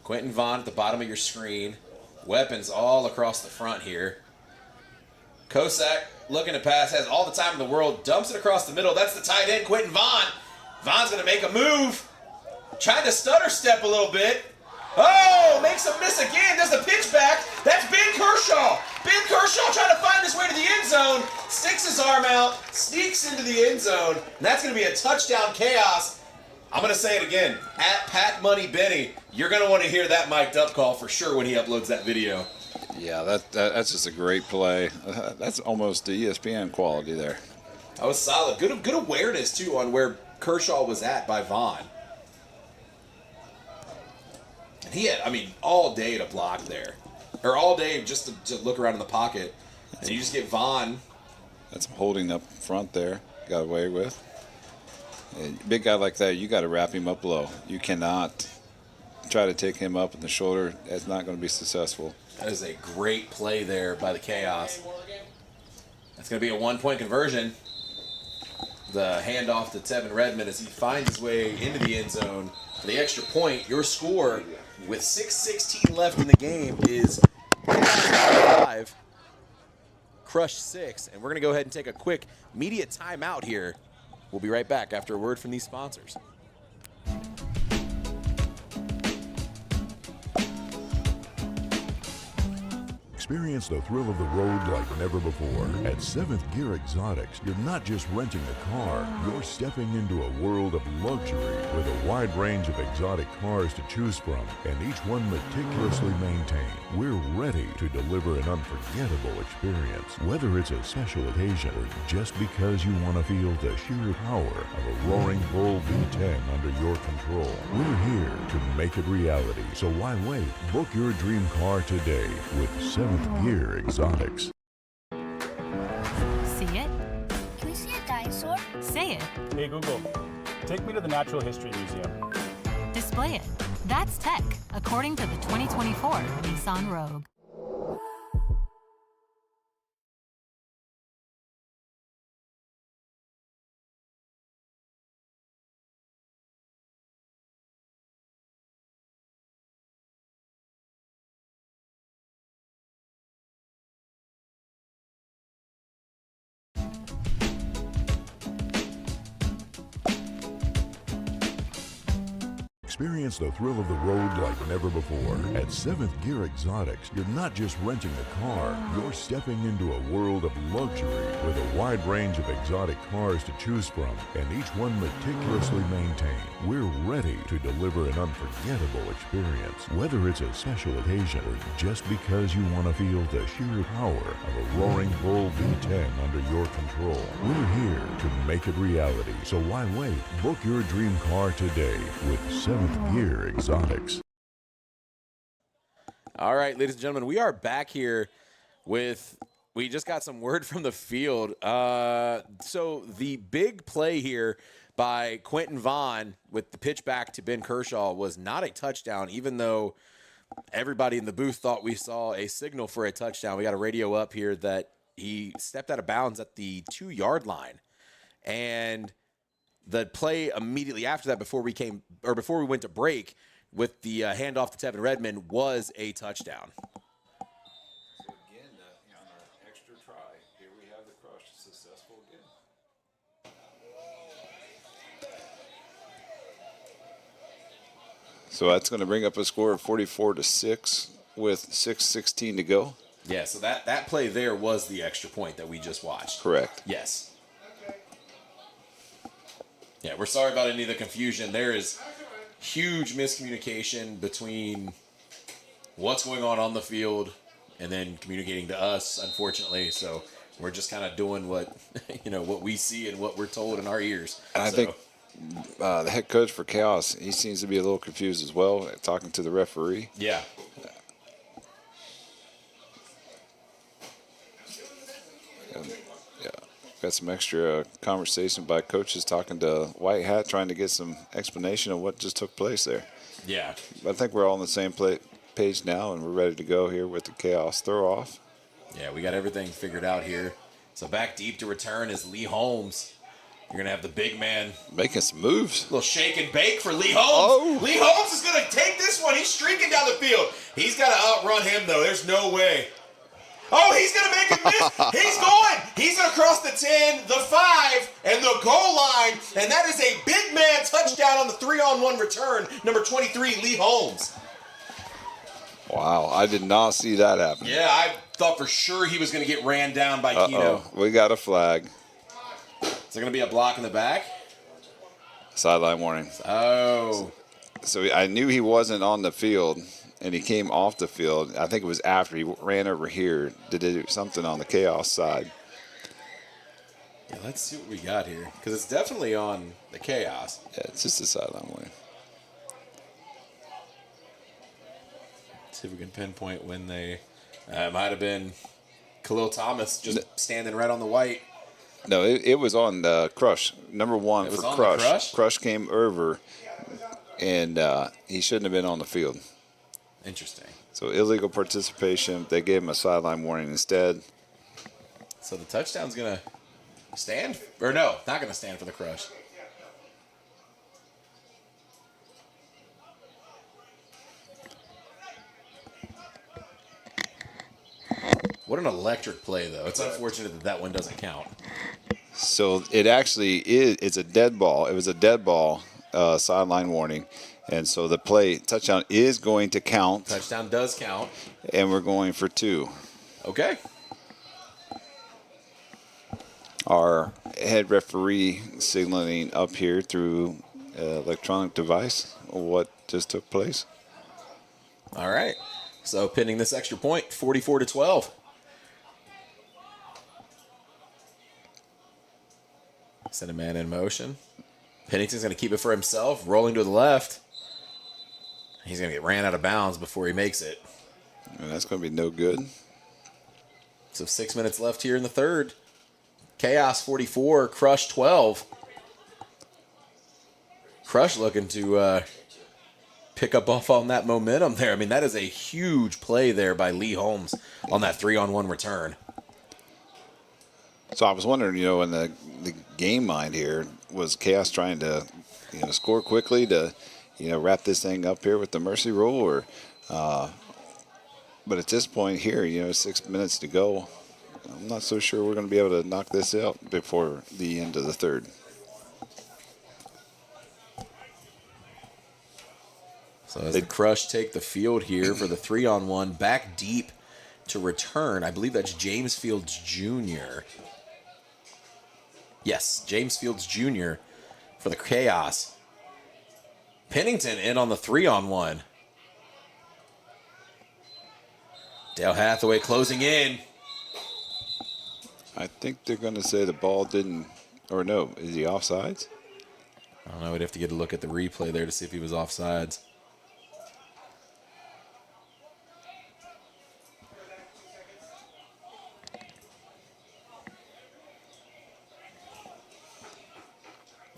S13: Quentin Vaughn at the bottom of your screen. Weapons all across the front here. Kosak looking to pass, has all the time in the world, dumps it across the middle. That's the tight end, Quentin Vaughn. Vaughn's going to make a move. Trying to stutter step a little bit. Oh, makes a miss again. Does the pitch back. That's Ben Kershaw. Ben Kershaw trying to find his way to the end zone. Sticks his arm out, sneaks into the end zone. And that's going to be a touchdown chaos. I'm going to say it again. At Pat Money Benny, you're going to want to hear that mic'd up call for sure when he uploads that video.
S14: Yeah, that's just a great play. That's almost the ESPN quality there.
S13: That was solid. Good awareness, too, on where Kershaw was at by Vaughn. And he had, all day to block there. Or all day just to look around in the pocket. And you just get Vaughn.
S14: That's holding up front there. Got away with. A big guy like that, you got to wrap him up low. You cannot try to take him up in the shoulder. That's not going to be successful.
S13: That is a great play there by the Chaos. That's going to be a 1-point conversion. The handoff to Tevin Redmond as he finds his way into the end zone for the extra point. Your score with 6:16 left in the game is 5, Crush 6. And we're going to go ahead and take a quick media timeout here. We'll be right back after a word from these sponsors.
S11: Experience the thrill of the road like never before. At 7th Gear Exotics, you're not just renting a car, you're stepping into a world of luxury with a wide range of exotic cars to choose from, and each one meticulously maintained. We're ready to deliver an unforgettable experience, whether it's a special occasion or just because you want to feel the sheer power of a roaring bull V10 under your control. We're here to make it reality, so why wait? Book your dream car today with 7th Gear Exotics.
S2: See it?
S22: Can we see a dinosaur?
S2: Say it.
S23: Hey Google, take me to the Natural History Museum.
S2: Display it. That's tech, according to the 2024 Nissan Rogue.
S11: Experience the thrill of the road like never before. At 7th Gear Exotics, you're not just renting a car, you're stepping into a world of luxury with a wide range of exotic cars to choose from, and each one meticulously maintained. We're ready to deliver an unforgettable experience, whether it's a special occasion or just because you want to feel the sheer power of a roaring bull V10 under your control. We're here to make it reality, so why wait? Book your dream car today with 7th Gear Exotics.
S13: All right, ladies and gentlemen, we are back here with, we just got some word from the field. So the big play here by Quentin Vaughn with the pitch back to Ben Kershaw was not a touchdown, even though everybody in the booth thought we saw a signal for a touchdown. We got a radio up here that he stepped out of bounds at the 2-yard line. And the play immediately after that, before we went to break with the handoff to Tevin Redmond, was a touchdown.
S14: So again, on our extra try, here we have the crush successful again. So that's going to bring up a score of 44-6 with 6:16 to go.
S13: Yeah, so that play there was the extra point that we just watched.
S14: Correct.
S13: Yes. Yeah, we're sorry about any of the confusion. There is huge miscommunication between what's going on the field and then communicating to us, unfortunately. So we're just kind of doing what what we see and what we're told in our ears.
S14: And I think the head coach for Chaos, he seems to be a little confused as well, talking to the referee.
S13: Yeah.
S14: got some extra conversation by coaches talking to White Hat, trying to get some explanation of what just took place there.
S13: Yeah.
S14: But I think we're all on the same page now, and we're ready to go here with the chaos throw-off.
S13: Yeah, we got everything figured out here. So back deep to return is Lee Holmes. You're going to have the big man.
S14: Making some moves.
S13: A little shake and bake for Lee Holmes. Oh. Lee Holmes is going to take this one. He's streaking down the field. He's got to outrun him, though. There's no way. Oh, he's going to make it miss. He's going. He's going to cross the 10, the 5, and the goal line. And that is a big man touchdown on the 3-on-1 return. Number 23, Lee Holmes.
S14: Wow, I did not see that happen.
S13: Yeah, I thought for sure he was going to get ran down by Keno.
S14: We got a flag.
S13: Is there going to be a block in the back?
S14: Sideline warning.
S13: Oh.
S14: So I knew he wasn't on the field, and he came off the field. I think it was after he ran over here to do something on the chaos side.
S13: Yeah, let's see what we got here, because it's definitely on the chaos.
S14: Yeah, it's just a sideline warning.
S13: See if we can pinpoint when they might have been Khalil Thomas just standing right on the white.
S14: No, it was on the Crush. Number 1 for Crush.
S13: Crush.
S14: Crush came over, and he shouldn't have been on the field.
S13: Interesting.
S14: So illegal participation. They gave him a sideline warning instead.
S13: So the touchdown's going to stand? Or no, not going to stand for the Crush. What an electric play, though. It's unfortunate that one doesn't count.
S14: So it actually is. It's a dead ball. It was a dead ball sideline warning. And so the touchdown is going to count.
S13: Touchdown does count.
S14: And we're going for 2.
S13: Okay.
S14: Our head referee signaling up here through electronic device what just took place.
S13: All right. So pinning this extra point, 44-12. Send a man in motion. Pennington's going to keep it for himself, rolling to the left. He's going to get ran out of bounds before he makes it.
S14: And that's going to be no good.
S13: So 6 minutes left here in the third. Chaos 44, Crush 12. Crush looking to pick up off on that momentum there. I mean, that is a huge play there by Lee Holmes on that 3-on-1 return.
S14: So I was wondering, in the game mind here, was Chaos trying to, score quickly to, wrap this thing up here with the mercy rule, or, but at this point here, 6 minutes to go. I'm not so sure we're going to be able to knock this out before the end of the third.
S13: So as the Crush take the field here for the 3-on-1, back deep to return. I believe that's James Fields Jr. Yes, James Fields Jr. for the Chaos. Pennington in on the 3-on-1. Dale Hathaway closing in.
S14: I think they're going to say the ball didn't, or no, is he offsides?
S13: I don't know. We'd have to get a look at the replay there to see if he was offsides.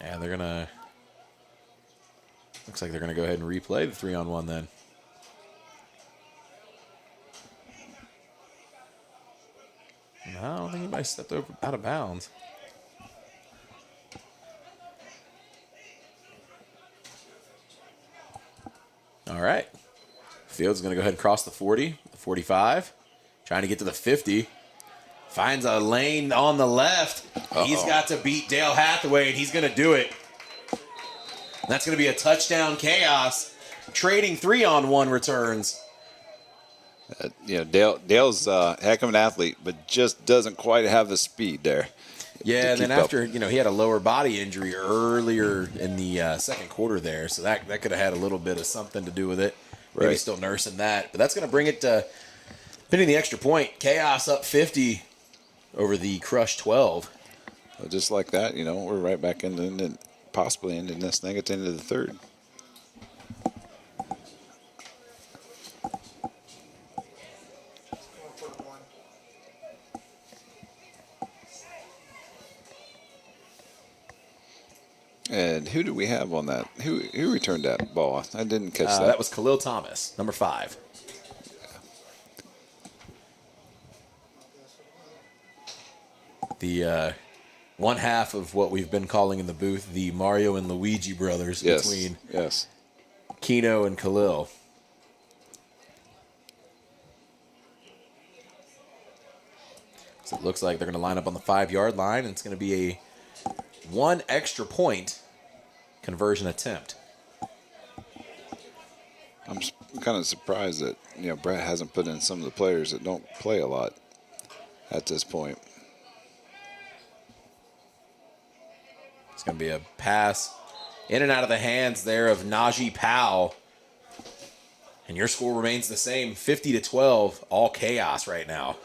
S13: Yeah, they're going to... Looks like they're going to go ahead and replay the 3-on-1 then. No, I don't think anybody stepped out of bounds. All right. Fields going to go ahead and cross the 40, the 45. Trying to get to the 50. Finds a lane on the left. He's got to beat Dale Hathaway, and he's going to do it. That's going to be a touchdown. Chaos. Trading 3-on-1 returns.
S14: Dale's a heck of an athlete, but just doesn't quite have the speed there.
S13: Yeah, and then after, he had a lower body injury earlier in the second quarter there, so that could have had a little bit of something to do with it. Maybe
S14: Right.
S13: still nursing that. But that's going to bring it to pinning the extra point. Chaos up 50 over the Crush 12.
S14: Well, just like that, we're right back in possibly ending this thing at the end of the third. And who do we have on that? Who returned that ball? I didn't catch that.
S13: That was Khalil Thomas, number 5. The one half of what we've been calling in the booth the Mario and Luigi brothers between Keno and Khalil. So it looks like they're going to line up on the 5-yard line, and it's going to be a 1 extra point conversion attempt.
S14: I'm kind of surprised that Brett hasn't put in some of the players that don't play a lot at this point.
S13: It's going to be a pass in and out of the hands there of Najee Powell. And your score remains the same, 50-12, all chaos right now.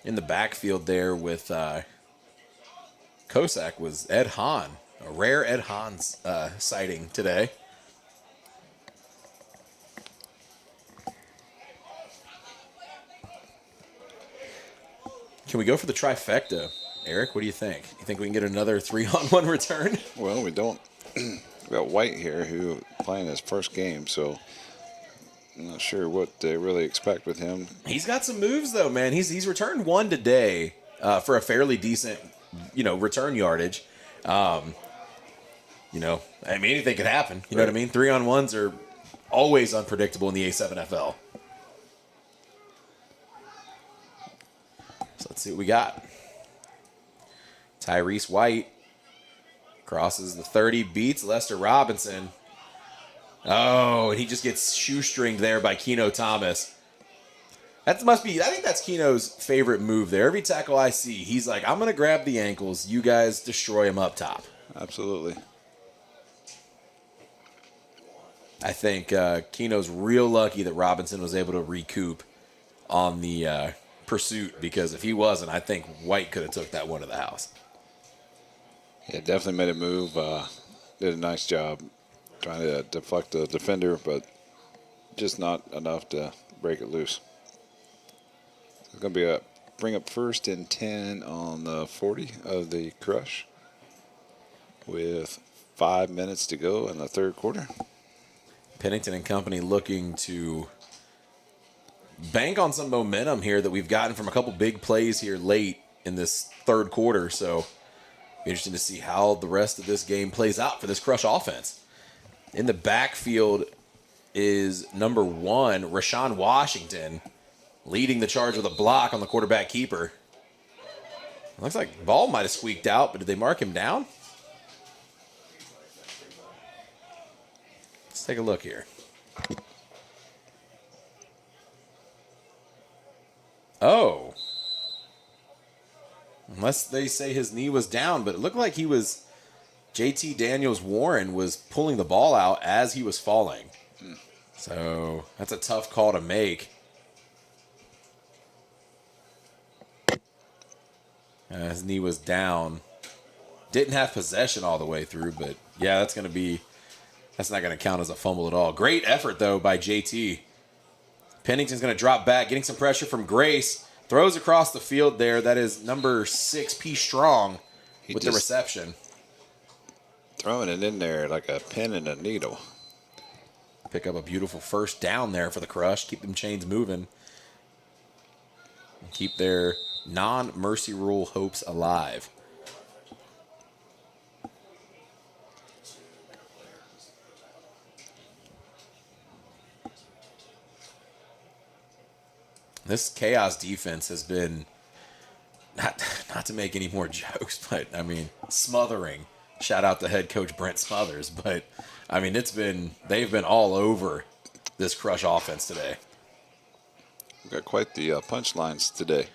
S13: In the backfield there with Kosak was Ed Hahn, a rare Ed Hahn sighting today. Can we go for the trifecta? Eric, what do you think? You think we can get another 3-on-1 return?
S14: Well, we don't. We got White here who playing his first game, so I'm not sure what they really expect with him.
S13: He's got some moves though, man. He's returned 1 today for a fairly decent, return yardage. I mean, anything could happen. You know what I mean? 3-on-1s are always unpredictable in the A7FL. So let's see what we got. Tyrese White crosses the 30, beats Lester Robinson. Oh, and he just gets shoestringed there by Keno Thomas. I think that's Keno's favorite move there. Every tackle I see, he's like, I'm going to grab the ankles. You guys destroy him up top.
S14: Absolutely.
S13: I think Keno's real lucky that Robinson was able to recoup on the pursuit, because if he wasn't, I think White could have took that one to the house.
S14: Yeah, definitely made a move. Did a nice job trying to deflect the defender, but just not enough to break it loose. It's going to be bring up 1st and 10 on the 40 of the Crush with 5 minutes to go in the third quarter.
S13: Pennington and company looking to bank on some momentum here that we've gotten from a couple big plays here late in this third quarter. So interesting to see how the rest of this game plays out for this Crush offense. In the backfield is number 1, Rashawn Washington, leading the charge with a block on the quarterback keeper. Looks like the ball might have squeaked out, but did they mark him down? Let's take a look here. Oh. Unless they say his knee was down, but it looked like JT Daniels-Warren was pulling the ball out as he was falling. So that's a tough call to make. His knee was down. Didn't have possession all the way through, but yeah, that's not going to count as a fumble at all. Great effort, though, by JT. Pennington's going to drop back, getting some pressure from Grace. Throws across the field there. That is number 6, P. Strong, with the reception.
S14: Throwing it in there like a pin and a needle.
S13: Pick up a beautiful first down there for the Crush. Keep them chains moving. And keep their non-mercy rule hopes alive. This chaos defense has been, not to make any more jokes, but I mean, smothering. Shout out to head coach Brent Smothers, but I mean, they've been all over this Crush offense today.
S14: We've got quite the punchlines today.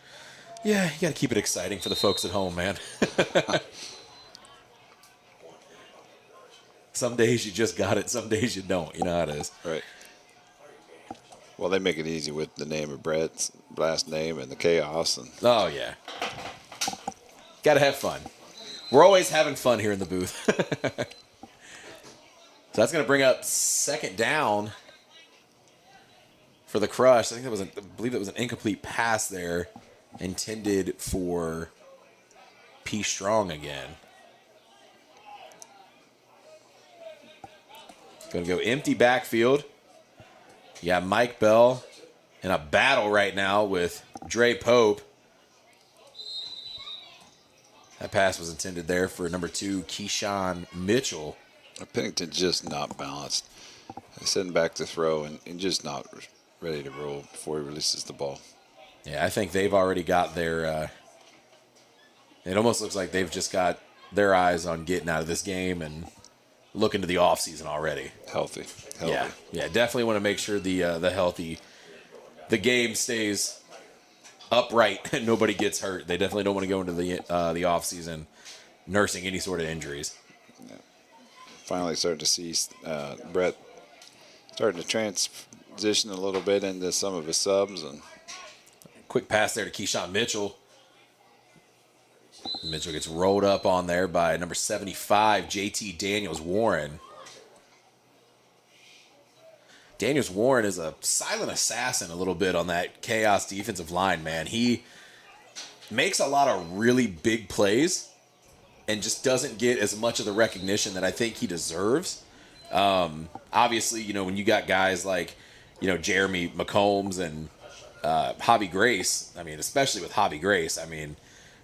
S13: Yeah, you got to keep it exciting for the folks at home, man. Some days you just got it, some days you don't. You know how it is.
S14: Right. Well, they make it easy with the name of Brett's last name and the chaos.
S13: Oh, yeah. Got to have fun. We're always having fun here in the booth. So that's going to bring up 2nd down for the Crush. I believe that was an incomplete pass there intended for P. Strong again. Going to go empty backfield. You got Mike Bell in a battle right now with Dre Pope. That pass was intended there for number 2, Keyshawn Mitchell.
S14: Pennington just not balanced. Sitting back to throw and just not ready to roll before he releases the ball.
S13: Yeah, I think they've already got their it almost looks like they've just got their eyes on getting out of this game and looking to the offseason already.
S14: Healthy.
S13: Yeah, definitely want to make sure the game stays upright and nobody gets hurt. They definitely don't want to go into the offseason nursing any sort of injuries.
S14: Yeah. Finally started to see Brett starting to transition a little bit into some of his subs. And
S13: quick pass there to Keyshawn Mitchell. Mitchell gets rolled up on there by number 75, JT Daniels-Warren. Daniels-Warren is a silent assassin a little bit on that Chaos defensive line, man. He makes a lot of really big plays and just doesn't get as much of the recognition that I think he deserves. Obviously, when you got guys like, Jeremy McCombs and Javi Grace, especially with Javi Grace,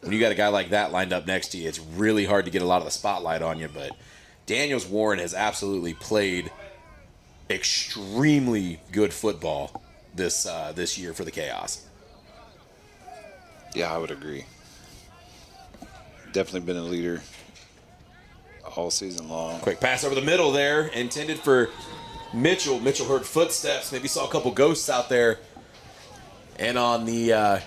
S13: when you got a guy like that lined up next to you, it's really hard to get a lot of the spotlight on you. But Daniels-Warren has absolutely played extremely good football this year for the Chaos.
S14: Yeah, I would agree. Definitely been a leader all season long.
S13: Quick pass over the middle there, intended for Mitchell. Mitchell heard footsteps, maybe saw a couple ghosts out there. And on the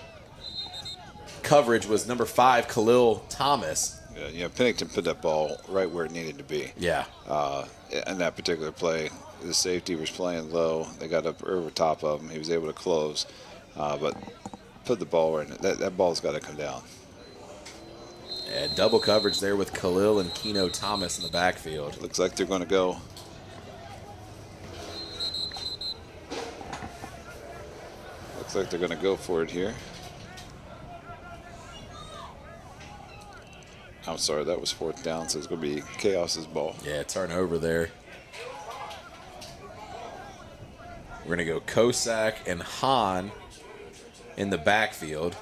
S13: coverage was number 5, Khalil Thomas.
S14: Yeah, Pennington put that ball right where it needed to be.
S13: Yeah.
S14: In that particular play, the safety was playing low. They got up over top of him. He was able to close, but put the ball where that ball's got to come down.
S13: And double coverage there with Khalil and Keno Thomas in the backfield.
S14: Looks like they're going to go. Looks like they're going to go for it here. I'm sorry, that was 4th down, so it's going to be Chaos's ball.
S13: Yeah, turnover there. We're going to go Kosak and Hahn in the backfield.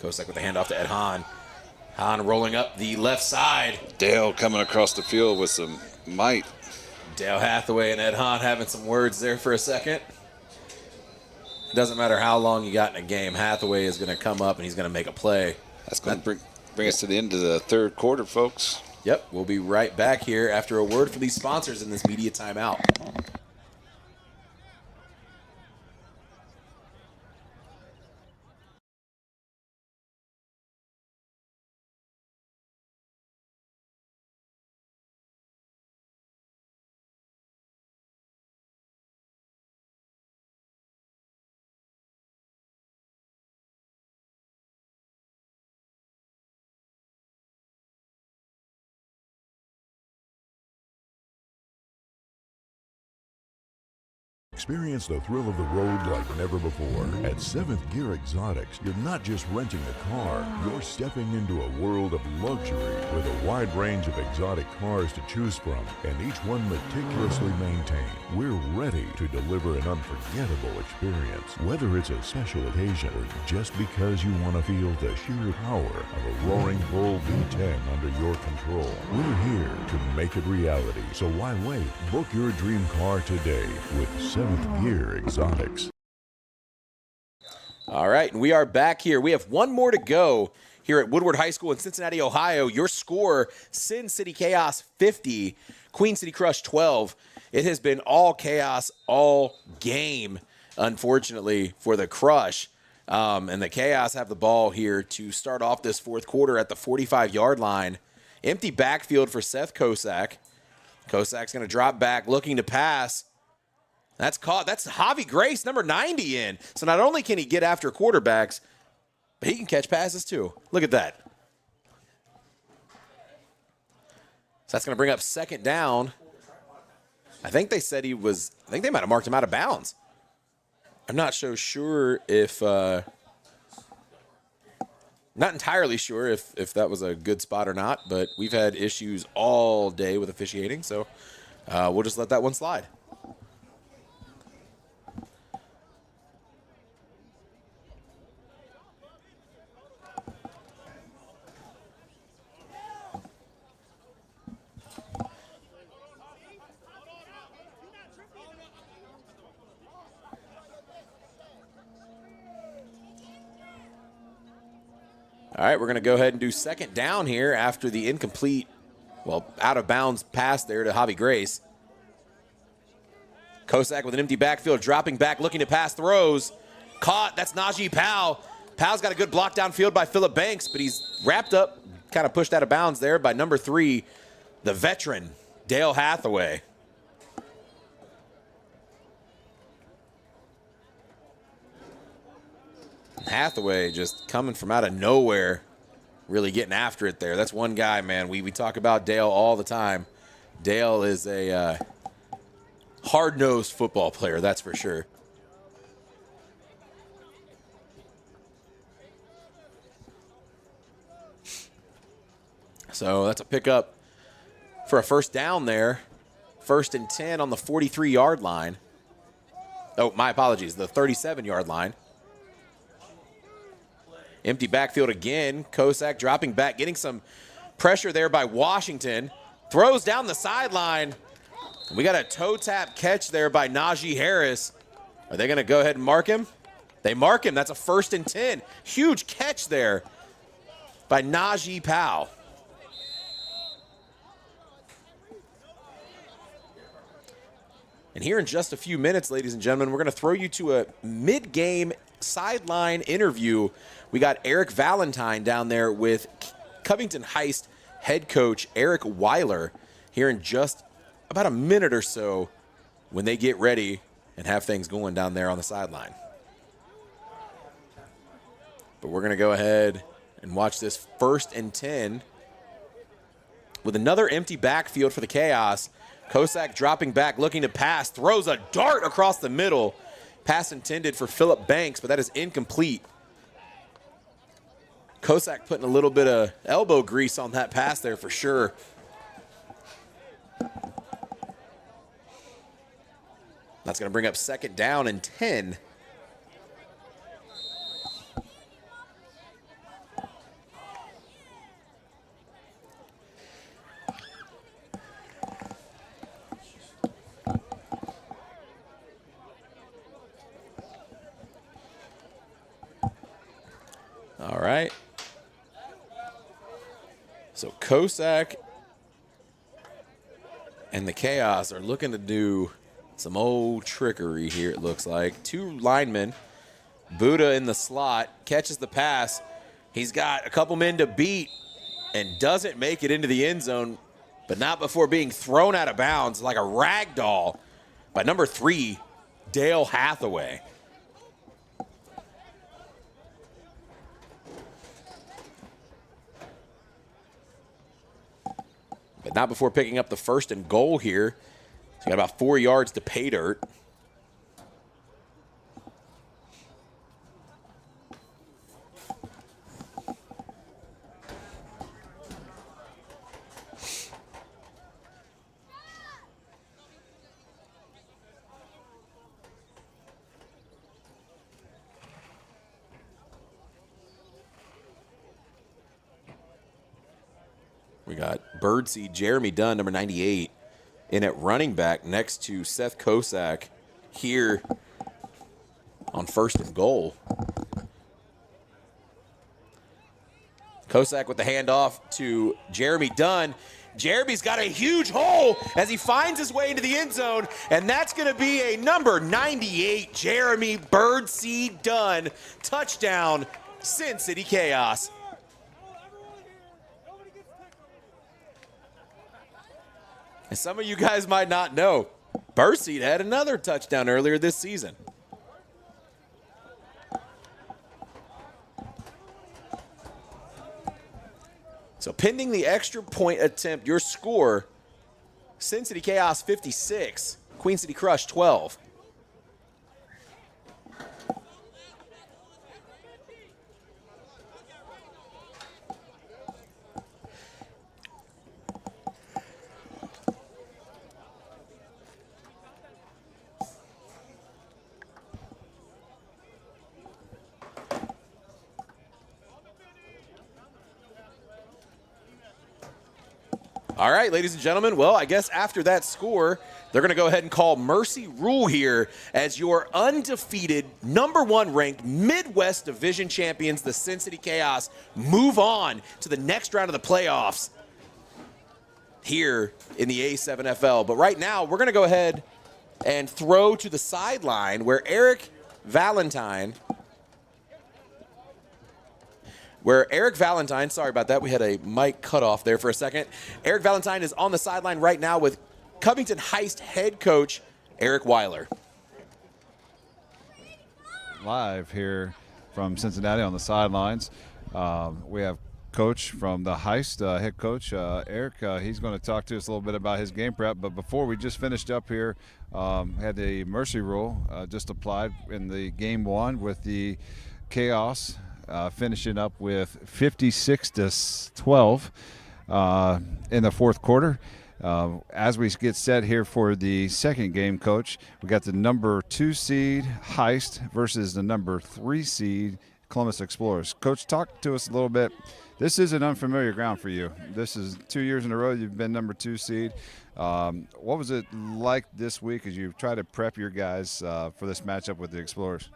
S13: Kosak with the handoff to Ed Hahn. Hahn rolling up the left side.
S14: Dale coming across the field with some might.
S13: Dale Hathaway and Ed Hahn having some words there for a second. Doesn't matter how long you got in a game, Hathaway is going to come up and he's going to make a play.
S14: That's going to bring us to the end of the 3rd quarter, folks.
S13: Yep, we'll be right back here after a word for these sponsors in this media timeout.
S11: Experience the thrill of the road like never before. At 7th Gear Exotics, you're not just renting a car, you're stepping into a world of luxury with a wide range of exotic cars to choose from, and each one meticulously maintained. We're ready to deliver an unforgettable experience, whether it's a special occasion or just because you want to feel the sheer power of a roaring bull V10 under your control. We're here to make it reality, so why wait? Book your dream car today with 7th Gear Exotics.
S13: All right, and we are back here. We have one more to go here at Woodward High School in Cincinnati, Ohio. Your score, Sin City Chaos 50, Queen City Crush 12. It has been all chaos all game, unfortunately, for the Crush. And the Chaos have the ball here to start off this 4th quarter at the 45-yard line. Empty backfield for Seth Kosak. Kosak's going to drop back, looking to pass. That's caught. That's Javi Grace, number 90 in. So not only can he get after quarterbacks, but he can catch passes too. Look at that. So that's going to bring up 2nd down I think they said he was, I think they might have marked him out of bounds. I'm not so sure if, not entirely sure if that was a good spot or not, but we've had issues all day with officiating, so we'll just let that one slide. All right, we're going to go ahead and do second down here after the incomplete, well, out of bounds pass there to Javi Grace. Kosak with an empty backfield, dropping back, looking to pass, throws. Caught, that's Najee Powell. Powell's got a good block downfield by Phillip Banks, but he's wrapped up, kind of pushed out of bounds there by number 3, the veteran, Dale Hathaway. Hathaway just coming from out of nowhere, really getting after it there. That's one guy, man. We talk about Dale all the time. Dale is a hard-nosed football player, that's for sure. So that's a pickup for a first down there. 1st and 10 on the 43-yard line. Oh, my apologies, the 37-yard line. Empty backfield again. Kosak dropping back, getting some pressure there by Washington. Throws down the sideline. We got a toe tap catch there by Najee Harris. Are they going to go ahead and mark him? They mark him. That's a 1st and 10. Huge catch there by Najee Powell. And here in just a few minutes, ladies and gentlemen, we're going to throw you to a mid-game sideline interview. We got Eric Valentine down there with Covington Heist head coach Eric Weiler here in just about a minute or so when they get ready and have things going down there on the sideline. But we're going to go ahead and watch this 1st and 10 with another empty backfield for the Chaos. Kosak dropping back, looking to pass, throws a dart across the middle. Pass intended for Phillip Banks, but that is incomplete. Kosak putting a little bit of elbow grease on that pass there for sure. That's going to bring up 2nd down and 10. All right. So Kosak and the Chaos are looking to do some old trickery here, it looks like. 2 linemen. Buddha in the slot, catches the pass. He's got a couple men to beat and doesn't make it into the end zone, but not before being thrown out of bounds like a rag doll by number 3, Dale Hathaway. But not before picking up the 1st and goal here. He's got about 4 yards to pay dirt. We got Birdseed Jeremy Dunn, number 98, in at running back next to Seth Kosak here on 1st and goal. Kosak with the handoff to Jeremy Dunn. Jeremy's got a huge hole as he finds his way into the end zone, and that's going to be a number 98, Jeremy Birdseed Dunn, touchdown, Sin City Chaos. And some of you guys might not know, Birdseed had another touchdown earlier this season. So pending the extra point attempt, your score, Sin City Chaos 56, Queen City Crush 12. All right, ladies and gentlemen, well, I guess after that score, they're going to go ahead and call mercy rule here as your undefeated, #1 ranked Midwest Division champions, the Sin City Chaos, move on to the next round of the playoffs here in the A7FL. But right now, we're going to go ahead and throw to the sideline where Eric Valentine, sorry about that, we had a mic cut off there for a second. Eric Valentine is on the sideline right now with Covington Heist head coach Eric Weiler.
S5: Live here from Cincinnati on the sidelines. We have coach from the Heist, head coach Eric. He's going to talk to us a little bit about his game prep. But before we just finished up here, had the mercy rule just applied in the game 1 with the Chaos finishing up with 56-12 in the fourth quarter. As we get set here for the second game, Coach, we got the #2 seed Heist versus the #3 seed Columbus Explorers. Coach, talk to us a little bit. This is an unfamiliar ground for you. This is 2 years in a row you've been #2 seed. What was it like this week as you try to prep your guys for this matchup with the Explorers?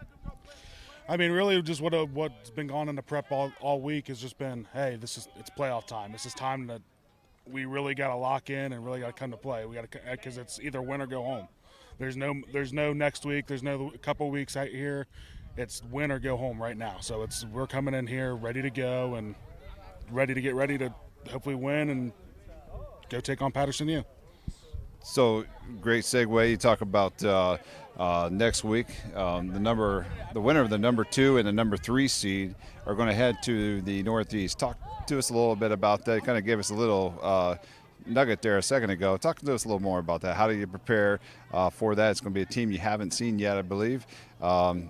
S23: I mean, really, just what's been going on in the prep all week has just been, hey, it's playoff time. This is time that we really got to lock in and really got to come to play. We got to, because it's either win or go home. There's no next week. There's no couple weeks out here. It's win or go home right now. So we're coming in here ready to go and ready to hopefully win and go take on Patterson U.
S5: So great segue. You talk about next week. The winner of the #2 and the #3 seed are going to head to the Northeast. Talk to us a little bit about that. Kind of gave us a little nugget there a second ago. Talk to us a little more about that. How do you prepare for that? It's going to be a team you haven't seen yet, I believe.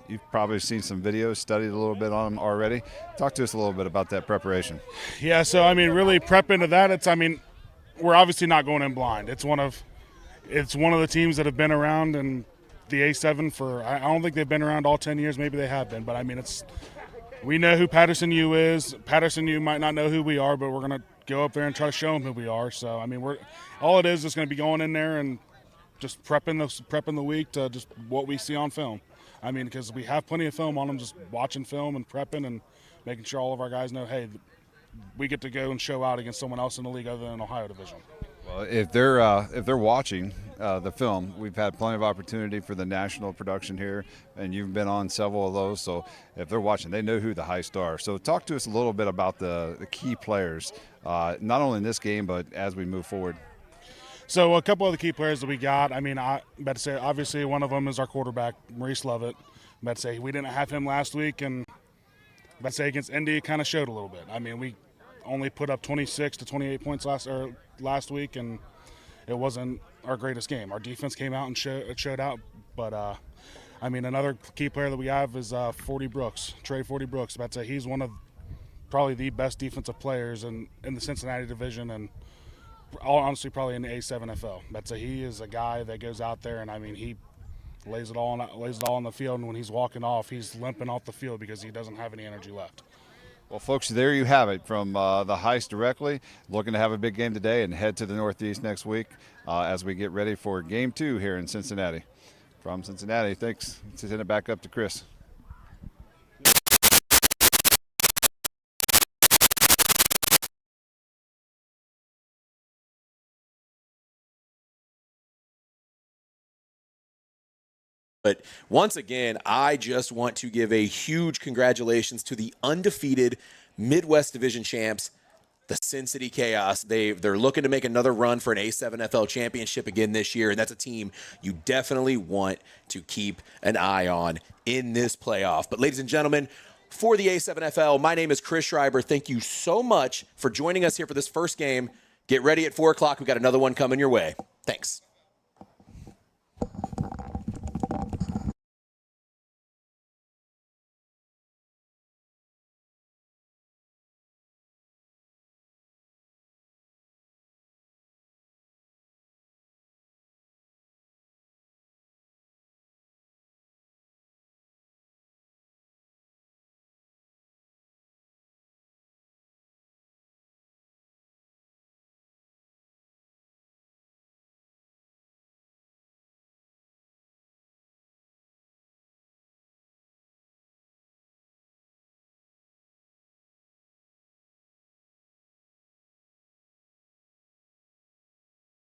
S5: You've probably seen some videos, studied a little bit on them already. Talk to us a little bit about that preparation.
S23: Yeah, so I mean, really prep into that. We're obviously not going in blind. It's one of the teams that have been around in the A7 for, I don't think they've been around all 10 years. Maybe they have been, but I mean, we know who Patterson U is. Patterson U might not know who we are, but we're going to go up there and try to show them who we are. So, I mean, all it is going to be going in there and just prepping the week to just what we see on film. I mean, because we have plenty of film on them, just watching film and prepping and making sure all of our guys know, hey, we get to go and show out against someone else in the league other than Ohio Division.
S5: Well, if they're watching the film, we've had plenty of opportunity for the national production here, and you've been on several of those. So if they're watching, they know who the Heist are. So talk to us a little bit about the key players, not only in this game but as we move forward.
S23: So a couple of the key players that we got. I mean, I'm about to say obviously one of them is our quarterback, Maurice Lovett. I'm about to say we didn't have him last week, and I'm about to say against Indy it kind of showed a little bit. I mean, we only put up 26 to 28 points last week, and it wasn't our greatest game. Our defense came out and showed out, but I mean, another key player that we have is 40 Brooks, Trey 40 Brooks. About to say he's one of probably the best defensive players in the Cincinnati division, and honestly probably in the A7FL. About to say he is a guy that goes out there, and I mean, he lays it all on the field, and when he's walking off, he's limping off the field because he doesn't have any energy left.
S5: Well, folks, there you have it from the Heist directly. Looking to have a big game today and head to the Northeast next week as we get ready for Game 2 here in Cincinnati. From Cincinnati, thanks. Let's send it back up to Chris.
S13: But once again, I just want to give a huge congratulations to the undefeated Midwest Division champs, the Sin City Chaos. They're looking to make another run for an A7FL championship again this year, and that's a team you definitely want to keep an eye on in this playoff. But ladies and gentlemen, for the A7FL, my name is Chris Schreiber. Thank you so much for joining us here for this first game. Get ready at 4 o'clock. We've got another one coming your way. Thanks.